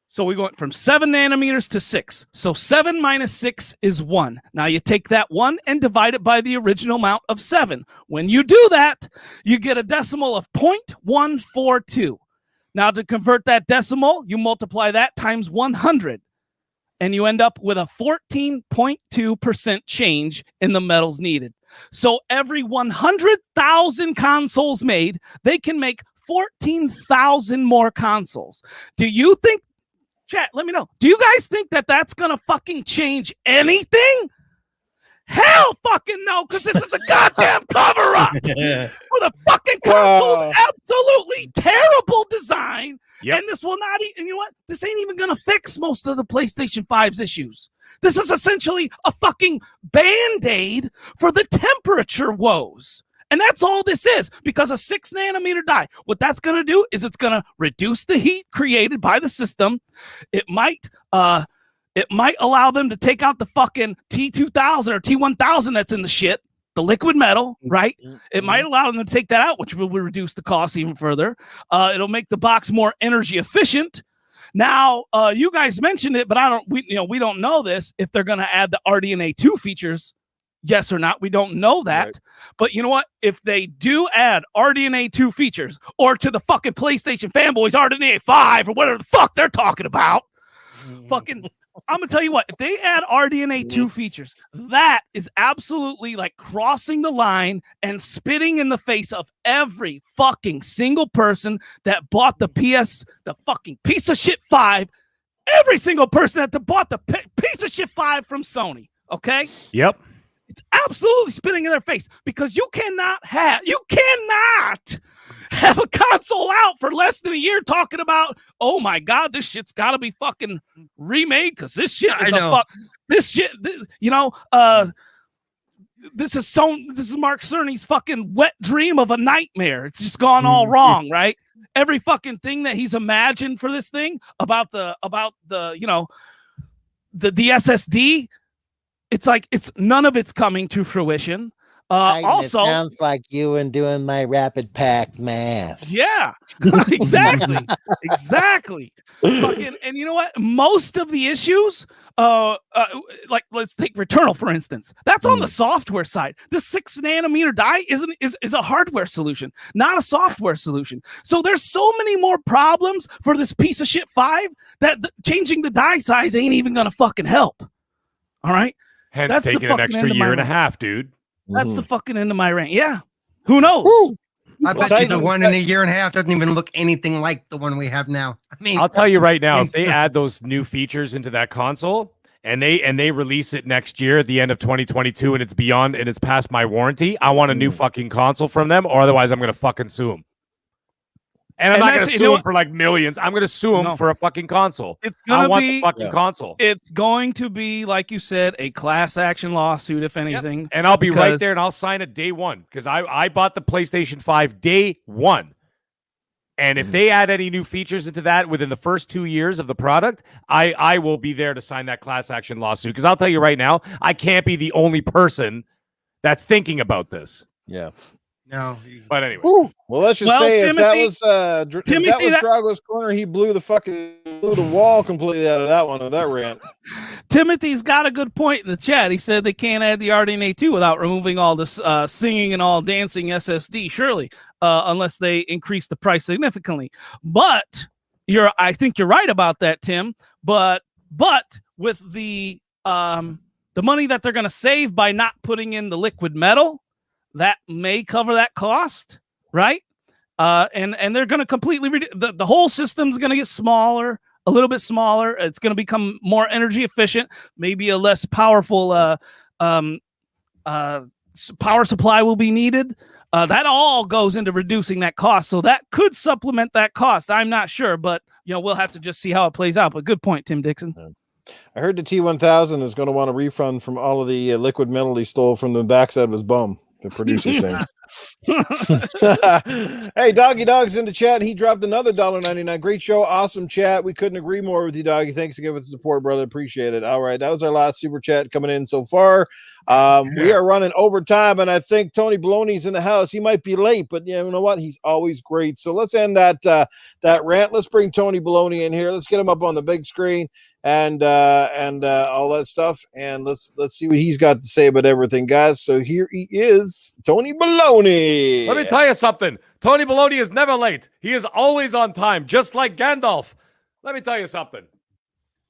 So we went from 7 nanometers to 6. So 7 minus 6 is 1. Now you take that 1 and divide it by the original amount of 7. When you do that, you get a decimal of 0.142. Now to convert that decimal, you multiply that times 100. And you end up with a 14.2% change in the metals needed. So every 100,000 consoles made, they can make 14,000 more consoles. Do you think, chat, let me know. Do you guys think that that's going to fucking change anything? Hell fucking no, because this is a goddamn cover-up for the fucking console's absolutely terrible design. Yep. And this will not, and you know what? This ain't even going to fix most of the PlayStation 5's issues. This is essentially a fucking Band-Aid for the temperature woes. And that's all this is, because a 6 nanometer die, what that's going to do is it's going to reduce the heat created by the system. It might allow them to take out the fucking T2000 or T1000 that's in the shit, the liquid metal, right? It might allow them to take that out, which will reduce the cost even further. It'll make the box more energy efficient. Now, you guys mentioned it, but we don't know this, if they're going to add the RDNA 2 features. Yes or not, we don't know that. Right. But you know what? If they do add RDNA 2 features, or to the fucking PlayStation fanboys, RDNA 5 or whatever the fuck they're talking about, fucking, I'm going to tell you what, if they add RDNA 2 features, that is absolutely like crossing the line and spitting in the face of every fucking single person that bought the fucking piece of shit 5, every single person that bought the piece of shit 5 from Sony. Okay? Yep. It's absolutely spitting in their face, because you cannot have a console out for less than a year talking about, oh my God, this shit's got to be fucking remade because this shit is this is Mark Cerny's fucking wet dream of a nightmare. It's just gone all wrong, right? Every fucking thing that he's imagined for this thing about the SSD. It's like none of it's coming to fruition. Also, it sounds like you and doing my rapid pack math. Yeah, exactly. Fucking, and you know what? Most of the issues, like let's take Returnal for instance. That's on the software side. The 6 nanometer die is a hardware solution, not a software solution. So there's so many more problems for this piece of shit 5 that changing the die size ain't even gonna fucking help. All right. Hence that's taking an extra year and a half, dude. That's the fucking end of my rant. Yeah. Who knows? I bet you the one in a year and a half doesn't even look anything like the one we have now. I mean, I'll tell you right now, if they add those new features into that console and they release it next year at the end of 2022 and it's beyond and it's past my warranty, I want a new fucking console from them, or otherwise I'm going to fucking sue them. And I'm not going to sue them for like millions. I'm going to sue them for a fucking console. I want the fucking console. It's going to be, like you said, a class action lawsuit, if anything. Yep. And I'll be right there and I'll sign it day one, because I bought the PlayStation 5 day one. And if they add any new features into that within the first 2 years of the product, I will be there to sign that class action lawsuit. Because I'll tell you right now, I can't be the only person that's thinking about this. Yeah. No. But anyway. Well, let's just say Timothy, if that was Dragos Corner, he blew the wall completely out of that one, of that rant. Timothy's got a good point in the chat. He said they can't add the RDNA 2 without removing all this singing and all dancing SSD, surely, unless they increase the price significantly. But I think you're right about that, Tim. But with the money that they're going to save by not putting in the liquid metal, that may cover that cost, right? And they're going to completely the whole system's going to get smaller, a little bit smaller. It's going to become more energy efficient, maybe a less powerful power supply will be needed. That all goes into reducing that cost, so that could supplement that cost. I'm not sure, but we'll have to just see how it plays out. But good point, Tim Dixon. I heard the T1000 is going to want a refund from all of the liquid metal he stole from the backside of his bum. The producer saying. Hey, Doggy Dog's in the chat. He dropped another $1.99. Great show. Awesome chat. We couldn't agree more with you, Doggy. Thanks again for the support, brother. Appreciate it. All right. That was our last super chat coming in so far. We are running overtime, and I think Tony Baloney's in the house. He might be late, but you know what? He's always great. So let's end that rant. Let's bring Tony Baloney in here. Let's get him up on the big screen and all that stuff, and let's see what he's got to say about everything, guys. So here he is, Tony Baloney. Let me tell you something. Tony Baloney is never late. He is always on time, just like Gandalf. Let me tell you something.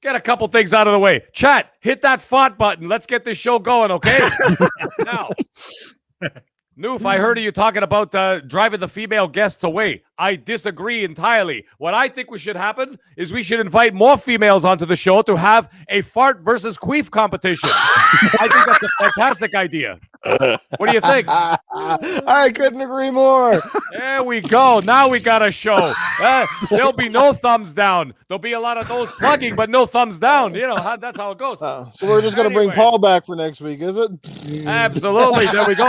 Get a couple things out of the way. Chat, hit that fart button. Let's get this show going, okay? Now, Noof, I heard you talking about driving the female guests away. I disagree entirely. What I think we should happen is we should invite more females onto the show to have a fart versus queef competition. I think that's a fantastic idea. What do you think? I couldn't agree more. There we go. Now we got a show. There'll be no thumbs down. There'll be a lot of those plugging, but no thumbs down. You know, that's how it goes. So we're just going to bring Paul back for next week, is it? Absolutely. There we go.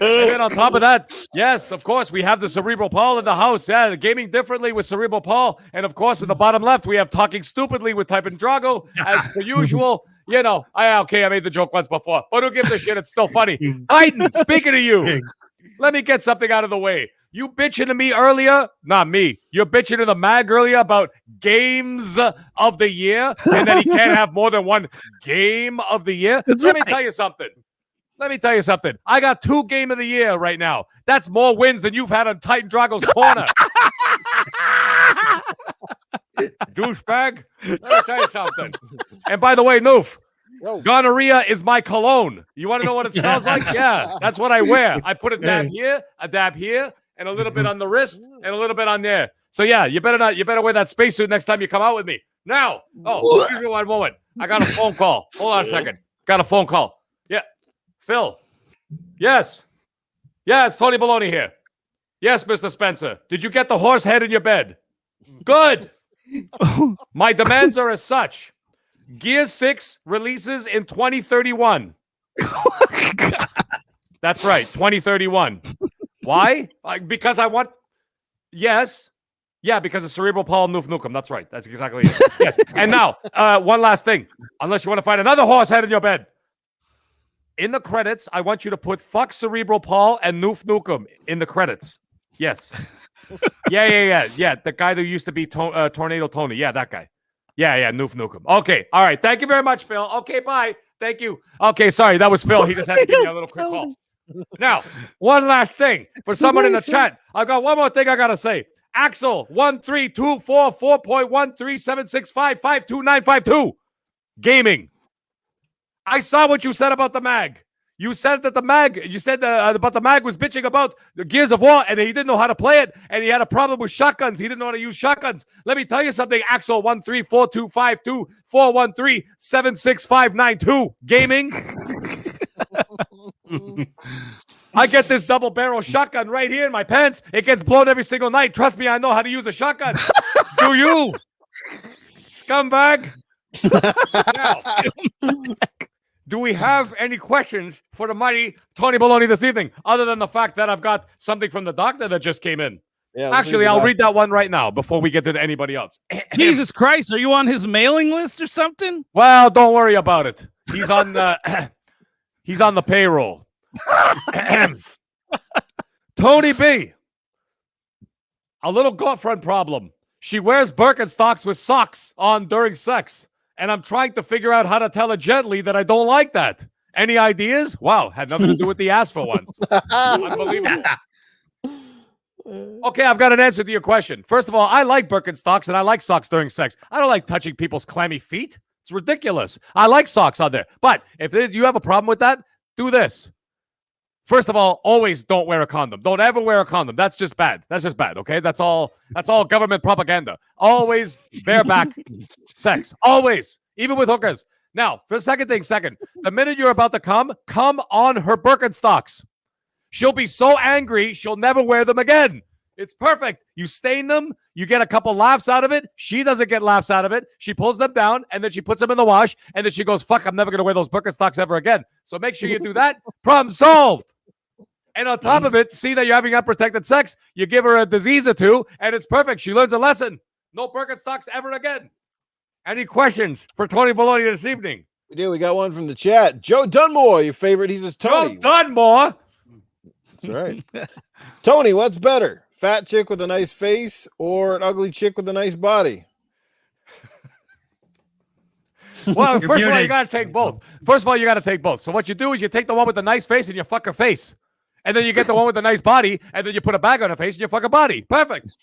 And then on top of that, yes, of course, we have the Cerebral Paul in the house. Yeah, gaming differently with Cerebral Paul. And of course, in the bottom left, we have talking stupidly with Titan Drago, as per usual. You know, I made the joke once before, but who gives a shit? It's still funny. Titan, speaking of you, let me get something out of the way. You bitching to me earlier, not me. You're bitching to the mag earlier about games of the year, and that he can't have more than one game of the year. Let me tell you something. I got 2 game of the year right now. That's more wins than you've had on Titan Drago's Corner. Douchebag. Let me tell you something. And by the way, Noof, gonorrhea is my cologne. You want to know what it smells like? Yeah, that's what I wear. I put a dab here, and a little bit on the wrist, and a little bit on there. So yeah, you better wear that spacesuit next time you come out with me. Now, excuse me one moment. I got a phone call. Hold on a second. Got a phone call. Yeah. Phil. Yes. Yes, Tony Baloney here. Yes, Mr. Spencer. Did you get the horse head in your bed? Good. My demands are as such. Gear 6 releases in 2031. That's right, 2031. Why? Because I want... Yes. Yeah, because of Cerebral Paul Noof Nukem. That's right. That's exactly it. Yes. And now, one last thing. Unless you want to find another horse head in your bed. In the credits, I want you to put fuck Cerebral Paul and Noof Nukem in the credits. Yes. Yeah. The guy that used to be Tornado Tony. Yeah, that guy. Yeah, Noof Nukem. Okay. All right. Thank you very much, Phil. Okay, bye. Thank you. Okay, sorry. That was Phil. He just had to give me a little quick call. Now, one last thing. For someone in the chat, I've got one more thing I got to say. Axel, 13244.137655292. Gaming. I saw what you said about the mag. You said that about the mag was bitching about the Gears of War, and he didn't know how to play it, and he had a problem with shotguns. He didn't know how to use shotguns. Let me tell you something, Axel, 134252413765592. Gaming. I get this double barrel shotgun right here in my pants. It gets blown every single night. Trust me, I know how to use a shotgun. Do you? Scumbag. Now, do we have any questions for the mighty Tony Baloney this evening, other than the fact that I've got something from the doctor that just came in? Yeah, actually, I'll read that one right now before we get to anybody else. Jesus Christ, are you on his mailing list or something? Well, don't worry about it. He's on the he's on the payroll. Tony B. A little girlfriend problem. She wears Birkenstocks with socks on during sex. And I'm trying to figure out how to tell her gently that I don't like that. Any ideas? Wow, had nothing to do with the ass for once. Unbelievable. Okay, I've got an answer to your question. First of all, I like Birkenstocks and I like socks during sex. I don't like touching people's clammy feet. It's ridiculous. I like socks on there. But if you have a problem with that, do this. First of all, always don't wear a condom. Don't ever wear a condom. That's just bad. That's just bad, okay? That's all government propaganda. Always bareback sex. Always. Even with hookers. Now, for the second, the minute you're about to come on her Birkenstocks. She'll be so angry, she'll never wear them again. It's perfect. You stain them. You get a couple laughs out of it. She doesn't get laughs out of it. She pulls them down, and then she puts them in the wash, and then she goes, fuck, I'm never going to wear those Birkenstocks ever again. So make sure you do that. Problem solved. And on top of it, see that you're having unprotected sex, you give her a disease or two, and it's perfect. She learns a lesson. No Birkenstocks ever again. Any questions for Tony Bologna this evening? We do. We got one from the chat. Joe Dunmore, your favorite. He says, Tony. Joe Dunmore. That's right. Tony, what's better? Fat chick with a nice face or an ugly chick with a nice body? Well, first of all, you got to take both. First of all, you got to take both. So what you do is you take the one with the nice face and you fuck her face. And then you get the one with the nice body, and then you put a bag on her face and you fuck her body. Perfect.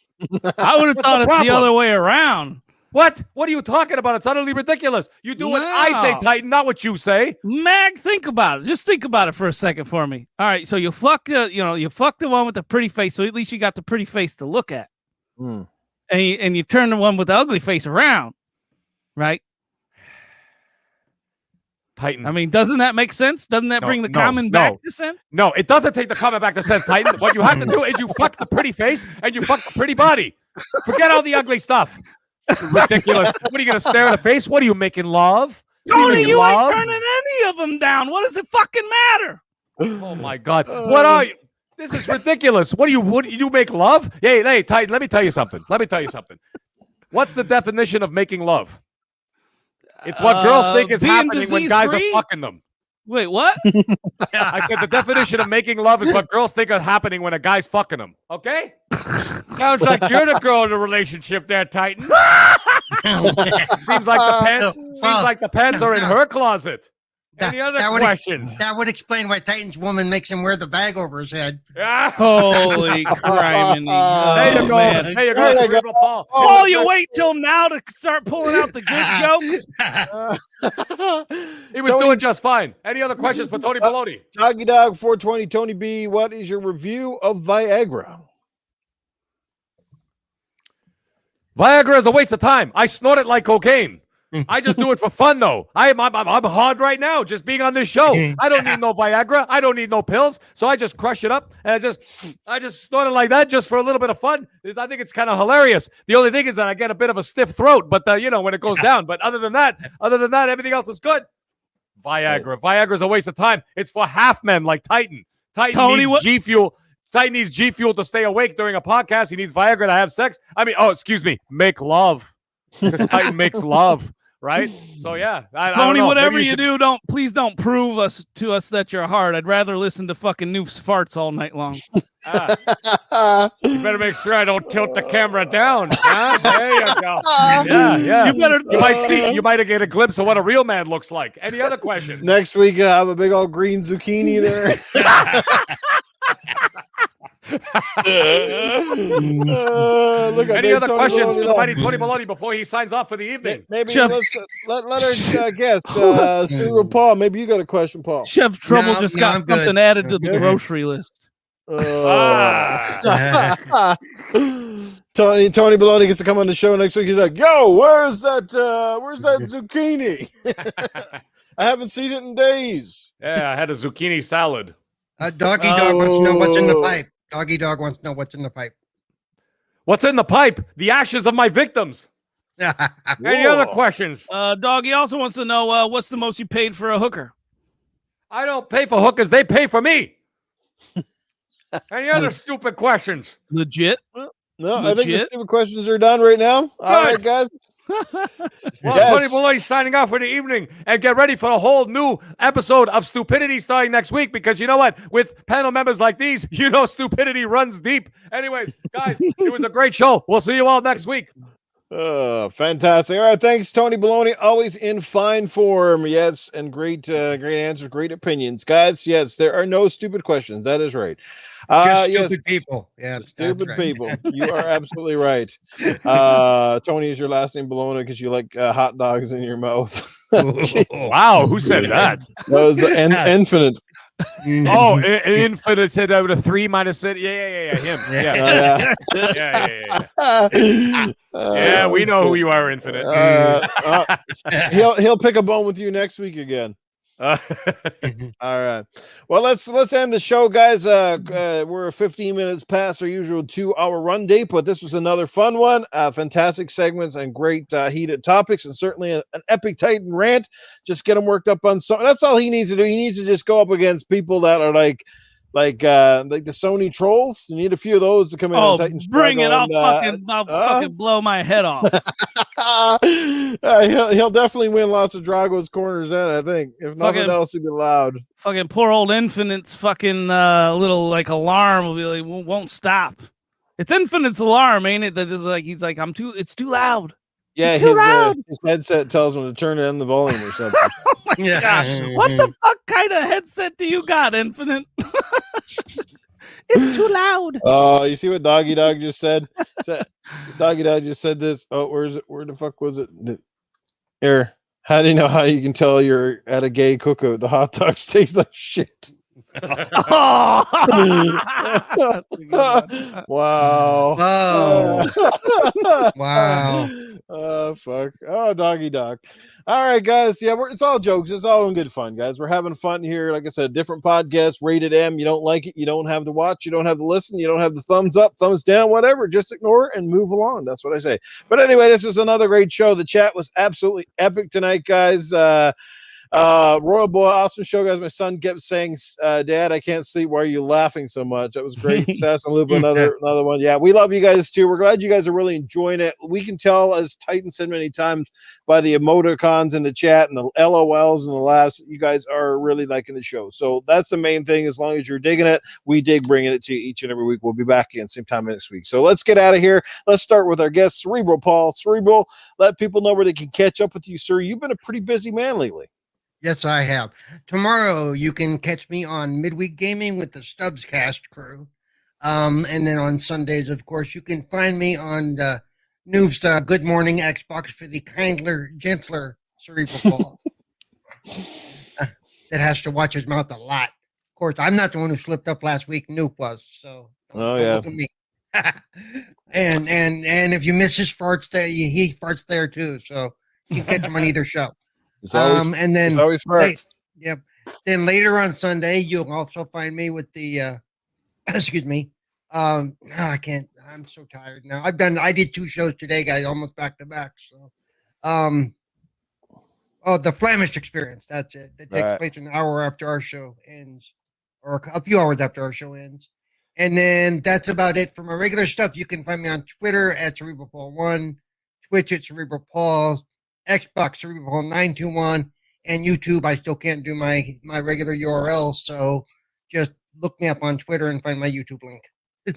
I would have thought it's the other way around. What? What are you talking about? It's utterly ridiculous. You do what I say, Titan, not what you say. Mag, think about it. Just think about it for a second for me. All right, so you fuck the one with the pretty face, so at least you got the pretty face to look at. And you turn the one with the ugly face around, right? Titan. I mean, doesn't that make sense? Doesn't that bring the common back to sense? No, it doesn't take the comment back to sense, Titan. What you have to do is you fuck the pretty face and you fuck the pretty body. Forget all the ugly stuff. Ridiculous. What are you going to stare at a face? What are you making love? Tony, you ain't turning any of them down. What does it fucking matter? Oh my God. What are you? This is ridiculous. What do you make love? Hey, Titan, let me tell you something. What's the definition of making love? It's what girls think is happening when guys are fucking them. Wait, what? I said the definition of making love is what girls think is happening when a guy's fucking them. Okay? Sounds like you're the girl in the relationship there, Titan. Seems like the pants are in her closet. Any other questions? That would explain why Titan's woman makes him wear the bag over his head. Holy criminy. There you go. Man. There you go, Cerebral Paul. Oh, you wait till now to start pulling out the good jokes? He was doing just fine. Any other questions for Tony Bologna? Doggy Dog 420, Tony B, what is your review of Viagra? Viagra is a waste of time. I snort it like cocaine. I just do it for fun, though. I'm hard right now just being on this show. I don't need no Viagra. I don't need no pills. So I just crush it up and I just snort it like that just for a little bit of fun. I think it's kind of hilarious. The only thing is that I get a bit of a stiff throat, but when it goes down. But other than that, everything else is good. Viagra is a waste of time. It's for half men like Titan. Titan needs G Fuel. Titan needs G Fuel to stay awake during a podcast. He needs Viagra to have sex. Make love. Because Titan makes love. Right? So yeah. Tony, whatever you do, please don't prove to us that you're hard. I'd rather listen to fucking Noof's farts all night long. You better make sure I don't tilt the camera down. There you go. Yeah. You might get a glimpse of what a real man looks like. Any other questions? Next week, I have a big old green zucchini there. Any other questions for the mighty Tony Bologna before he signs off for the evening? Maybe Chef, let our guest, Cerebral Paul. Maybe you got a question, Paul. Chef Trouble got something added to the grocery list. Tony Bologna gets to come on the show next week. He's like, "Yo, where's that zucchini? I haven't seen it in days." Yeah, I had a zucchini salad. Doggy Dog wants to know what's in the pipe. Doggy Dog wants to know what's in the pipe. What's in the pipe? The ashes of my victims. Any other questions? Doggy also wants to know what's the most you paid for a hooker? I don't pay for hookers. They pay for me. Any other stupid questions? Legit? No, I think the stupid questions are done right now. All right, guys. Tony Bologna signing off for the evening, and get ready for a whole new episode of Stupidity starting next week, because you know what? With panel members like these, stupidity runs deep. Anyways, guys, it was a great show. We'll see you all next week. Fantastic. All right, thanks, Tony Bologna. Always in fine form. Yes, and great answers, great opinions, guys. Yes, there are no stupid questions. That is right. Just stupid people. Yeah, stupid people. You are absolutely right. Tony, is your last name Bologna because you like hot dogs in your mouth? Wow, who said that? That was infinite. Infinite said out of 3 minus it. Yeah, him. Yeah, we know who you are, Infinite. He'll pick a bone with you next week again. All right. Well, let's end the show, guys. We're 15 minutes past our usual 2-hour run date, but this was another fun one. Fantastic segments and great heated topics, and certainly an epic Titan rant. Just get him worked up on something. That's all he needs to do. He needs to just go up against people that are like like the Sony trolls. You need a few of those to come in on Titan bring it! Drago I'll fucking blow my head off. He'll definitely win lots of Dragos corners then, I think. If nothing else, he'd be loud. Fucking poor old Infinite's fucking little like alarm will be like won't stop. It's Infinite's alarm, ain't it? That is like he's like it's too loud. Yeah, his headset tells him to turn down the volume or something. Oh my gosh. What the fuck kind of headset do you got, Infinite? It's too loud. Oh, you see what Doggy Dog just said? Doggy Dog just said this. Oh, where is it? Where the fuck was it? Here. How do you know how you can tell you're at a gay cookout? The hot dogs taste like shit. Oh. Wow. Oh. Wow. Oh, fuck. Oh, Doggy Dog. All right, guys. Yeah, it's all jokes. It's all in good fun, guys. We're having fun here. Like I said, different podcast, rated M. You don't like it, you don't have to watch, you don't have to listen, you don't have the thumbs up, thumbs down, whatever. Just ignore it and move along. That's what I say. But anyway, this was another great show. The chat was absolutely epic tonight, guys. Royal Boy, awesome show, guys. My son kept saying, Dad, I can't sleep. Why are you laughing so much? That was great. Assassin Loop, another one. Yeah, we love you guys too. We're glad you guys are really enjoying it. We can tell, as Titan said many times, by the emoticons in the chat and the LOLs and the laughs, you guys are really liking the show. So that's the main thing. As long as you're digging it, we dig bringing it to you each and every week. We'll be back again same time next week. So let's get out of here. Let's start with our guest, Cerebral Paul. Cerebral, let people know where they can catch up with you, sir. You've been a pretty busy man lately. Yes, I have. Tomorrow, you can catch me on Midweek Gaming with the Stubbs Cast crew. And then on Sundays, of course, you can find me on Noob's Good Morning Xbox for the kinder, gentler Cerebral Paul. That has to watch his mouth a lot. Of course, I'm not the one who slipped up last week. Noob was. So, don't look at me. and if you miss his farts, he farts there too. So you can catch him on either show. And then always yep. Then later on Sunday, you'll also find me with the excuse me. No, I can't. I'm so tired now. I did 2 shows today, guys, almost back to back. So the Flemish Experience. That's it. That takes place an hour after our show ends, or a few hours after our show ends. And then that's about it for my regular stuff. You can find me on Twitter at Cerebral Paul 1, Twitch at Cerebral Paul, Xbox Cerebral Paul 921, and YouTube. I still can't do my regular URL, so just look me up on Twitter and find my YouTube link. There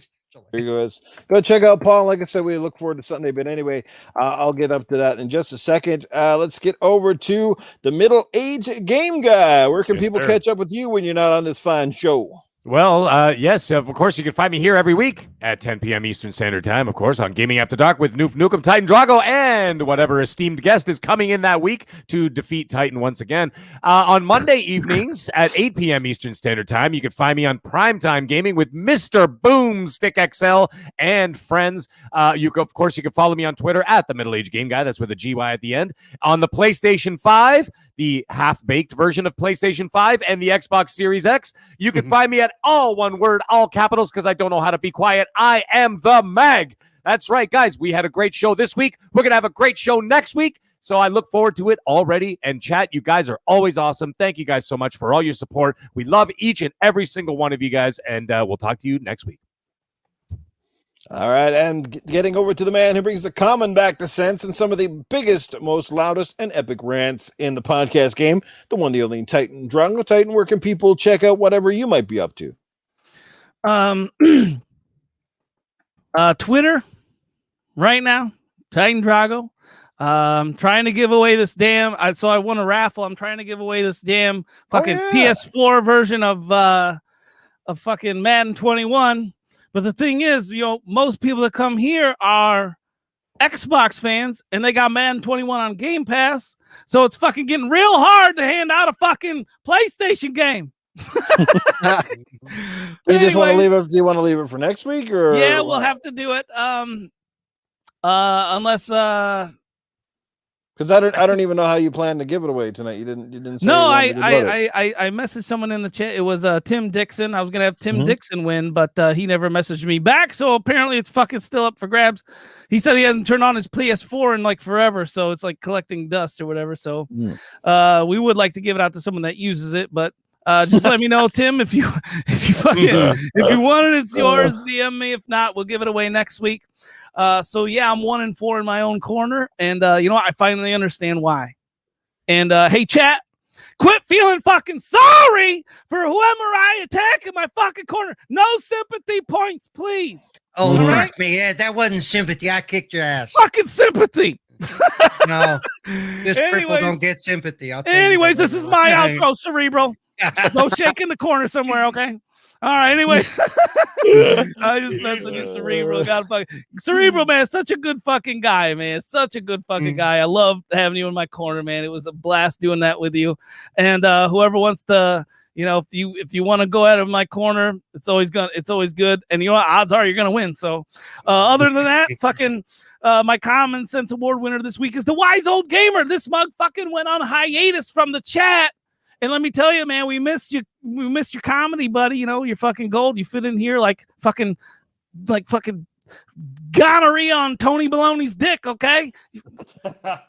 you go. Go check out Paul. Like I said, we look forward to Sunday. But anyway, I'll get up to that in just a second. Let's get over to the middle-aged game guy. Where can people catch up with you when you're not on this fine show? Well, yes, of course, you can find me here every week at 10 p.m. Eastern Standard Time, of course, on Gaming After Dark with Noof Nukem, Titan Drago, and whatever esteemed guest is coming in that week to defeat Titan once again. On Monday evenings at 8 p.m. Eastern Standard Time, you can find me on Primetime Gaming with Mr. Boomstick XL and friends. Of course, you can follow me on Twitter at The Middle Age Game Guy. That's with a GY at the end. On the PlayStation 5, the half-baked version of PlayStation 5 and the Xbox Series X, you can find me at all one word, all capitals, because I don't know how to be quiet. I am the Mag. That's right, guys. We had a great show this week. We're going to have a great show next week. So I look forward to it already. And chat, you guys are always awesome. Thank you guys so much for all your support. We love each and every single one of you guys. And we'll talk to you next week. All right, and getting over to the man who brings the common back to sense and some of the biggest, most loudest, and epic rants in the podcast game, the one, the only Titan Drago. Titan, where can people check out whatever you might be up to? Twitter, right now, Titan Drago. Trying to give away this damn. So I won a raffle. I'm trying to give away this damn fucking PS4 version of fucking Madden 21. But the thing is, most people that come here are Xbox fans, and they got Madden 21 on Game Pass. So it's fucking getting real hard to hand out a fucking PlayStation game. You just want to leave it? Do you want to leave it for next week, or? Yeah, we'll have to do it. Unless because I don't even know how you plan to give it away tonight. You didn't say. No, I messaged someone in the chat. It was Tim Dixon. I was gonna have Tim Dixon win, but he never messaged me back. So apparently it's fucking still up for grabs. He said he hasn't turned on his PS4 in like forever, so it's like collecting dust or whatever. So we would like to give it out to someone that uses it, but Just let me know, Tim, if you want it, it's yours. DM me. If not, we'll give it away next week. So yeah, I'm 1-4 in my own corner, and you know what? I finally understand why. And hey, chat, quit feeling fucking sorry for whoever I attack in my fucking corner. No sympathy points, please. Oh, trust me, yeah, that wasn't sympathy. I kicked your ass. Fucking sympathy. No, this people don't get sympathy. Anyways, this is my outro, Cerebral. Go shake in the corner somewhere, okay? All right, anyway. I just messed with you, Cerebral. Cerebral, man, such a good fucking guy, man. Such a good fucking guy. I love having you in my corner, man. It was a blast doing that with you. And whoever wants to, you know, if you want to go out of my corner, it's always good. And you know what? Odds are you're gonna win. So other than that, fucking my common sense award winner this week is the Wise Old Gamer. This mug fucking went on hiatus from the chat. And let me tell you, man, we missed you. We missed your comedy, buddy. You know, you're fucking gold. You fit in here like fucking gonorrhea on Tony Baloney's dick, okay?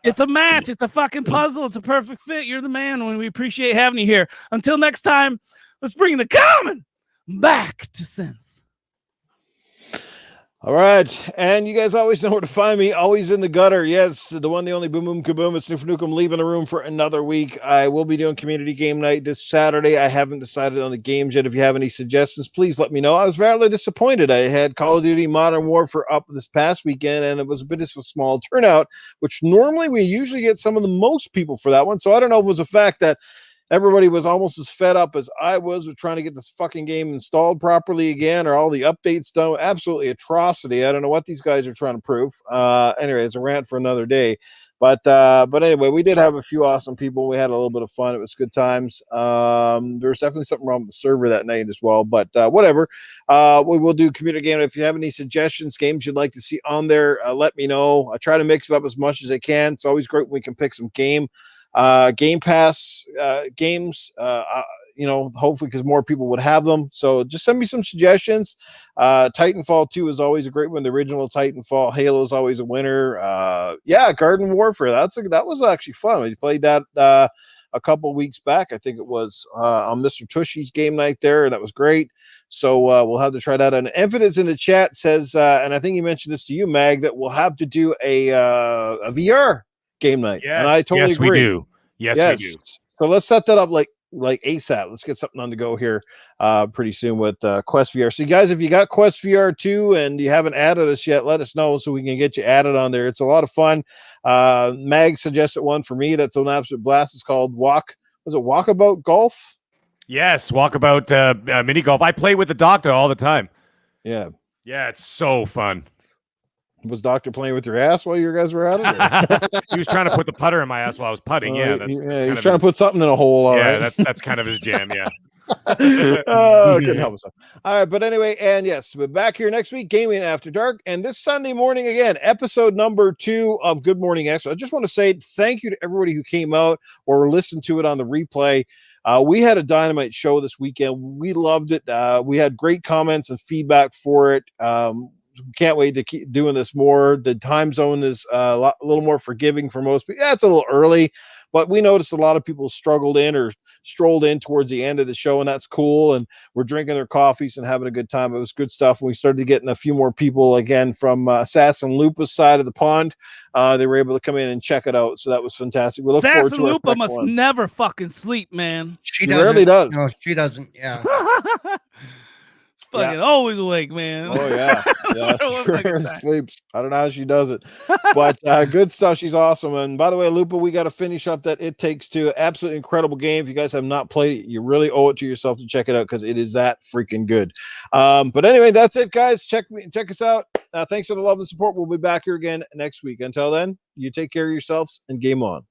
It's a match. It's a fucking puzzle. It's a perfect fit. You're the man. And we appreciate having you here. Until next time, let's bring the common back to sense. All right. And you guys always know where to find me. Always in the gutter. Yes, the one, the only Boom Boom Kaboom. It's Noof Nukem leaving the room for another week. I will be doing community game night this Saturday. I haven't decided on the games yet. If you have any suggestions, please let me know. I was rather disappointed. I had Call of Duty Modern Warfare up this past weekend, and it was a bit of a small turnout, which normally we usually get some of the most people for that one. So I don't know if it was a fact that everybody was almost as fed up as I was with trying to get this fucking game installed properly again, or all the updates done. Absolutely atrocity. I don't know what these guys are trying to prove. Anyway, it's a rant for another day. But anyway, we did have a few awesome people. We had a little bit of fun. It was good times. There was definitely something wrong with the server that night as well. But whatever. We will do community game. If you have any suggestions, games you'd like to see on there, let me know. I try to mix it up as much as I can. It's always great when we can pick some Game Pass games, you know, hopefully because more people would have them. So just send me some suggestions. Titanfall 2 is always a great one. The original Titanfall. Halo is always a winner. Yeah, Garden Warfare. That was actually fun. We played that a couple weeks back. I think it was on Mr. Tushy's game night there, and that was great. So we'll have to try that. And Infinite's in the chat says, and I think he mentioned this to you, Mag, that we'll have to do a VR game night. Yes, and I totally agree. We do. Yes, we do. So let's set that up like ASAP. Let's get something on the go here pretty soon with Quest VR. So you guys, if you got Quest VR 2 and you haven't added us yet, let us know so we can get you added on there. It's a lot of fun. Mag suggested one for me that's an absolute blast. It's called Walkabout Golf? Yes, Walkabout mini golf. I play with the doctor all the time. Yeah. Yeah, it's so fun. Was Doctor playing with your ass while you guys were at it? He was trying to put the putter in my ass while I was putting. He was trying to put something in a hole. All right. Right. That's kind of his jam. Yeah. Couldn't help myself. All right, but anyway, and yes, we're back here next week, Gaming After Dark, and this Sunday morning again, episode number 2 of Good Morning Extra. I just want to say thank you to everybody who came out or listened to it on the replay. We had a dynamite show this weekend. We loved it. We had great comments and feedback for it. Can't wait to keep doing this more. The time zone is a little more forgiving for most people. Yeah, it's a little early, but we noticed a lot of people strolled in towards the end of the show, and that's cool. And we're drinking their coffees and having a good time. It was good stuff. We started getting a few more people again from Sass and Lupa's side of the pond. They were able to come in and check it out, so that was fantastic. We look Sass forward to and Lupa must never fucking sleep, man. She rarely does. No, she doesn't. Yeah. Fucking always awake, man. Oh yeah, sleeps. I don't know how she does it, but good stuff. She's awesome. And by the way, Lupa, we got to finish up that It Takes Two. Absolutely incredible game. If you guys have not played it, you really owe it to yourself to check it out because it is that freaking good. But anyway, that's it, guys. Check us out. Thanks for the love and support. We'll be back here again next week. Until then, you take care of yourselves and game on.